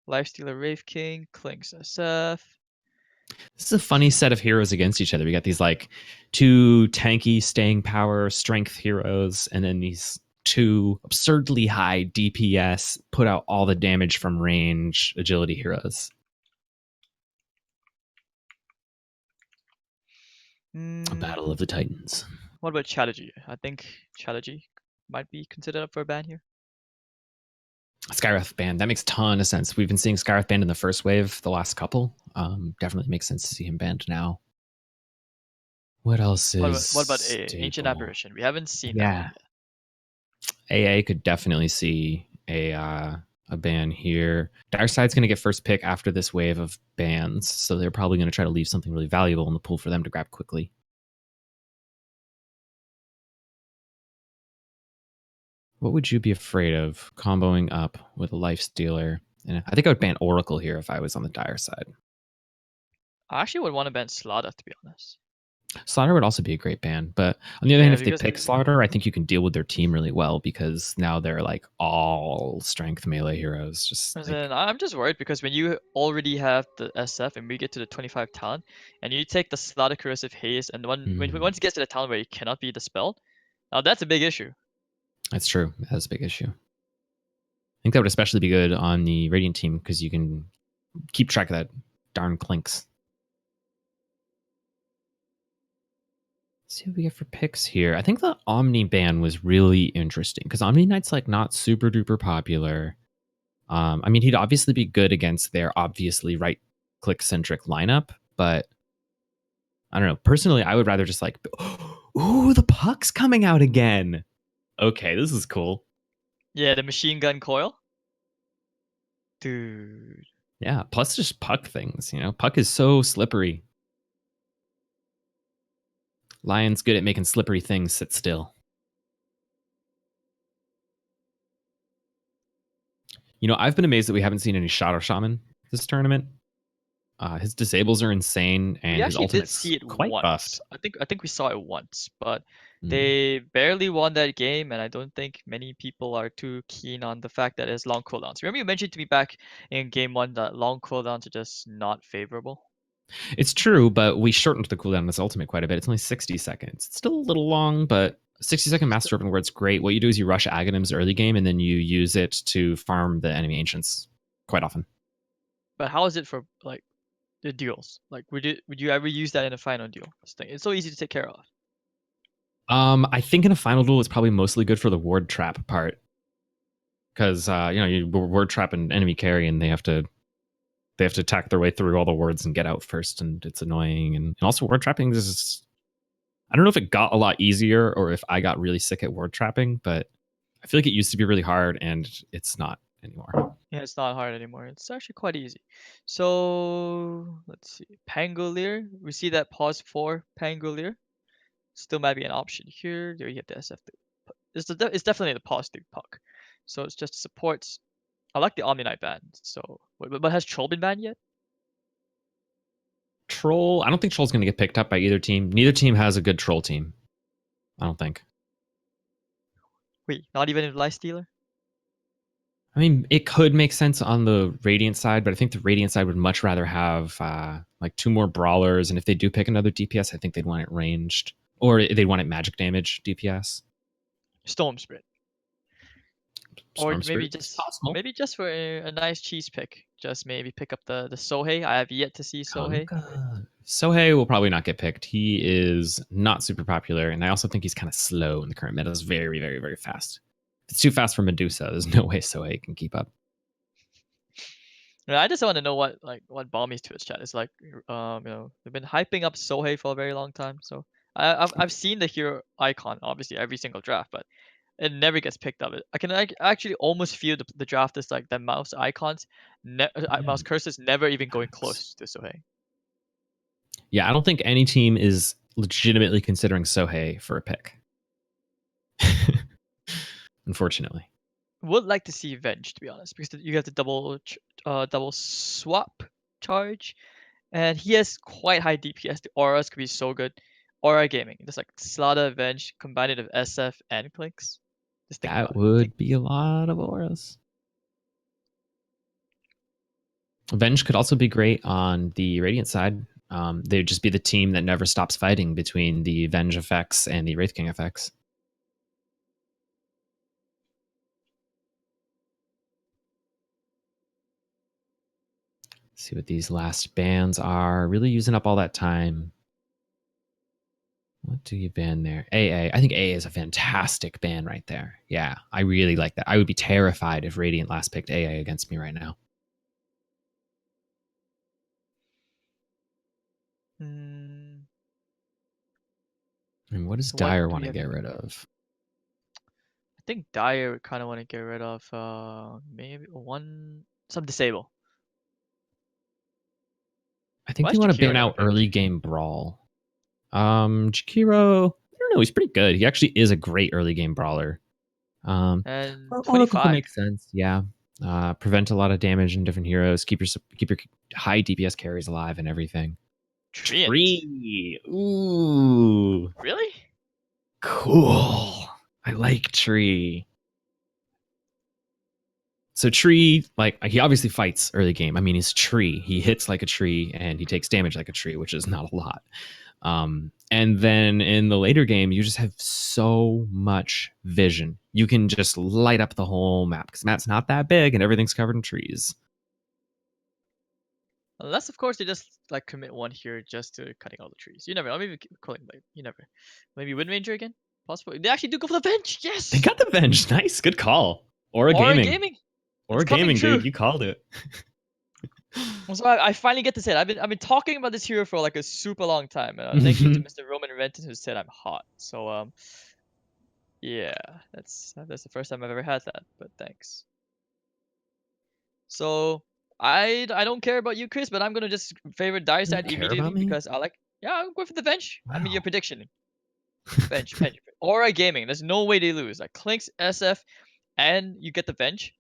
Lifestealer, Wraith King, Clinks SF.
This is a funny set of heroes against each other. We got these like 2 tanky staying power strength heroes, and then these 2 absurdly high DPS put out all the damage from range agility heroes. A battle of the Titans.
What about Chalagy? I think Chalagy might be considered up for a ban here.
Skywrath ban. That makes a ton of sense. We've been seeing Skywrath banned in the first wave, the last couple. Definitely makes sense to see him banned now. What else is
What about Ancient
stable?
Apparition? We haven't seen that
Yeah.
one yet.
AA could definitely see a ban here. Dire Side's going to get first pick after this wave of bans, so they're probably going to try to leave something really valuable in the pool for them to grab quickly. What would you be afraid of comboing up with a Life Stealer? And I think I would ban Oracle here if I was on the Dire side.
I actually would want to ban Slaughter, to be honest.
Slaughter would also be a great ban, but on the other hand, if they
because-
pick Slaughter, I think you can deal with their team really well because now they're like all strength melee heroes. Just
And
like,
then I'm just worried because when you already have the SF and we get to the 25 talent, and you take the Slaughter Corrosive Haze, and once it gets to the talent where it cannot be dispelled, now that's a big issue.
that's true. That's a big issue. I think that would especially be good on the Radiant team because you can keep track of that darn Clinks. Let's see what we get for picks here. I think the Omni ban was really interesting because Omni Knight's like not super duper popular. I mean, he'd obviously be good against their obviously right click centric lineup, but I don't know. Personally, I would rather just like, ooh, the puck's coming out again. Okay, this is cool.
Yeah, the machine gun coil. Dude.
Yeah, plus just puck things, you know? Puck is so slippery. Lion's good at making slippery things sit still. You know, I've been amazed that we haven't seen any Shadow Shaman this tournament. His disables are insane, and
We
his
actually did
ultimate's
see it
quite
once.
buffed.
I think we saw it once, but
Mm.
they barely won that game, and I don't think many people are too keen on the fact that it's long cooldowns. Remember you mentioned to me back in game 1 that long cooldowns are just not favorable?
It's true, but we shortened the cooldown on this ultimate quite a bit. It's only 60 seconds. It's still a little long, but 60-second Master Open Word's great. What you do is you rush Aghanims early game, and then you use it to farm the enemy Ancients quite often.
But how is it for like the duels? Like would you ever use that in a final duel? It's so easy to take care of.
I think in a final duel, it's probably mostly good for the ward trap part. Because, you word trap an enemy carry, and they have to attack their way through all the wards and get out first, and it's annoying. And also ward trapping is, I don't know if it got a lot easier or if I got really sick at ward trapping, but I feel like it used to be really hard, and it's not anymore.
Yeah, it's not hard anymore. It's actually quite easy. So let's see. Pangolier. We see that pause for Pangolier. Still might be an option here. There you have the SF. It's definitely the pause through puck. So it's just supports. I like the Omni Knight ban. So, but has Troll been banned yet?
Troll, I don't think Troll's going to get picked up by either team. Neither team has a good Troll team. I don't think.
Wait, not even in Life Stealer?
I mean, it could make sense on the Radiant side, but I think the Radiant side would much rather have like 2 more brawlers. And if they do pick another DPS, I think they'd want it ranged, or they'd want it magic damage DPS.
Storm Spirit. Or
Storm
maybe
Spirit,
just
possible.
maybe just for a nice cheese pick. Just maybe pick up the Sohei. I have yet to see Sohei.
Sohei will probably not get picked. He is not super popular, and I also think he's kind of slow in the current meta. It's very, very, very fast. If it's too fast for Medusa, there's no way Sohei can keep up.
Yeah, I just want to know what Balmi's Twitch chat is like. They've been hyping up Sohei for a very long time, so I've seen the hero icon obviously every single draft, but it never gets picked up. I can actually almost feel the draft is like the mouse icons, mouse cursors never even going close to Sohei.
Yeah, I don't think any team is legitimately considering Sohei for a pick. Unfortunately.
Would like to see Venge, to be honest, because you have the double swap charge, and he has quite high DPS. The auras could be so good. Aura gaming, just like Slada, Venge, combined with SF and Clinks. Just think about
That
it.
would be a lot of auras. Venge could also be great on the Radiant side. They'd just be the team that never stops fighting between the Venge effects and the Wraith King effects. See what these last bans are. Really using up all that time. What do you ban there? AA. I think AA is a fantastic ban right there. Yeah, I really like that. I would be terrified if Radiant last picked AA against me right now.
Hmm.
And what does
So what
Dire
do
want
we
to
have
get
here?
rid of?
I think Dire would kind of want to get rid of maybe some disable.
I think
Why
they
is
want to
Jakiro
ban
never
out
picked?
early game brawl. Jakiro, I don't know. He's pretty good. He actually is a great early game brawler.
And
Oracle can
25.
make sense. Yeah. Prevent a lot of damage in different heroes. Keep your high DPS carries alive and everything.
Treant.
Tree. Ooh.
Really?
Cool. I like Tree. So Tree, like, he obviously fights early game. I mean, he's Tree. He hits like a tree and he takes damage like a tree, which is not a lot. And then in the later game, you just have so much vision. You can just light up the whole map because the map's not that big and everything's covered in trees.
Unless, of course, they just like commit one here just to cutting all the trees. You never know. Maybe calling like you never. Maybe Wind Ranger again. Possible. They actually do go for the bench. Yes.
They got the bench. Nice. Good call. Aura
Aura
Gaming.
gaming.
Aura
It's coming
Gaming,
true.
dude. You called it.
So I finally get to say it. I've been talking about this hero for like a super long time. Thank you to Mr. Roman Renton who said I'm hot. So yeah, that's the first time I've ever had that. But thanks. So I don't care about you, Chris, but I'm gonna just favor Dire
You don't
side
care
immediately
about me?
because I like. Yeah, I'm going for the bench. I mean, your
Wow.
prediction. Bench. Aura Gaming. There's no way they lose. Like Clinks, SF, and you get the bench.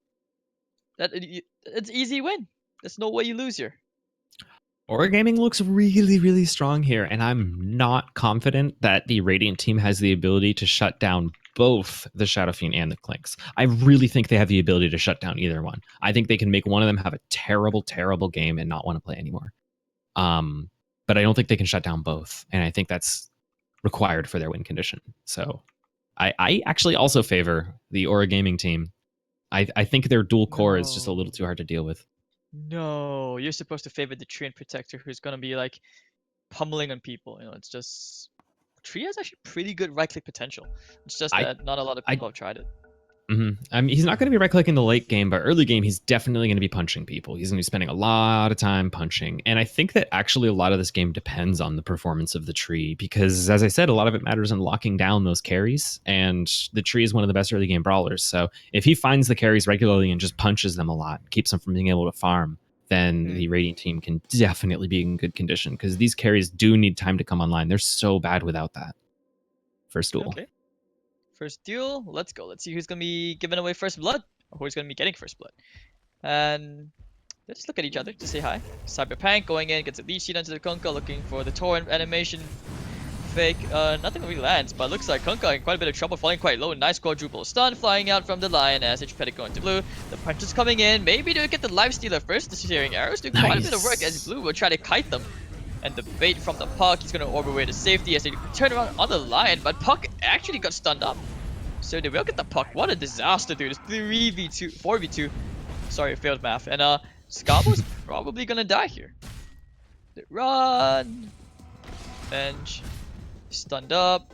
It's easy win. There's no way you lose here.
Aura Gaming looks really, really strong here, and I'm not confident that the Radiant team has the ability to shut down both the Shadow Fiend and the Clinks. I really think they have the ability to shut down either one. I think they can make one of them have a terrible, terrible game and not want to play anymore. But I don't think they can shut down both, and I think that's required for their win condition. So I actually also favor the Aura Gaming team. I think their dual core is just a little too hard to deal with.
No, you're supposed to favor the Tree and Protector who's gonna be like pummeling on people. It's just Tree has actually pretty good right click potential. It's just that not a lot of people have tried it.
I mean, he's not going to be right clicking the late game, but early game, he's definitely going to be punching people. He's going to be spending a lot of time punching. And I think that actually a lot of this game depends on the performance of the tree because, as I said, a lot of it matters in locking down those carries. And the tree is one of the best early game brawlers. So if he finds the carries regularly and just punches them a lot, keeps them from being able to farm, then the Radiant team can definitely be in good condition because these carries do need time to come online. They're so bad without that. First duel.
Okay. First duel, let's go. Let's see who's gonna be giving away first blood, or who's gonna be getting first blood. And let's look at each other to say hi. Cyberpunk going in, gets a lead sheet onto the Kunkka, looking for the torrent animation fake. Nothing really lands, but looks like Kunkka in quite a bit of trouble, falling quite low. Nice quadruple stun flying out from the Lion as H Pedic going to blue. The punch is coming in. Maybe they'll get the life stealer first. The searing arrows do quite a bit of work as blue will try to kite them. And the bait from the Puck, he's gonna orb away to safety as they turn around on the Lion, but Puck actually got stunned up. So they will get the Puck. What a disaster, dude. It's 3v2, 4v2. Sorry, failed math. And Scabo's probably gonna die here. Run! Bench. Stunned up.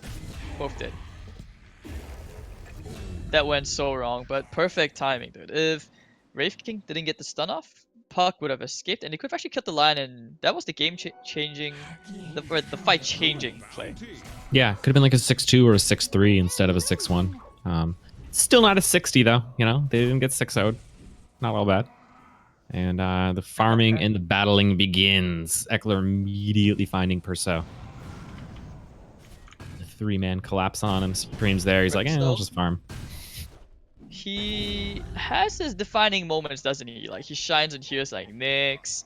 Both dead. That went so wrong, but perfect timing, dude. If Wraith King didn't get the stun off, Puck would have escaped, and they could have actually killed the lion, and that was the game changing, the fight changing play.
Yeah, could have been like a 6-2 or a 6-3 instead of a 6-1. Still not a 60 though. You know, they didn't get 6-0'd. Not all bad. And the farming and the battling begins. Eckler immediately finding Perso. The 3-man collapse on him. Screams there. He's like, I'll just farm.
He has his defining moments, doesn't he? Like, he shines on heroes like Nyx.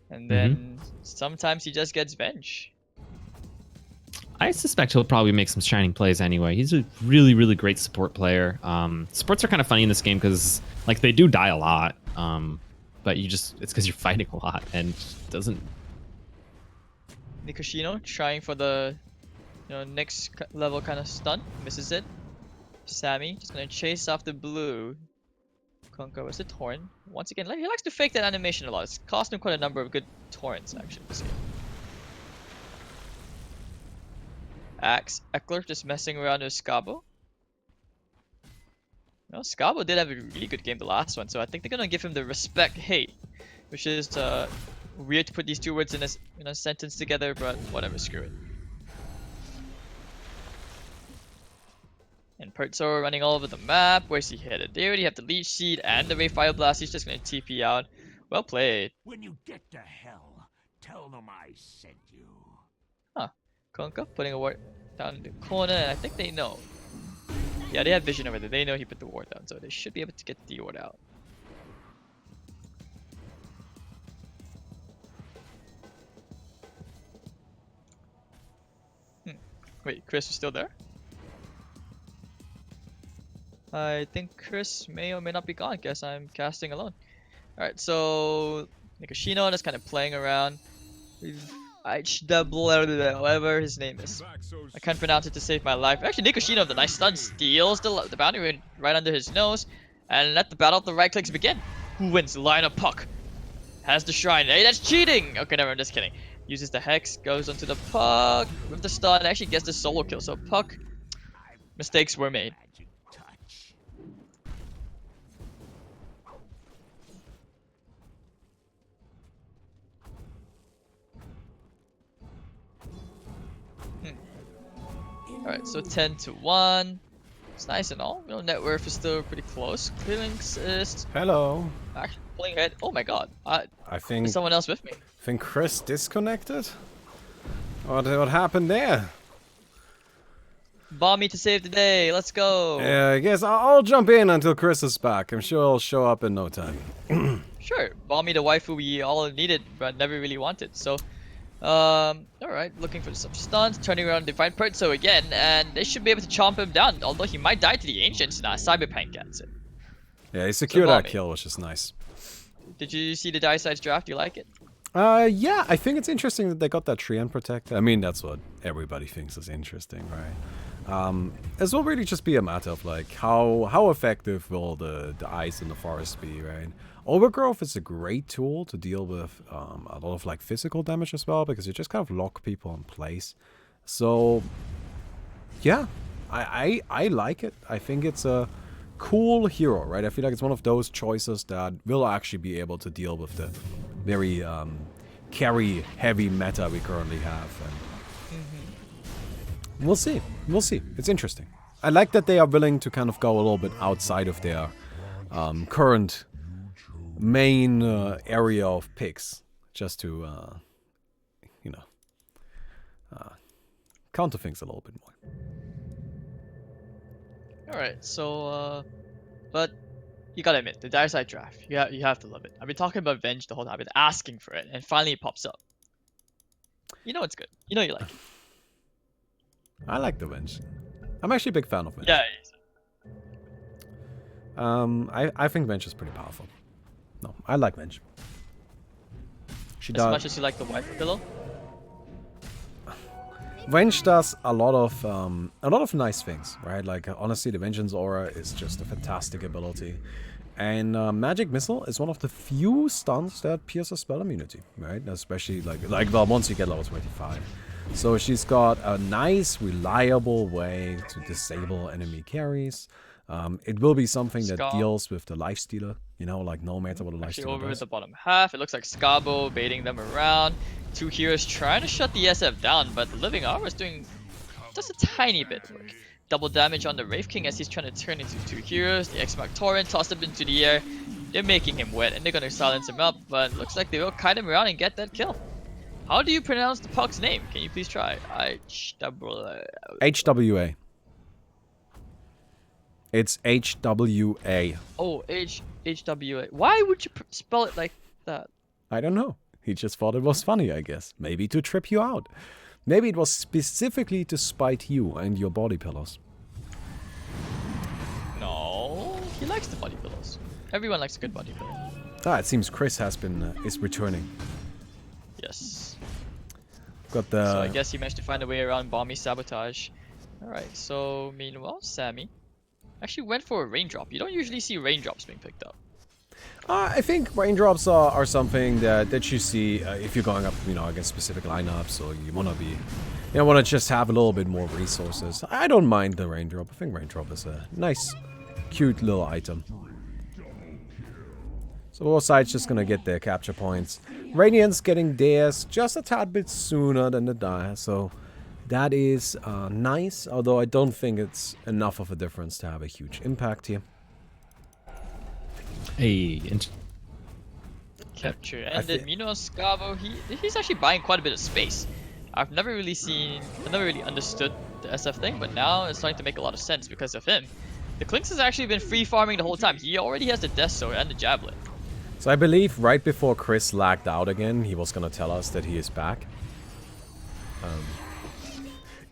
And then sometimes he just gets Venge.
I suspect he'll probably make some shining plays anyway. He's a really, really great support player. Supports are kind of funny in this game because, like, they do die a lot. But it's because you're fighting a lot and it doesn't.
Nikoshino trying for the next level kind of stun. Misses it. Sammy just gonna chase after blue. Kunkka was a torrent. Once again, he likes to fake that animation a lot. It's cost him quite a number of good torrents actually this game. Axe. Eckler just messing around with Scabo. Well, Scabo did have a really good game the last one, so I think they're gonna give him the respect-hate, which is weird to put these two words in a sentence together, but whatever, screw it. And Pertso running all over the map. Where's he headed? They already have the Leech Seed and the Ray Fire Blast. He's just gonna TP out. Well played.
When you get to hell, tell them I sent you.
Huh. Kunkka putting a ward down in the corner, and I think they know. Yeah, they have vision over there. They know he put the ward down, so they should be able to get the ward out. Wait, Chris is still there? I think Chris may or may not be gone. Guess I'm casting alone. Alright, so Nikoshino is kind of playing around with whatever his name is. I can't pronounce it to save my life. Actually, Nikoshino, the nice stun, steals the boundary right under his nose, and let the battle of the right clicks begin. Who wins? Line of Puck. Has the shrine. Hey, that's cheating! Okay, never, I'm just kidding. Uses the Hex, goes onto the Puck with the stun, actually gets the solo kill. So Puck, mistakes were made. Alright, so 10-1. It's nice and all. Net worth is still pretty close. Clearing assist.
Hello.
Actually, pulling ahead. Oh my god.
I think
There's someone else with me.
Chris disconnected. What happened there?
Bomb me to save the day. Let's go.
Yeah, I guess I'll jump in until Chris is back. I'm sure he'll show up in no time.
Sure. Bomb me the waifu we all needed but never really wanted. So, alright. Looking for some stuns. Turning around to find Pertso again. And they should be able to chomp him down. Although he might die to the Ancients. Nah, Cyberpunk gets it.
Yeah, he secured that kill, which is nice.
Did you see the Dire Sides draft? Do you like it?
Yeah, I think it's interesting that they got that tree and protect. I mean, that's what everybody thinks is interesting, right? It will really just be a matter of like how effective will the ice in the forest be, right? Overgrowth is a great tool to deal with a lot of like physical damage as well, because you just kind of lock people in place. So yeah, I like it. I think it's a cool hero, right? I feel like it's one of those choices that will actually be able to deal with the very carry heavy meta we currently have. And we'll see. We'll see. It's interesting. I like that they are willing to kind of go a little bit outside of their current main area of picks, just to you know, counter things a little bit more.
Alright, so, but you gotta admit, the Dire Side draft, you have to love it. I've been talking about Venge the whole time, I've been asking for it, and finally it pops up. You know it's good. You know you like it.
I like the Venge. I'm actually a big fan of Venge.
Yeah.
I think Venge is pretty powerful. No, I like Venge. She
As
does.
much as you like the waifu pillow?
Venge does a lot of nice things, right? Like honestly, the Vengeance Aura is just a fantastic ability, and Magic Missile is one of the few stuns that pierces spell immunity, right? Especially like well, once you get level 25. So she's got a nice, reliable way to disable enemy carries. It will be something that
Scar.
deals with the lifestealer, you know, like no matter what the
Actually,
lifestealer
over
does.
the bottom half, it looks like Scabo baiting them around. Two heroes trying to shut the SF down, but the Living Armor is doing just a tiny bit of work. Double damage on the Wraith King as he's trying to turn into two heroes. The X-Mark Torrent tossed him into the air. They're making him wet and they're gonna silence him up, but looks like they will kite him around and get that kill. How do you pronounce the Pug's name? Can you please try?
HWA. It's HWA.
Oh, HWA. Why would you spell it like that?
I don't know. He just thought it was funny, I guess. Maybe to trip you out. Maybe it was specifically to spite you and your body pillows.
No, he likes the body pillows. Everyone likes a good body pillow.
Ah, it seems Chris has been is returning.
Yes.
Got the.
So I guess he managed to find a way around Bomby Sabotage. Alright, so meanwhile, Sammy actually went for a raindrop. You don't usually see raindrops being picked up.
I think raindrops are something that you see if you're going up, you know, against specific lineups, or you wanna be, wanna just have a little bit more resources. I don't mind the raindrop. I think raindrop is a nice, cute little item. So both sides just gonna get their capture points. Radiant's getting theirs just a tad bit sooner than the Dire, so that is nice. Although I don't think it's enough of a difference to have a huge impact here.
Hey,
Capture ended. Meanwhile, Scavo, he's actually buying quite a bit of space. I've never really understood the SF thing, but now it's starting to make a lot of sense because of him. The Clinks has actually been free farming the whole time. He already has the Death Sword and the Javelin.
So I believe right before Chris lagged out again, he was gonna tell us that he is back.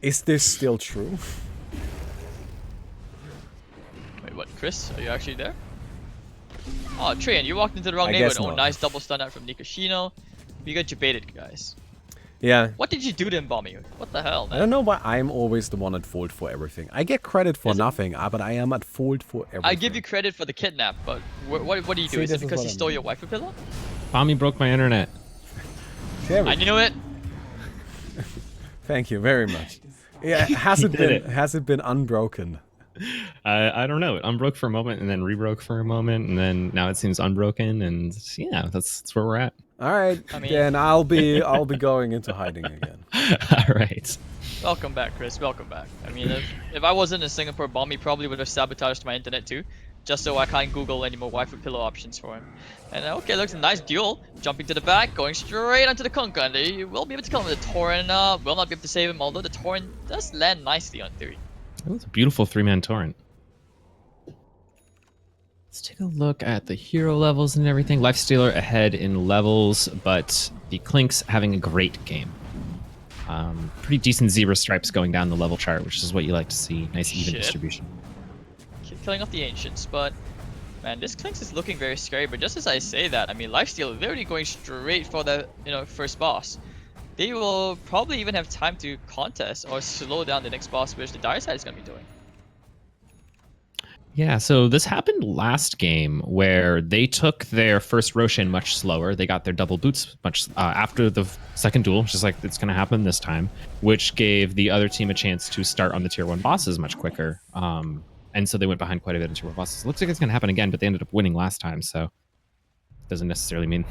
Is this still true?
Wait, what? Chris, are you actually there? Oh, Trayan, you walked into the wrong
I
neighborhood.
guess
Oh,
not.
nice double stun out from Nikoshino. You got baited, guys.
Yeah.
What did you do to him, Bomby? What the hell,
I
man?
don't know why I'm always the one at fault for everything. I get credit for nothing, but I am at fault for everything.
I give you credit for the kidnap, but what do you do?
See,
Is
this
it
is
because
what
he
I
stole
mean.
your waifu pillow?
Tommy broke my internet.
There we
I knew it.
Thank you very much. Yeah, has it been unbroken?
I don't know. It unbroke for a moment and then rebroke for a moment, and then now it seems unbroken, and yeah, that's where we're at.
All right,
I mean-
then I'll be going into hiding again.
All right.
Welcome back, Chris. Welcome back. I mean, if I wasn't in Singapore, Bomby probably would have sabotaged my internet too, just so I can't Google any more waifu pillow options for him. And okay, looks a nice duel. Jumping to the back, going straight onto the Kunkka, and they will be able to kill him with the Torrent. Will not be able to save him, although the Torrent does land nicely on 3.
That was a beautiful 3-man torrent. Let's take a look at the hero levels and everything. Lifestealer ahead in levels, but the Clinks having a great game. Pretty decent zebra stripes going down the level chart, which is what you like to see. Nice even
Shit.
distribution.
Killing off the Ancients, but man, this Clinks is looking very scary. But just as I say that, I mean, Lifesteal literally going straight for the first boss. They will probably even have time to contest or slow down the next boss, which the Dire side is going to be doing.
Yeah, so this happened last game where they took their first Roshan much slower. They got their double boots much after the second duel, just like it's going to happen this time, which gave the other team a chance to start on the tier 1 bosses much quicker. And so they went behind quite a bit of tier 1 bosses. It looks like it's going to happen again, but they ended up winning last time, so doesn't necessarily mean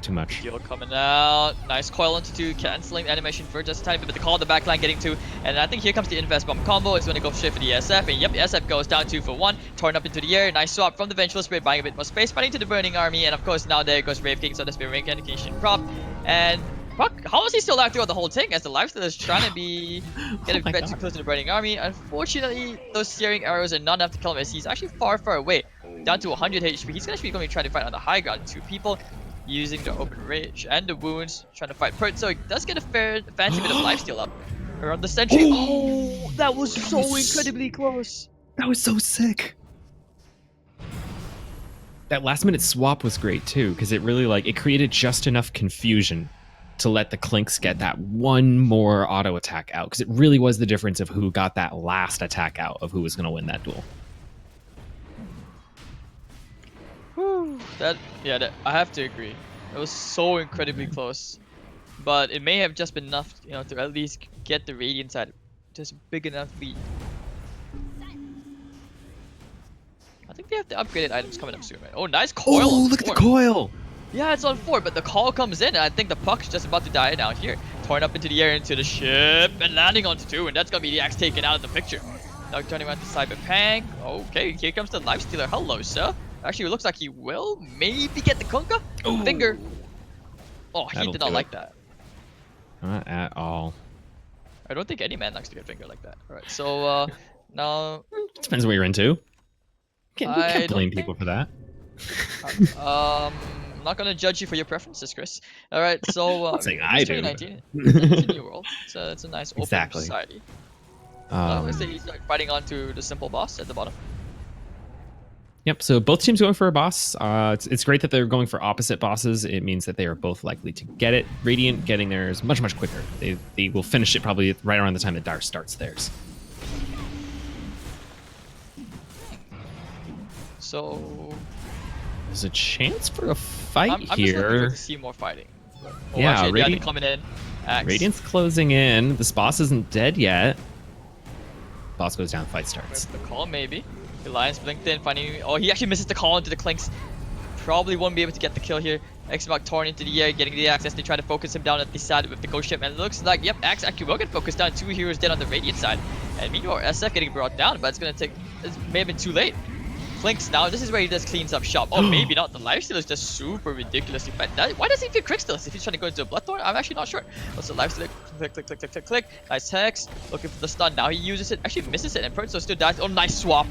too much.
Heal coming out. Nice coil onto 2, canceling the animation for just a tiny bit, but the call the backline getting 2. And I think here comes the invest bomb combo. It's going to go straight for the SF. And yep, the SF goes down 2 for 1. Torn up into the air. Nice swap from the Vengeful Spirit, buying a bit more space, fighting to the Burning Army. And of course, now there goes Rave King, so there's been reincarnation prop. And fuck, how is he still alive throughout the whole thing as the Lifestealer is trying to be get a
my
bit
God.
too close to the Burning Army? Unfortunately, those searing arrows are not enough to kill him as he's actually far, far away. Down to 100 HP. He's actually going to be trying to fight on the high ground. 2 people using the open rage and the wounds, trying to fight Pert. So he does get a fancy bit of lifesteal up around the sentry. Oh, that was so incredibly close.
That was so sick. That last minute swap was great too, because it really it created just enough confusion to let the Clinks get that one more auto attack out, because it really was the difference of who got that last attack out of who was going to win that duel.
I have to agree. It was so incredibly close, but it may have just been enough, to at least get the Radiant side just big enough beat. think they have the upgraded items coming up soon, right? Oh, nice coil.
Oh,
on
look at the
4.
coil!
Yeah, it's on 4, but the call comes in, and I think the puck's just about to die down here. Torn up into the air into the ship, and landing onto 2, and that's gonna be the axe taken out of the picture. Now turning around to Cyberpunk. Okay, here comes the Lifestealer. Hello, sir. Actually, it looks like he will maybe get the Kunkka. Finger. Oh, he
That'll
did not
do
like
it.
that.
Not at all.
I don't think any man likes to get finger like that. Alright, so now
Depends what you're into. We
I
can't blame
don't
people for that.
I'm not gonna judge you for your preferences, Chris. Alright, so
Not saying
it's
I do.
2019. It's a new world. It's a nice open
Exactly.
society.
Um,
Let's say he's like fighting on to the simple boss at the bottom.
Yep. So both teams going for a boss. It's great that they're going for opposite bosses. It means that they are both likely to get it. Radiant getting theirs much quicker. They will finish it probably right around the time that Dire starts theirs.
So
There's a chance for a fight
I'm just looking
here.
to see more fighting. Oh,
Yeah,
actually, they're
Radiant-
coming in. Axe.
Radiant's closing in. This boss isn't dead yet. Boss goes down. Fight starts.
The call maybe. The Lions blinked in, finding. Oh, he actually misses the call into the clinks. Probably won't be able to get the kill here. Xbox torn into the air, getting the access. They try to focus him down at the side with the ghost ship, and it looks like Axe actually will get focused down. 2 heroes dead on the Radiant side, and meanwhile SF getting brought down, but it's gonna take. It may have been too late. Clinks now. This is where he just cleans up shop. Oh, maybe not. The lifesteal is just super ridiculously fat. Why does he feel Crickstealers if he's trying to go into a Bloodthorn? I'm actually not sure. What's the lifesteal? Click. Nice hex. Looking for the stun. Now he uses it. Actually misses it, and Pertso still dies. Oh, nice swap.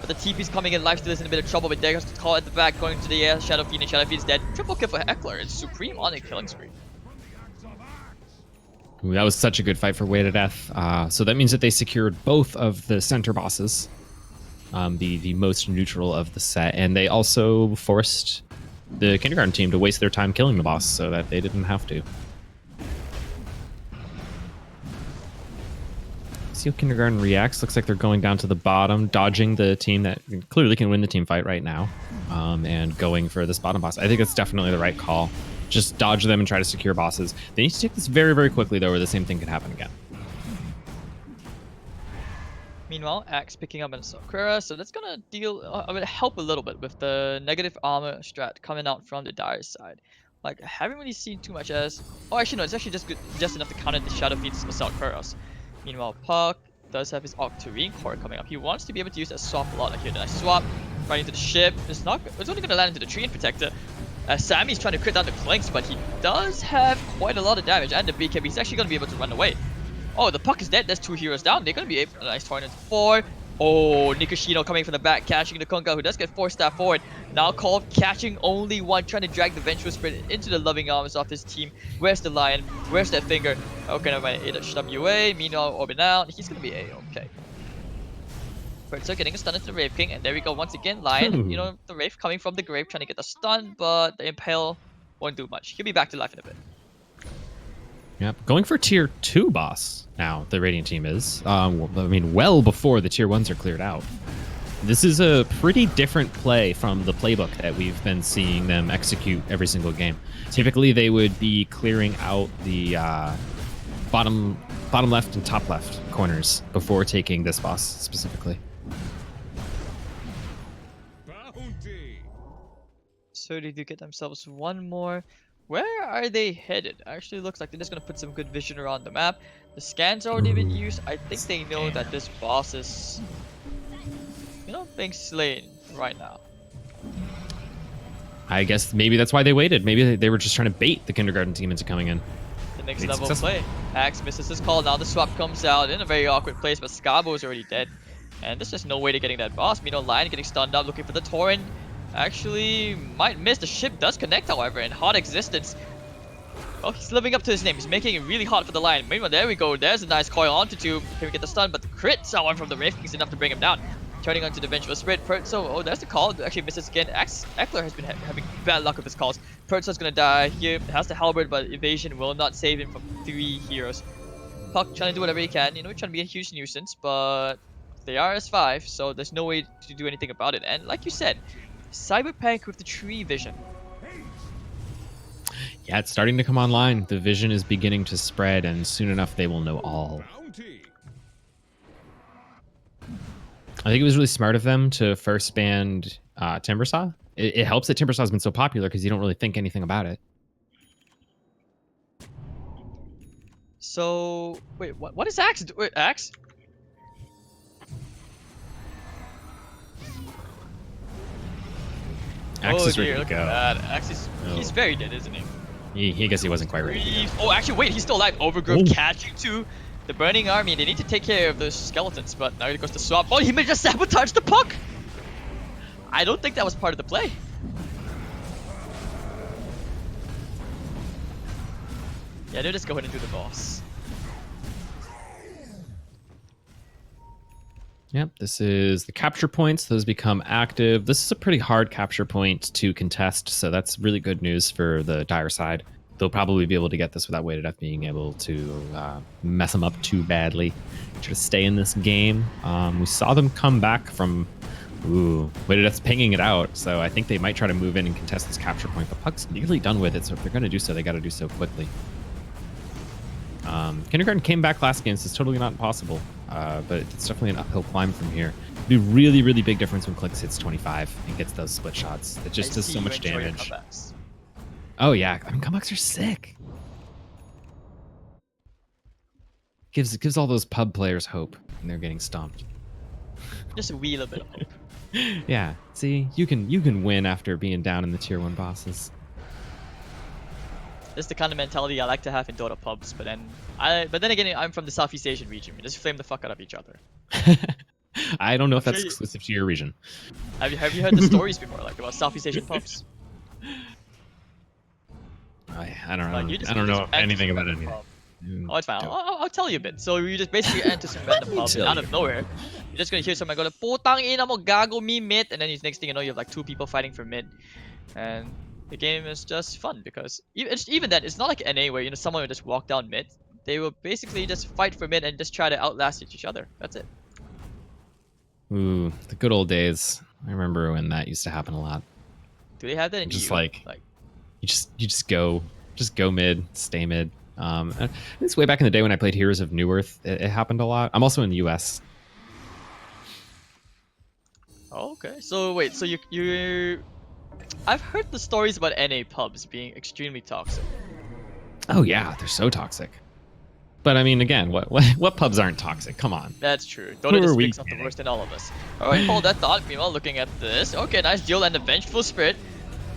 But the TP's coming in. Lifesteal is in a bit of trouble. But there's the call at the back, going to the air. Shadow Fiend, and Shadow Fiend's dead. Triple kill for Eckler. It's Supreme on a killing spree.
Ooh, that was such a good fight for Way to Death. So that means that they secured both of the center bosses. The most neutral of the set, and they also forced the kindergarten team to waste their time killing the boss so that they didn't have to. See how kindergarten reacts. Looks like they're going down to the bottom, dodging the team that clearly can win the team fight right now, and going for this bottom boss. I think it's definitely the right call. Just dodge them and try to secure bosses. They need to take this very quickly though, or the same thing could happen again.
Meanwhile, Axe picking up an Sakura, so that's gonna help a little bit with the negative armor strat coming out from the Dire side. Like, I haven't really seen too much as. Oh, actually no, it's actually just enough to counter the Shadow Fiend's Sakuras. Meanwhile, Puck does have his Octarine core coming up. He wants to be able to use that swap a lot. Like here, nice swap right into the ship. It's only gonna land into the tree and protector. Sammy's trying to crit down the clinks, but he does have quite a lot of damage, and the BKB. He's actually gonna be able to run away. Oh, the Puck is dead. There's 2 heroes down. They're going to be able. Nice torn into 4. Oh, Nikushino coming from the back, catching the Kunkka, who does get 4-star forward. Now called catching only 1, trying to drag the Vengeful Spirit into the loving arms of his team. Where's the Lion? Where's that finger? Okay, never mind. HWA. Meanwhile, Orbin out. He's going to be A-okay. Pertso getting a stun into the Rave King, and there we go once again. Lion, you know, the Rave coming from the grave, trying to get the stun, but the Impale won't do much. He'll be back to life in a bit.
Yep, going for tier 2 boss now, the Radiant team is. I mean, well before the tier 1s are cleared out. This is a pretty different play from the playbook that we've been seeing them execute every single game. Typically, they would be clearing out the bottom left and top left corners before taking this boss specifically.
So they do get themselves one more. Where are they headed? Actually looks like they're just gonna put some good vision around the map. The scans already been used. I think they know that this boss is, you know, being slain right now.
I guess maybe that's why they waited. Maybe they were just trying to bait the kindergarten team into coming in.
The next
It's
level
successful.
play. Axe misses his call. Now the swap comes out in a very awkward place, but Skabo is already dead. And there's just no way to getting that boss. Meanwhile, Lion getting stunned up, looking for the Torrent. Actually, might miss. The ship does connect, however, in hot existence. Oh, he's living up to his name. He's making it really hard for the Lion. Meanwhile, there we go. There's a nice coil onto 2. Can we get the stun? But the crit someone from the Wraith King is enough to bring him down. Turning onto the Vengeful Spirit. Pertso, oh, there's the call. Actually misses again. Eckler has been having bad luck with his calls. Pertso's gonna die here. Has the halberd, but evasion will not save him from 3 heroes. Puck trying to do whatever he can. You know, trying to be a huge nuisance, but they are S5, so there's no way to do anything about it. And like you said, Cyberpunk with the tree vision.
Yeah, it's starting to come online. The vision is beginning to spread, and soon enough they will know all. I think it was really smart of them to first ban Timbersaw. It helps that Timbersaw's been so popular because you don't really think anything about it.
So wait, what is Axe? Wait, Axe?
Axe
Oh
is ready
dear,
to
look
go.
at that. Axe is he's
Oh.
very dead, isn't he?
He guess he wasn't quite ready.
Breathe. Oh, actually, wait, he's still alive. Overgrowth
Oh.
catching to the burning army. They need to take care of those skeletons, but now he goes to swap. Oh, he may just sabotage the puck. I don't think that was part of the play. Yeah, they'll just go ahead and do the boss.
Yep, this is the capture points. Those become active. This is a pretty hard capture point to contest, so that's really good news for the Dire side. They'll probably be able to get this without Weighted F being able to mess them up too badly. Try to stay in this game. We saw them come back from... Ooh, Weighted F's pinging it out, so I think they might try to move in and contest this capture point. The puck's nearly done with it, so if they're going to do so, they got to do so quickly. Kindergarten came back last game, so it's totally not impossible. But it's definitely an uphill climb from here. It'd be really, really big difference when Clicks hits 25 and gets those split shots. It just does so much damage. Oh yeah, I mean comebacks are sick. Gives all those pub players hope, and they're getting stomped.
Just a wee little bit of hope.
Yeah, see, you can win after being down in the tier 1 bosses.
That's the kind of mentality I like to have in Dota pubs, but then again, I'm from the Southeast Asian region. We just flame the fuck out of each other.
I don't know if that's exclusive to your region.
Have you heard the stories before, like about Southeast Asian pubs?
I don't know.
Like,
I don't know anything about anything.
Oh, it's fine. I'll tell you a bit. So you just basically enter some random pub, and out of nowhere, you're just gonna hear someone go, "Putang ina mo, gago me mid," and then next thing you know, you have like 2 people fighting for mid, and the game is just fun because even then, it's not like NA where someone would just walk down mid. They will basically just fight for mid and just try to outlast each other. That's it.
Ooh, the good old days. I remember when that used to happen a lot.
Do they have that in
Just
EU?
like you just go mid, stay mid. It's way back in the day when I played Heroes of New Earth. It happened a lot. I'm also in the US.
Oh, okay. So wait, so you I've heard the stories about NA pubs being extremely toxic.
Oh yeah, they're so toxic. But I mean, again, what pubs aren't toxic? Come on.
That's true.
Who
Dota
are
just
we
picks up the
kidding?
worst in all of us. Alright, hold that thought. Meanwhile, looking at this. Okay, nice deal and a vengeful spirit.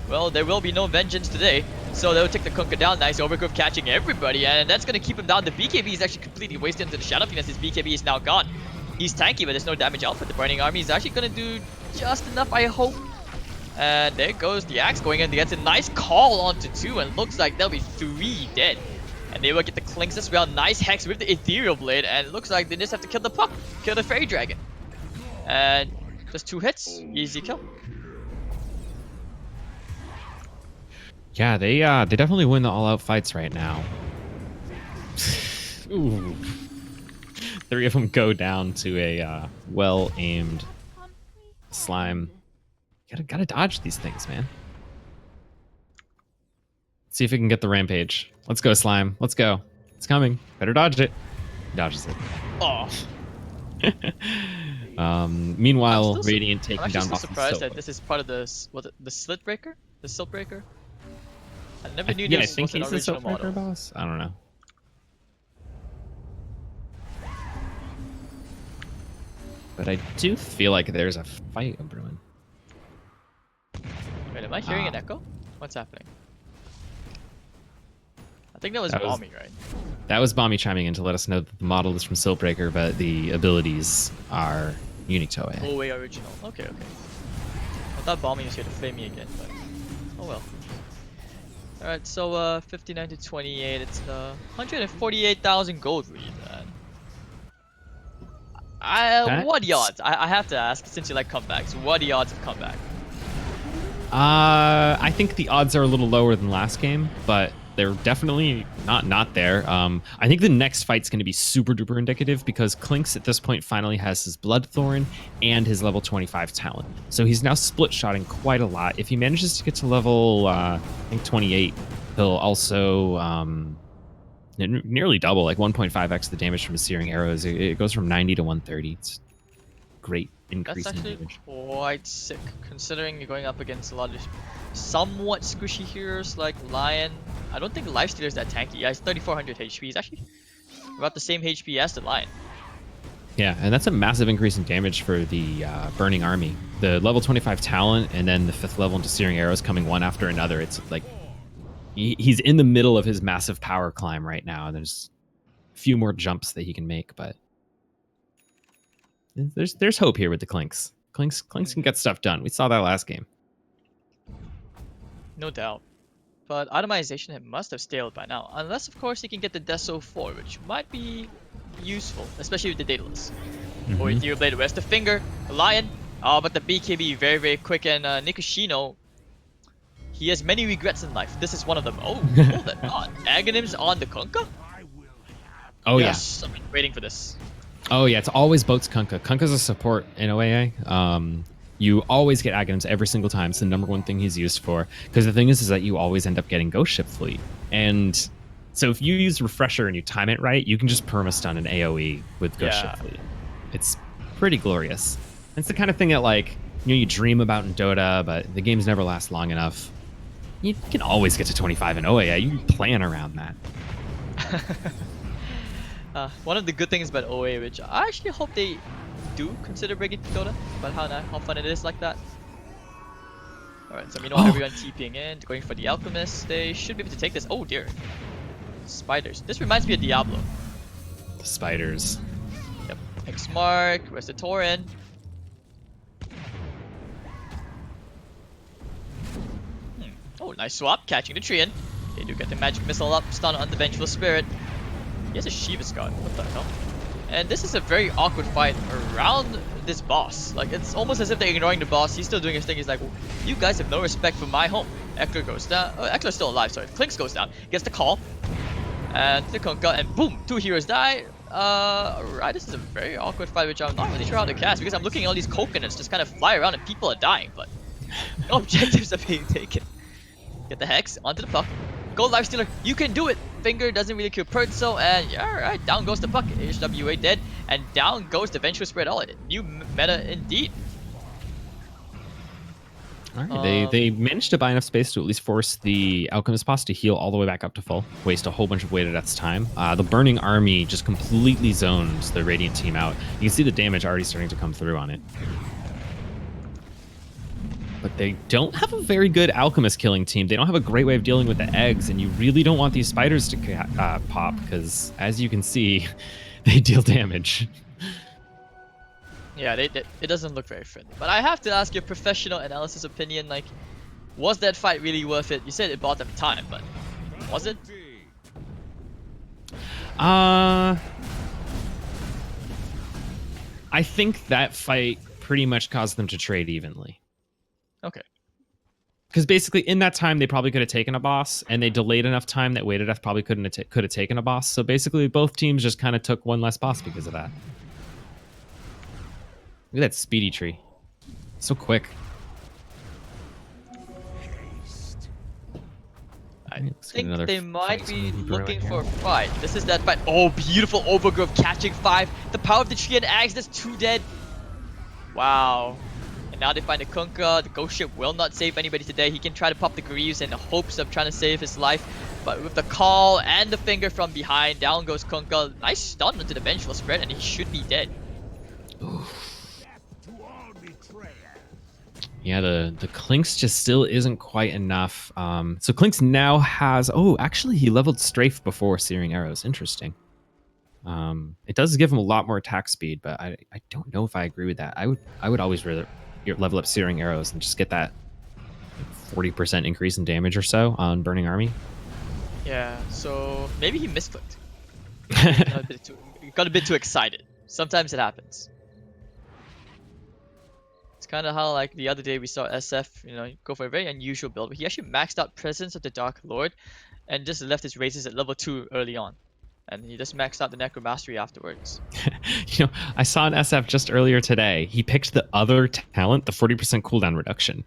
Well, there will be no vengeance today. So they'll take the Kunkka down. Nice overgrowth catching everybody. And that's going to keep him down. The BKB is actually completely wasted into the Shadow Fiend as his BKB is now gone. He's tanky, but there's no damage output. The Burning Army is actually going to do just enough, I hope. And there goes the Axe going in. He gets a nice call onto 2. And looks like there'll be 3 dead. And they will get the Clinks as well. Nice Hex with the Ethereal Blade. And it looks like they just have to kill the puck. Kill the Fairy Dragon. And just 2 hits. Easy kill.
Yeah, they definitely win the all-out fights right now. Ooh. 3 of them go down to a well-aimed slime. Gotta dodge these things, man. See if we can get the rampage. Let's go, slime. Let's go. It's coming. Better dodge it. He dodges it.
Oh.
Meanwhile, Radiant taking
I'm
down
actually still
Boston
surprised
Silver.
that this is part of the Slit Breaker? The Silt Breaker? I never knew
Yeah, I
this
think
was an
he's the
original
Silver
model.
boss. I don't know. But I do feel like there's a fight brewing.
Wait, am I hearing an echo? What's happening? I think that was
That was-
Balmy, right?
That was Bomby chiming in to let us know that the model is from Siltbreaker, but the abilities are unique to OAA.
OAA original. Okay, okay. I thought Balmy was here to flame me again, but oh well. Alright, so 59 to 28, it's 148,000 gold lead, man. What are the odds? I have to ask, since you like comebacks, what are the odds of comeback?
I think the odds are a little lower than last game, but they're definitely not there. I think the next fight's going to be super duper indicative because Clinks at this point finally has his Bloodthorn and his level 25 talent. So he's now split shotting quite a lot. If he manages to get to level, I think 28, he'll also nearly double, like 1.5x the damage from his Searing Arrows. It goes from 90 to 130. It's great increase
That's
in
actually
damage.
quite sick, considering you're going up against a lot of somewhat squishy heroes like Lion. I don't think Lifestealer is that tanky. Yeah, he's 3400 HP. He's actually about the same HP as the Lion.
Yeah, and that's a massive increase in damage for the Burning Army. The level 25 talent and then the 5th level into Searing Arrows coming one after another. It's like he's in the middle of his massive power climb right now, and there's a few more jumps that he can make, but there's hope here with the Clinks. Clinks can get stuff done. We saw that last game.
No doubt. But itemization must have staled by now, unless of course he can get the Deso 4, which might be useful, especially with the Daedalus. Or Ethereal Blade, where's the finger? The Lion. But the BKB very, very quick, and Nikushino, he has many regrets in life. This is one of them. Oh, hold it on. Aghanims on the Kunkka?
Oh
Yes, I've been waiting for this.
Oh yeah, it's always Boats Kunkka. Kunkka's a support in OAA. You always get Aghanims every single time. It's the number one thing he's used for. Because the thing is that you always end up getting Ghost Ship Fleet. And so if you use Refresher and you time it right, you can just perma-stun an AoE with Ghost Ship Fleet. It's pretty glorious. It's the kind of thing that, like, you dream about in Dota, but the games never last long enough. You can always get to 25 in OAA. You can plan around that.
One of the good things about OA, which I actually hope they do consider bringing to Dota, but how fun it is like that. Alright, so everyone TPing in, going for the Alchemist. They should be able to take this. Oh dear. Spiders. This reminds me of Diablo.
The spiders.
Yep. X Mark, where's the Tauren? Oh, nice swap, catching the Treant. They do get the magic missile up, stun on the Vengeful Spirit. He has a Shiva's God, what the hell? And this is a very awkward fight around this boss. Like, it's almost as if they're ignoring the boss. He's still doing his thing. He's like, well, you guys have no respect for my home. Eckler goes down. Oh, Eckler's still alive, sorry. Clinks goes down, gets the call. And the Kunkka, and boom, 2 heroes die. Right, this is a very awkward fight, which I'm not really sure how to cast, because I'm looking at all these coconuts just kind of fly around and people are dying, but no objectives are being taken. Get the Hex onto the puck. Go Lifestealer, you can do it! Finger doesn't really kill Pertso, and yeah, alright, down goes the puck. HWA dead, and down goes the Vengeful Spirit. Oh, new meta indeed.
Alright, they managed to buy enough space to at least force the Alchemist boss to heal all the way back up to full. Waste a whole bunch of weight at its time. The Burning Army just completely zones the Radiant team out. You can see the damage already starting to come through on it. But they don't have a very good Alchemist killing team. They don't have a great way of dealing with the eggs, and you really don't want these spiders to pop, because as you can see, they deal damage.
Yeah, it doesn't look very friendly. But I have to ask your professional analysis opinion, like, was that fight really worth it? You said it bought them time, but was it?
I think that fight pretty much caused them to trade evenly.
Okay.
Because basically, in that time, they probably could have taken a boss, and they delayed enough time that Waited Death probably could have taken a boss. So basically, both teams just kind of took one less boss because of that. Look at that speedy tree. So quick.
I think they might be looking for a fight. This is that fight. Oh, beautiful overgrowth catching 5. The power of the tree and Axe, that's 2 dead. Wow. And now they find the Kunkka. The Ghost Ship will not save anybody today. He can try to pop the Greaves in the hopes of trying to save his life. But with the call and the finger from behind, down goes Kunkka. Nice stun into the Vengeful Spirit, and he should be dead.
Yeah, the Clinks just still isn't quite enough. So Clinks now has... Oh, actually, he leveled Strafe before Searing Arrows. Interesting. It does give him a lot more attack speed, but I don't know if I agree with that. I would always rather level up Searing Arrows and just get that 40% increase in damage or so on Burning Army.
Yeah, so maybe he misclicked. Got a bit too excited. Sometimes it happens. It's kind of how, like, the other day we saw SF, go for a very unusual build, but he actually maxed out Presence of the Dark Lord and just left his raises at level 2 early on. And he just maxed out the Necromastery afterwards.
I saw an SF just earlier today. He picked the other talent, the 40% cooldown reduction.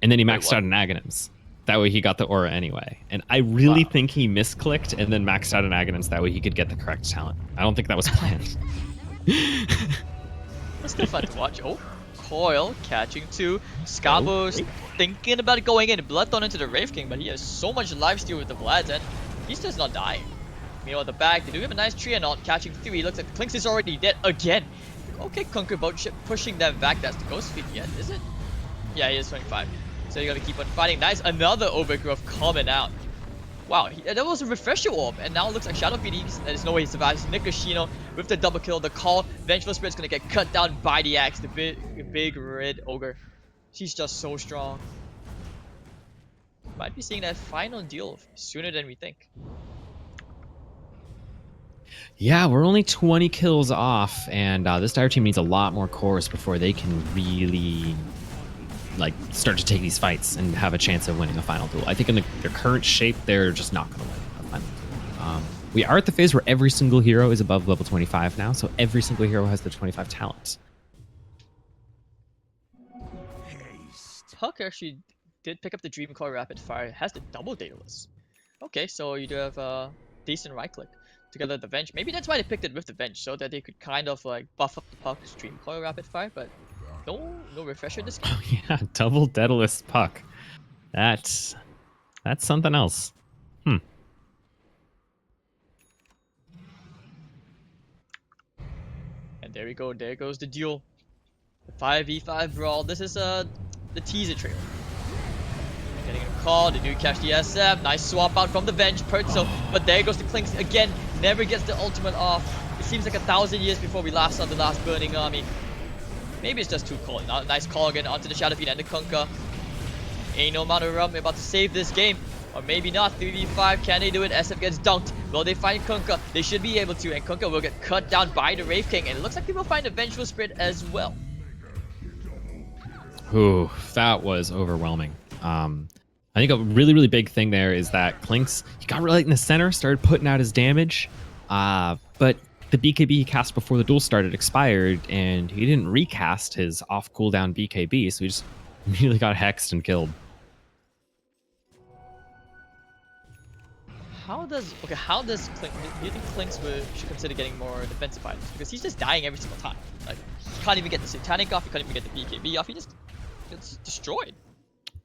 And then he maxed out an Aghanims. That way he got the aura anyway. And I really think he misclicked and then maxed out an Aghanims. That way he could get the correct talent. I don't think that was planned.
It's still fun to watch. Oh, Coil catching 2. Scabo's thinking about going in. Bloodthorn into the Wraith King, but he has so much lifesteal with the Vlads, and he's just not dying. Meanwhile, at the back, they do have a nice Trianaut catching 3. Looks like the Clinks is already dead again. Okay, Conquer Boat Ship pushing them back. That's the Ghost Feed yet, is it? Yeah, he is 25. So you gotta keep on fighting. Nice, another Overgrowth coming out. Wow, that was a Refresher Orb, and now it looks like Shadow Feed, there's no way he survives. Nikashino with the double kill, the call. Vengeful Spirit's gonna get cut down by the axe, the big red ogre. She's just so strong. Might be seeing that final deal sooner than we think.
Yeah, we're only 20 kills off, and this Dire team needs a lot more cores before they can really like start to take these fights and have a chance of winning a final duel. I think in their current shape, they're just not going to win a final duel. We are at the phase where every single hero is above level 25 now, so every single hero has the 25 talents.
Puck actually did pick up the Dream Core Rapid Fire. It has the double Daedalus. Okay, so you do have a decent right click. Together the Venge. Maybe that's why they picked it with the Venge, so that they could kind of like buff up the Puck's Dream Core Rapid Fire, but no refresher this game.
Oh yeah, double Daedalus Puck. That's something else.
And there we go, there goes the duel. The 5v5 brawl. This is the teaser trailer. Getting a call, they do catch the SF. Nice swap out from the Venge, Pertzo. But there goes the Clinks again. Never gets the ultimate off. It seems like 1,000 years before we last saw the last Burning Army. Maybe it's just too cold. Now, nice call again onto the Shadow Feed and the Kunkka. Ain't no amount of rum about to save this game. Or maybe not. 3v5, can they do it? SF gets dunked. Will they find Kunkka? They should be able to. And Kunkka will get cut down by the Wraith King. And it looks like they will find a Vengeful Spirit as well.
Ooh, that was overwhelming. I think a really, really big thing there is that Clinks, he got right in the center, started putting out his damage, but the BKB he cast before the duel started expired, and he didn't recast his off cooldown BKB, so he just immediately got hexed and killed.
How does Clink, do you think Clinks should consider getting more defensive items? Because he's just dying every single time. Like, he can't even get the Satanic off, he can't even get the BKB off, he just gets destroyed.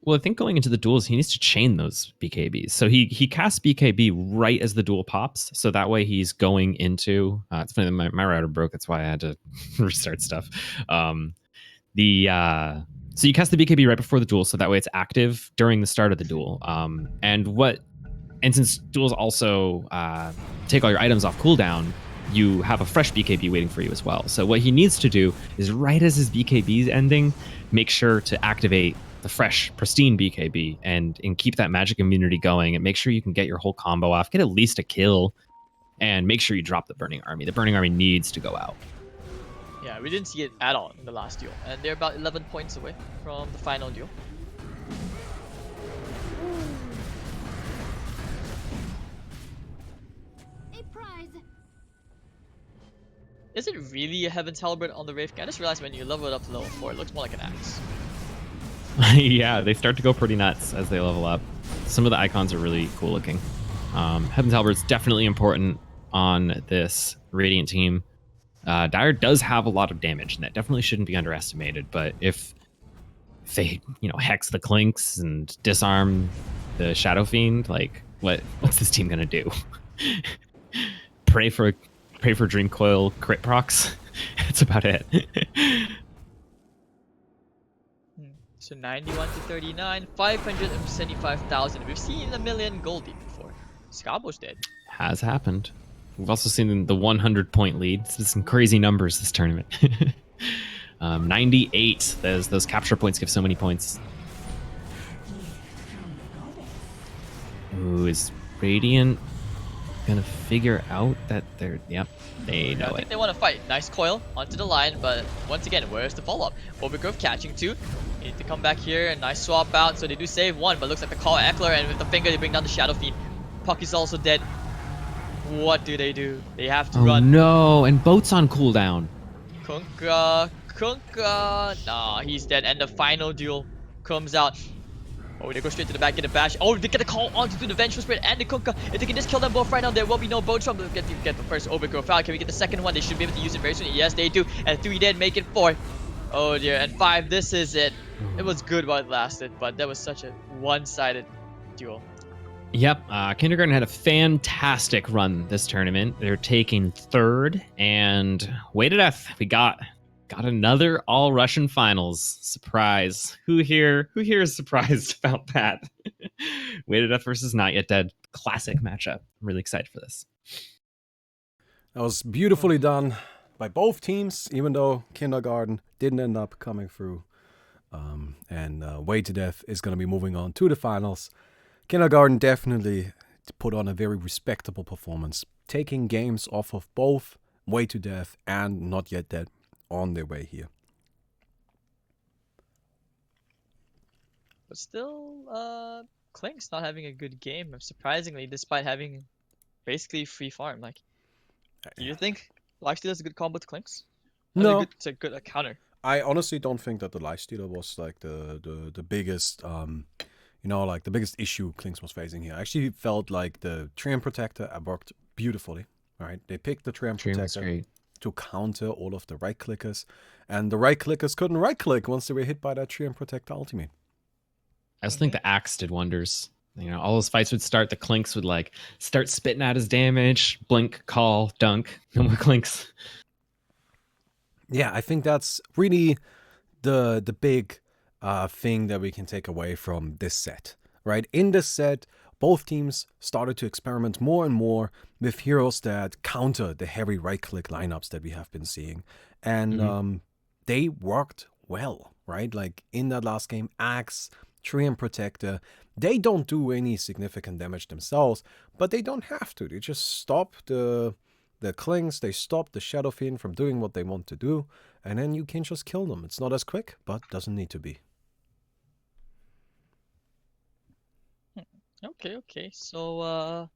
Well, I think going into the duels, he needs to chain those BKBs. So he casts BKB right as the duel pops. So that way he's going into... it's funny that my router broke. That's why I had to restart stuff. So you cast the BKB right before the duel. So that way it's active during the start of the duel. And since duels also take all your items off cooldown, you have a fresh BKB waiting for you as well. So what he needs to do is right as his BKB is ending, make sure to activate the fresh, pristine BKB and keep that magic immunity going and make sure you can get your whole combo off, get at least a kill, and make sure you drop the Burning Army. The Burning Army needs to go out.
Yeah, we didn't see it at all in the last duel. And they're about 11 points away from the final duel.
A prize.
Is it really a Heaven's Halberd on the Wraith King? I just realized when you level it up to level 4, it looks more like an axe.
Yeah, they start to go pretty nuts as they level up. Some of the icons are really cool looking. Heaven's Halberd's definitely important on this Radiant team. Dire does have a lot of damage, and that definitely shouldn't be underestimated. But if they, hex the Clinks and disarm the Shadow Fiend, like what's this team gonna do? Pray for Dream Coil crit procs. That's about it.
So 91 to 39, 575,000. We've seen a million goldie before. Scabo's dead.
Has happened. We've also seen the 100-point lead. This is some crazy numbers this tournament. 98. Those capture points give so many points. Ooh, is Radiant gonna figure out that they're... Yep, they know
I think
it.
they want to fight. Nice coil onto the line, but once again, where's the follow-up? Overgrowth catching 2. Need to come back here and nice swap out. So they do save 1, but looks like the call Eckler, and with the finger they bring down the Shadow Fiend. Puck is also dead. What do? They have to run.
No, and Boat's on cooldown.
Kunkka. Nah, he's dead. And the final duel comes out. Oh, they go straight to the back, get a bash. Oh, they get a call onto the Vengeful Spirit and the Kunkka. If they can just kill them both right now, there will be no bone storm. They'll get the first overgrowth out. Can we get the second one? They should be able to use it very soon. Yes, they do. And 3 did make it 4. Oh dear, and 5, this is it. It was good while it lasted, but that was such a one-sided duel.
Yep, Kindergarten had a fantastic run this tournament. They're taking 3rd, and Way to Death. We got another all-Russian finals. Surprise. Who here is surprised about that? Way to Death versus Not Yet Dead. Classic matchup. I'm really excited for this.
That was beautifully done by both teams, even though Kindergarten didn't end up coming through. Way to Death is going to be moving on to the finals. Kindergarten definitely put on a very respectable performance, taking games off of both Way to Death and Not Yet Dead on their way here.
But still, Klink's not having a good game, surprisingly, despite having basically free farm. Like, do you think Lifestealer is a good combo to Klink's?
No.
It's a good counter.
I honestly don't think that the Lifestealer was like the biggest, like the biggest issue Klinks was facing here. I actually felt like the Treant Protector worked beautifully. Right, they picked the Treant Protector to counter all of the right clickers, and the right clickers couldn't right click once they were hit by that Treant Protector ultimate.
I also think the Axe did wonders. All those fights would start, the Klinks would like start spitting out his damage, blink, call, dunk, no more Klinks.
Yeah, I think that's really the big thing that we can take away from this set, right? In this set, both teams started to experiment more and more with heroes that counter the heavy right-click lineups that we have been seeing. And they worked well, right? Like in that last game, Axe, Treant Protector, they don't do any significant damage themselves, but they don't have to. They just stop the Klings, they stop the Shadow Fiend from doing what they want to do, and then you can just kill them. It's not as quick, but doesn't need to be.
Okay. So, I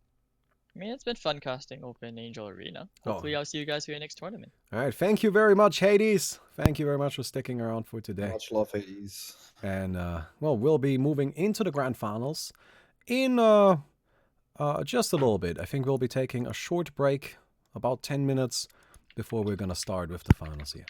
mean, it's been fun casting Open Angel Arena. Hopefully, I'll see you guys for your next tournament.
All right, thank you very much, Hades. Thank you very much for sticking around for today.
Much love, Hades.
And, we'll be moving into the Grand Finals in just a little bit. I think we'll be taking a short break, about 10 minutes, before we're going to start with the finals here.